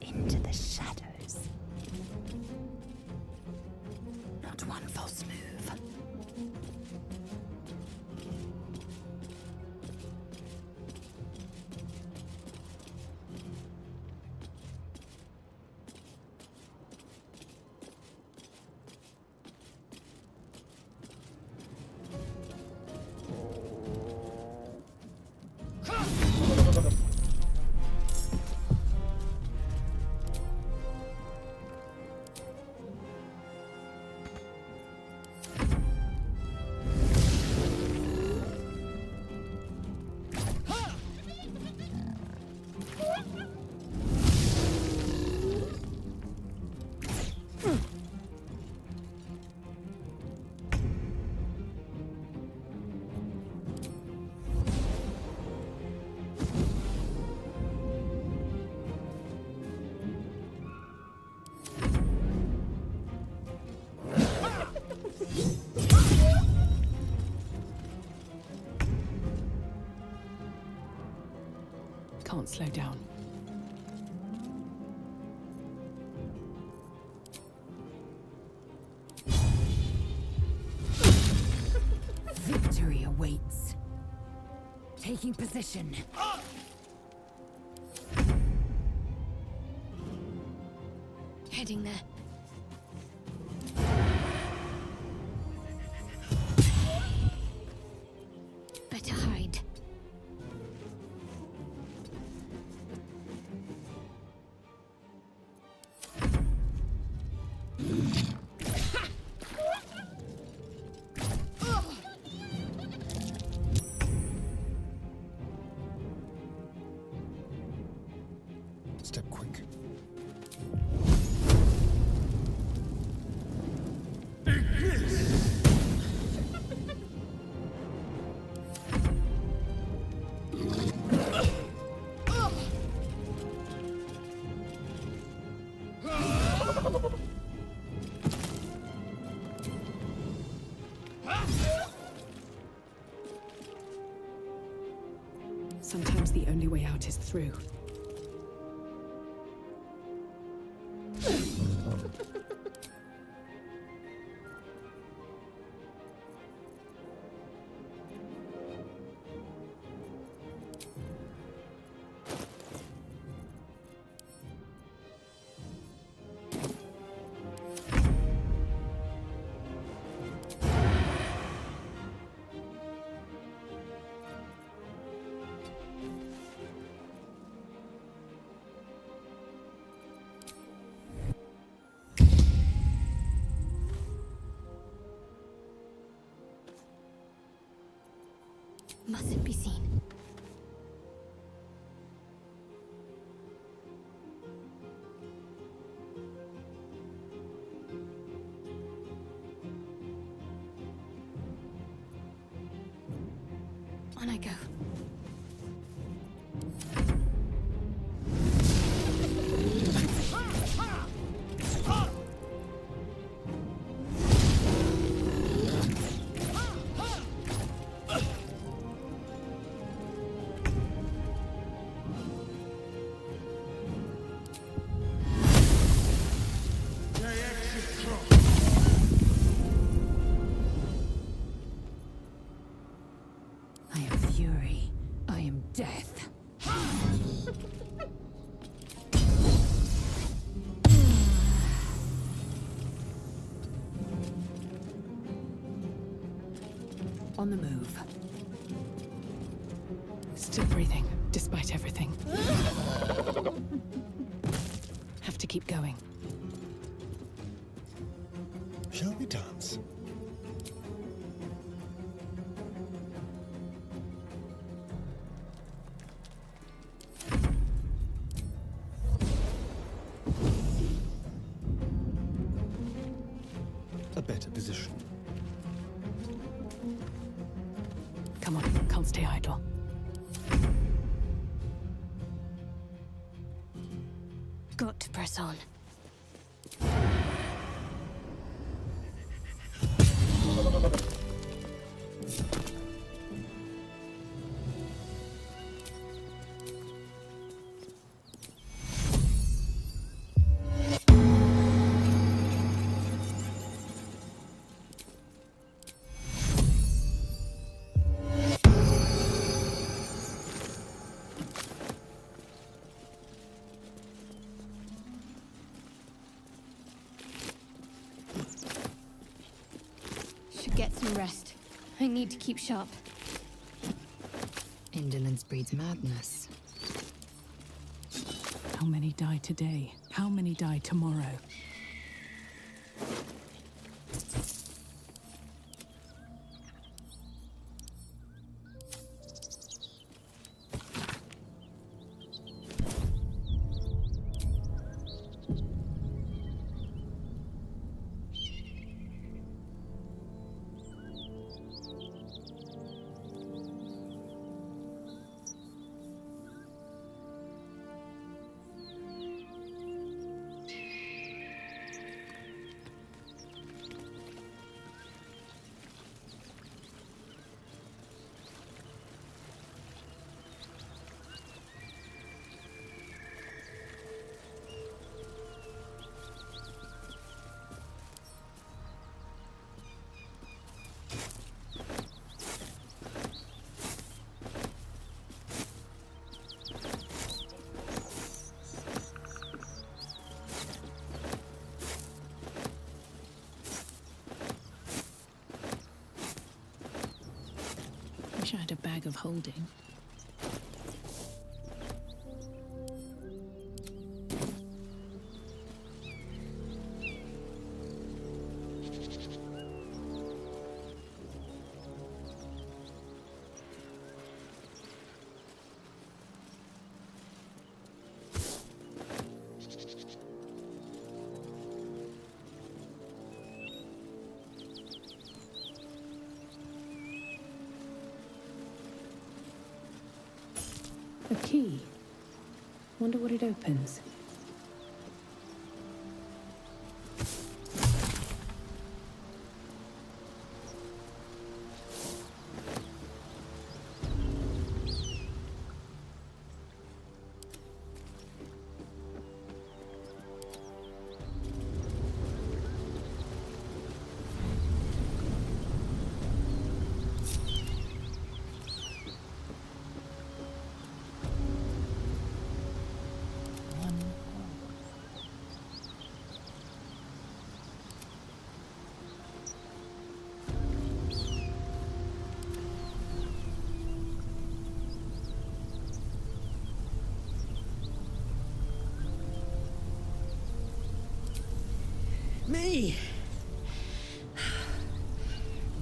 Into the shadows. Not one false move. Can't slow down. Victory awaits. Taking position. Heading there. Better hide. Step quick. Sometimes the only way out is through. Mustn't be seen. On I go. I am fury. I am death. On the move. Still breathing, despite everything. Have to keep going. Shall we dance? A better position. Come on, can't stay idle. Got to press on. Should get some rest. I need to keep sharp. Indolence breeds madness. How many die today? How many die tomorrow? Wish I had a bag of holding. A key. Wonder what it opens.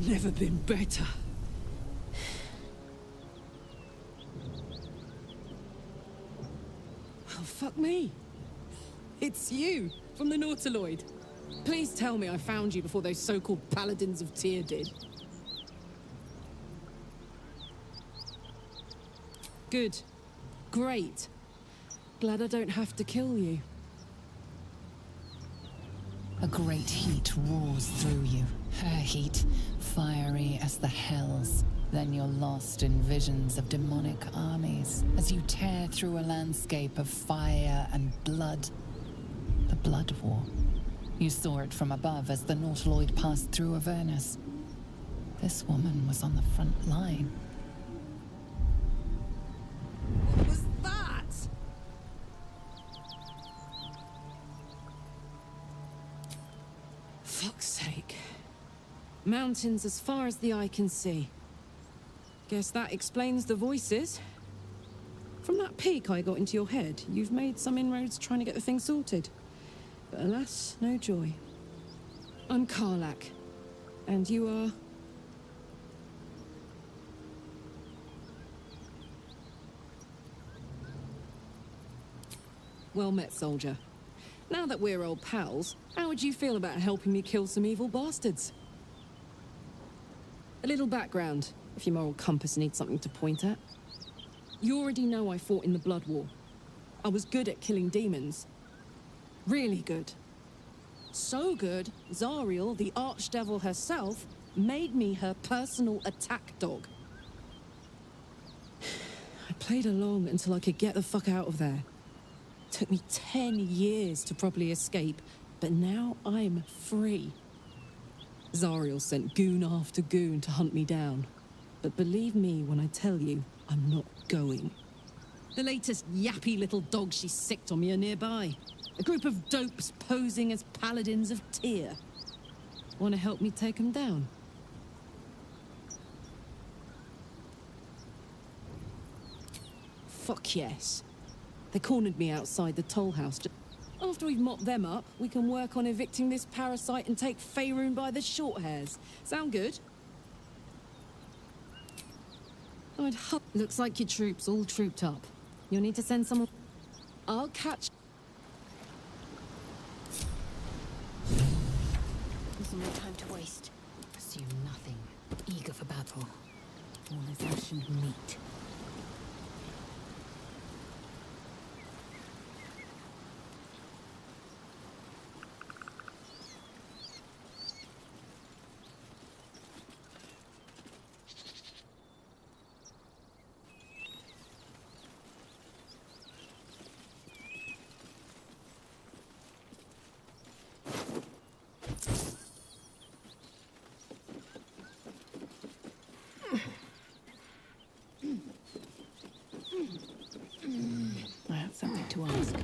Never been better. Oh, fuck me. It's you, from the Nautiloid. Please tell me I found you before those so-called Paladins of Tyr did. Good. Great. Glad I don't have to kill you. A great heat roars through you. Her heat, fiery as the hells. Then you're lost in visions of demonic armies as you tear through a landscape of fire and blood. The Blood War. You saw it from above as the Nautiloid passed through Avernus. This woman was on the front line. What was that? Fuck's sake. Mountains as far as the eye can see. Guess that explains the voices. From that peek I got into your head, you've made some inroads trying to get the thing sorted. But alas, no joy. I'm Karlak. And you are... Well met, soldier. Now that we're old pals, how would you feel about helping me kill some evil bastards? A little background, if your moral compass needs something to point at. You already know I fought in the Blood War. I was good at killing demons. Really good. So good, Zariel, the archdevil herself, made me her personal attack dog. I played along until I could get the fuck out of there. Took me 10 years to properly escape, but now I'm free. Zariel sent goon after goon to hunt me down. But believe me when I tell you, I'm not going. The latest yappy little dogs she sicked on me are nearby. A group of dopes posing as Paladins of Tyr. Want to help me take them down? Fuck yes. They cornered me outside the toll house. After we've mopped them up, we can work on evicting this parasite and take Faerun by the short hairs. Sound good? Looks like your troops all trooped up. You'll need to send someone... I'll catch... There's no time to waste. Pursue nothing. Eager for battle. All is ash and meat. I have something to ask.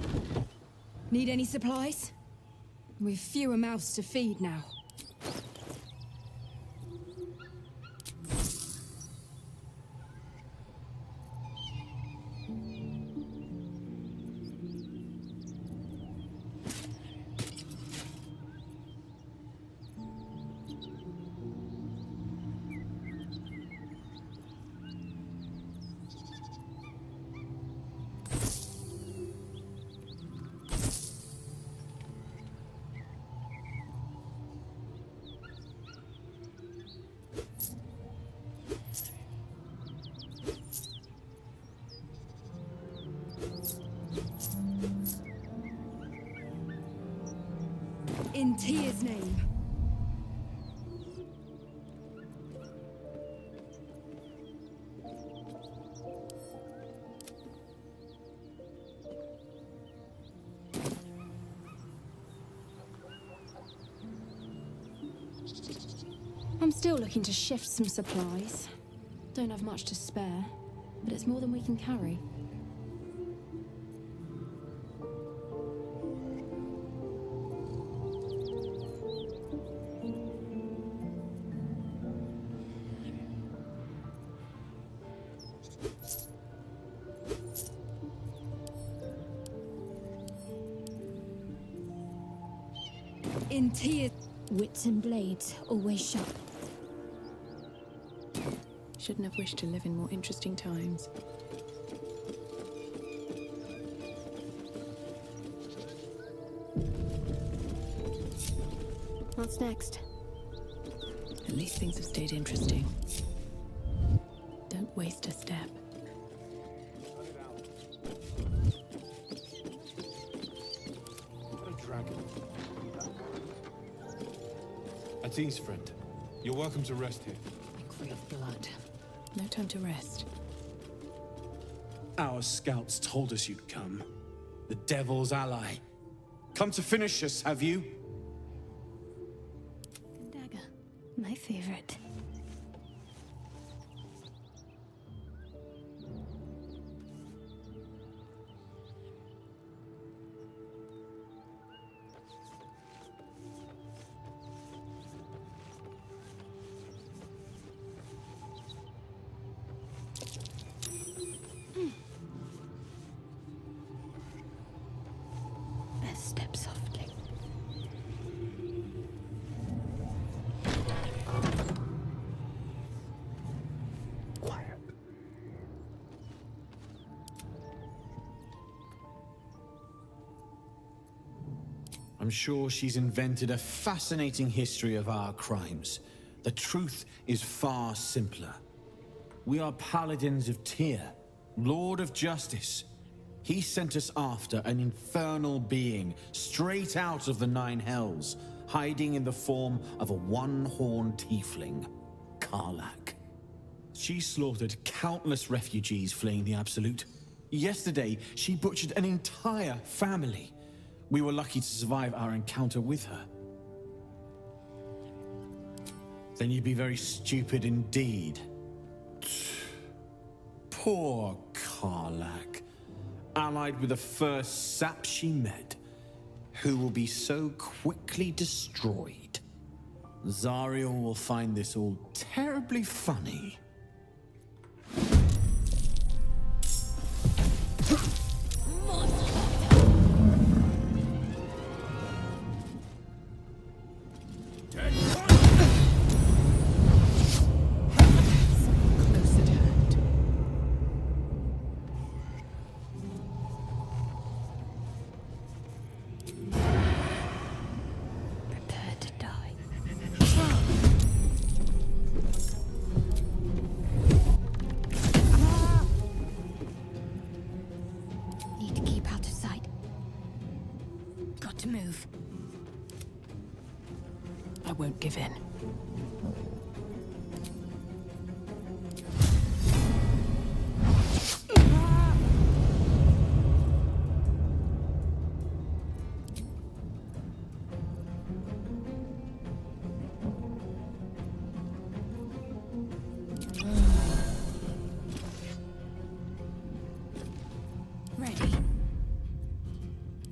Need any supplies? We've fewer mouths to feed now. In Tyr's name. I'm still looking to shift some supplies. Don't have much to spare, but it's more than we can carry. In Tyr, wits and blades always sharp. Shouldn't have wished to live in more interesting times. What's next? At least things have stayed interesting. Don't waste a step. What a dragon. At ease, friend. You're welcome to rest here. Full of blood. No time to rest. Our scouts told us you'd come. The Devil's ally. Come to finish us, have you? Dagger. My favorite. Step softly. Quiet. I'm sure she's invented a fascinating history of our crimes. The truth is far simpler. We are paladins of Tyr, Lord of Justice. He sent us after an infernal being, straight out of the Nine Hells, hiding in the form of a one-horned tiefling, Karlak. She slaughtered countless refugees fleeing the Absolute. Yesterday, she butchered an entire family. We were lucky to survive our encounter with her. Then you'd be very stupid indeed. Poor Karlak. Allied with the first sap she met, who will be so quickly destroyed. Zariel will find this all terribly funny. Prepare to die. Need to keep out of sight. Got to move. I won't give in. Ready.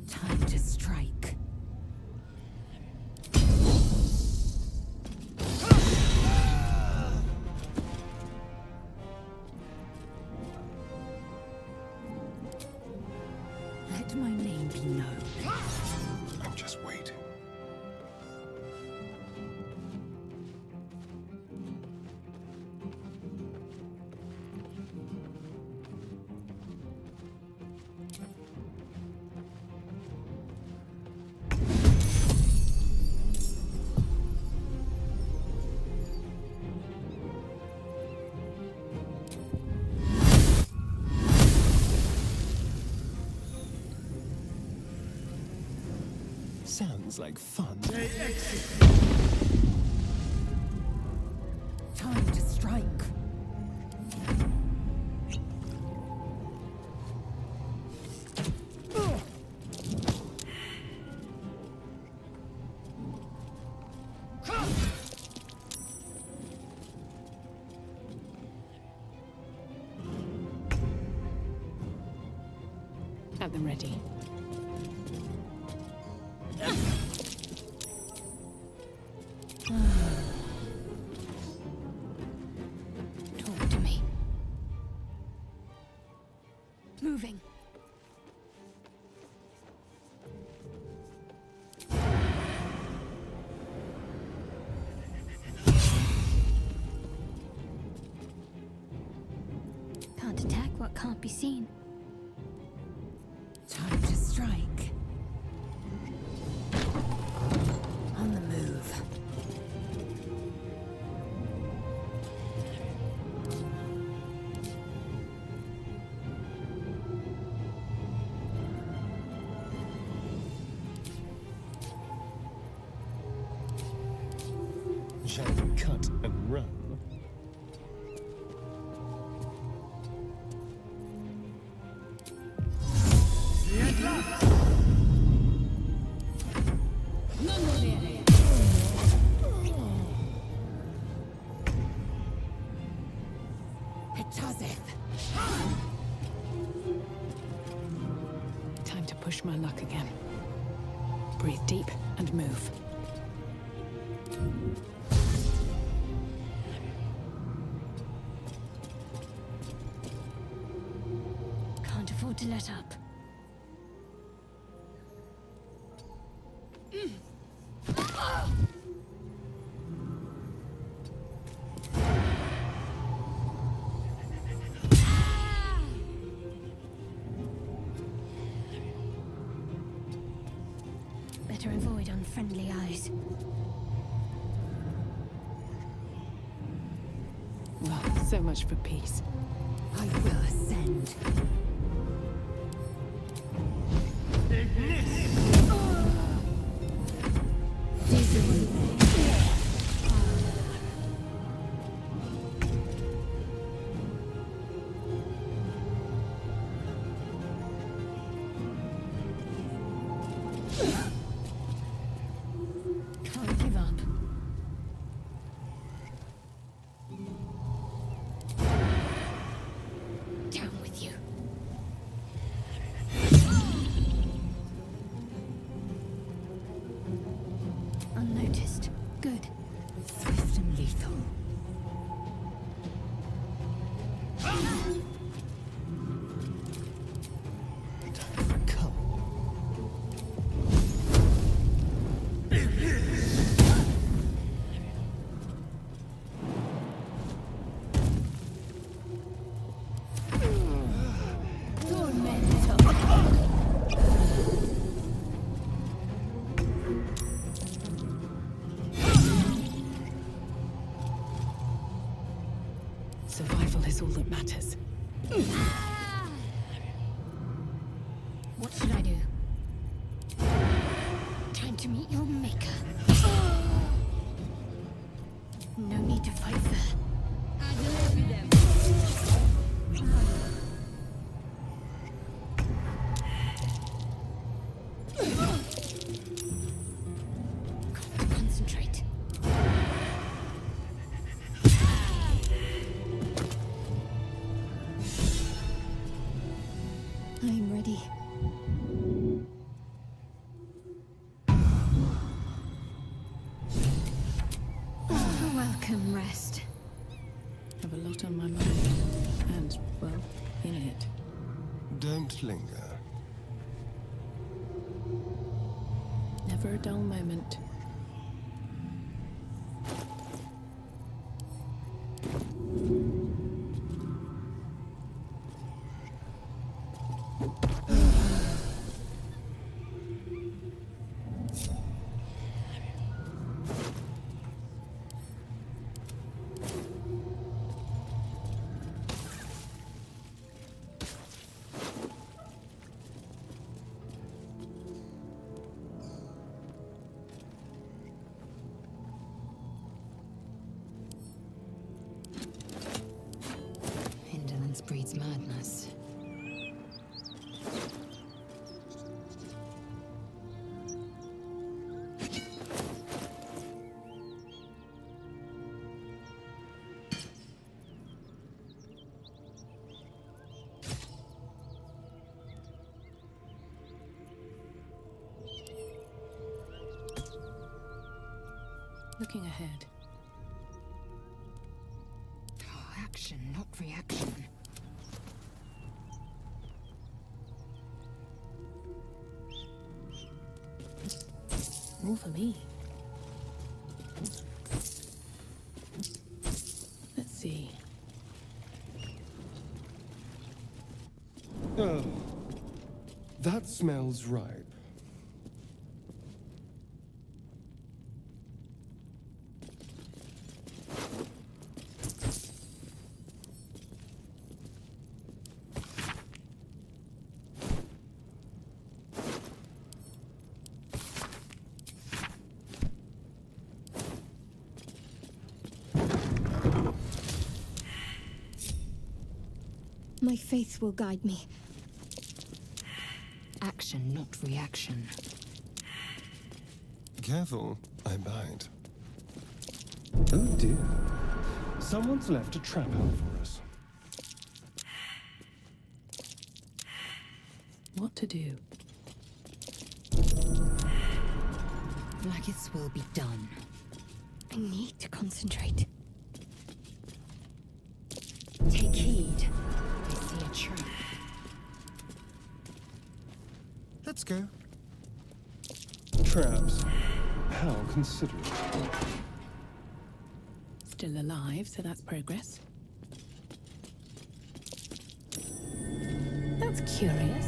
Time to strike. Let my name be known. I'm just waiting. Sounds like fun. Time to strike. Have them ready. Talk to me. Moving. what can't be seen. Time to strike. On the move. Shall we cut and run? Time to push my luck again. Breathe deep and move. Can't afford to let up. Better avoid unfriendly eyes. Well, so much for peace. I will ascend. Can't give up. Down with you. Unnoticed. Good. Swift and lethal. Survival is all that matters. What should I do? Time to meet your maker. No need to fight fair. I deliver them. Got to concentrate. I'm ready. A welcome rest. Have a lot on my mind. And, well, in it. Don't linger. Never a dull moment. Indolence breeds madness. Looking ahead. Oh, action, not reaction. All for me. Let's see. Oh, that smells ripe. My faith will guide me. Action, not reaction. Careful, I bite. Oh dear. Someone's left a trap out for us. What to do? Blacketh's will be done. I need to concentrate. Take heed. I see a trap. Let's go. Traps. How considerate. Still alive, so that's progress. That's curious.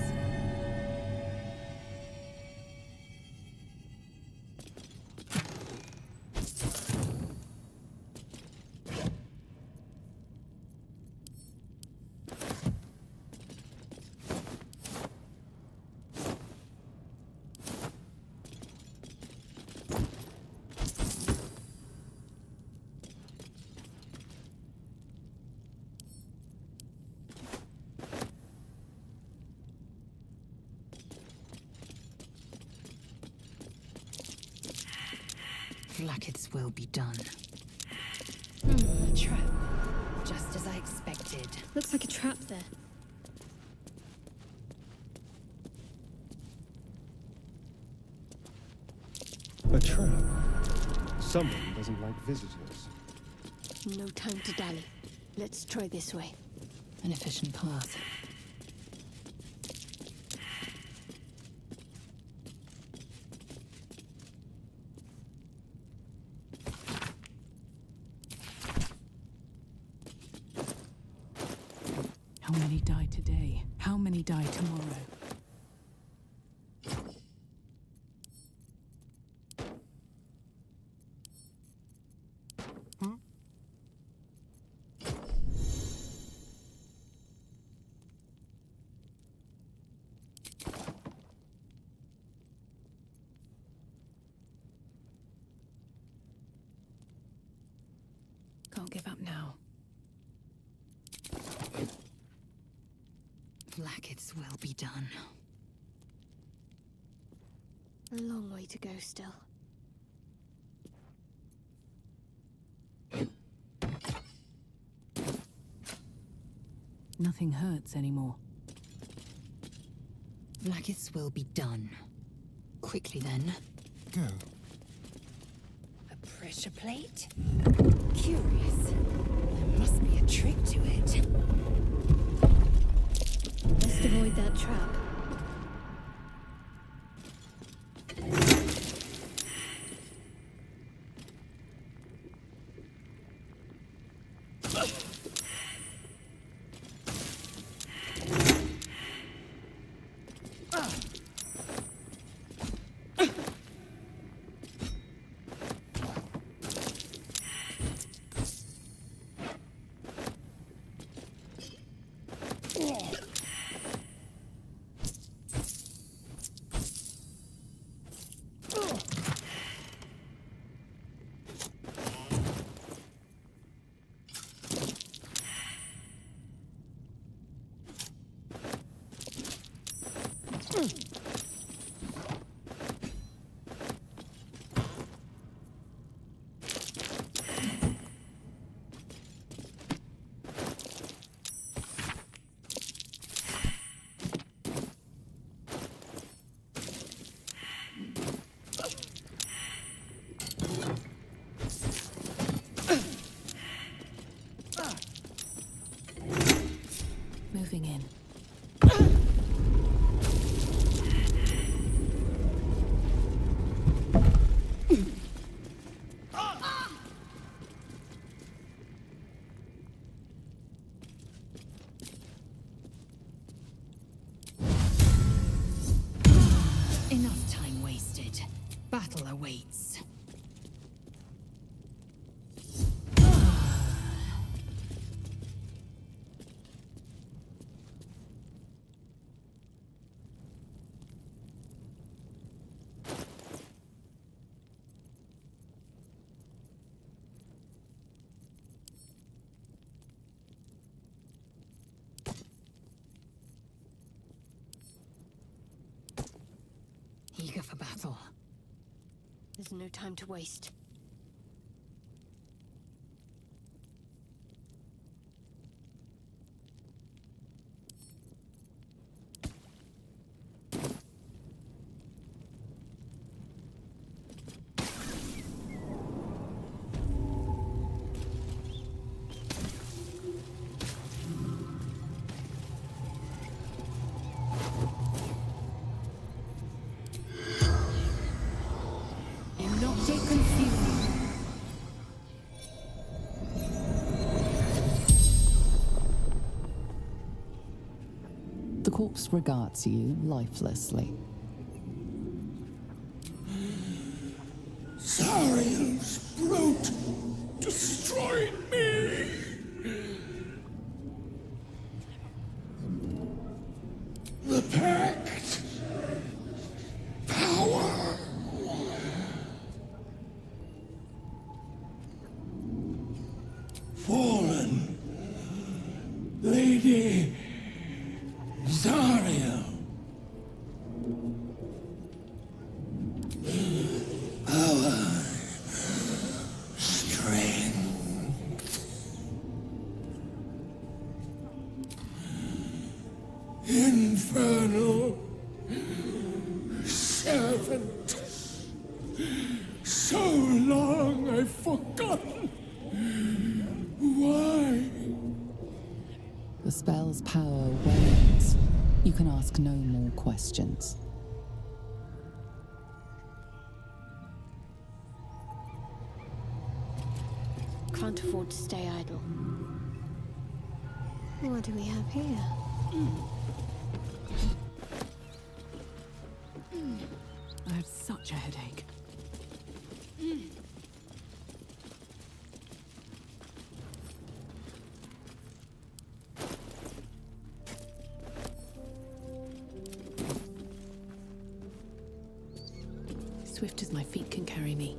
Blacketh's will be done. Trap. Just as I expected. Looks like a trap there. A trap. Someone doesn't like visitors. No time to dally. Let's try this way. An efficient path. How many die today? How many die tomorrow? Can't give up now. Blacketh's will be done. A long way to go still. Nothing hurts anymore. Blacketh's will be done. Quickly then. Go. A pressure plate? Curious. There must be a trick to it. Best avoid that trap. Moving in. battle awaits. Eager for battle. There's no time to waste. The corpse regards you lifelessly. Zariel's brute destroyed me. The pact. Power. Fallen. Lady Zariel. Power. Strength. Infernal servant. So long I've forgotten. Why? The spell's power wanes. You can ask no more questions. Can't afford to stay idle. What do we have here? I have such a headache. Swift as my feet can carry me.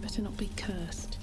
Better not be cursed.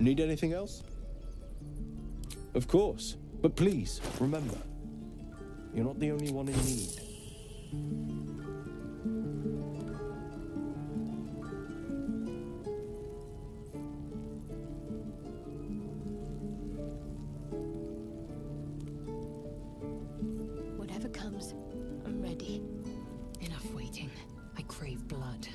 Need anything else? Of course. But please, remember, you're not the only one in need. Whatever comes, I'm ready. Enough waiting. I crave blood.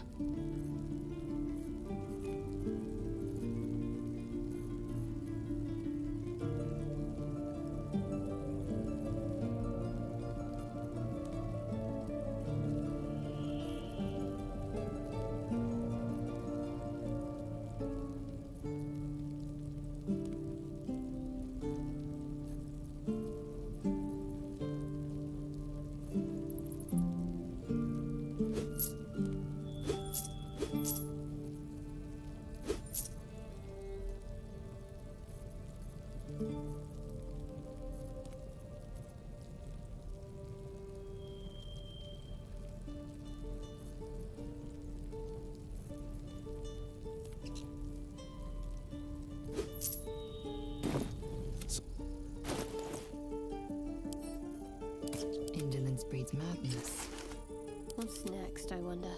Indolence breeds madness. What's next, I wonder?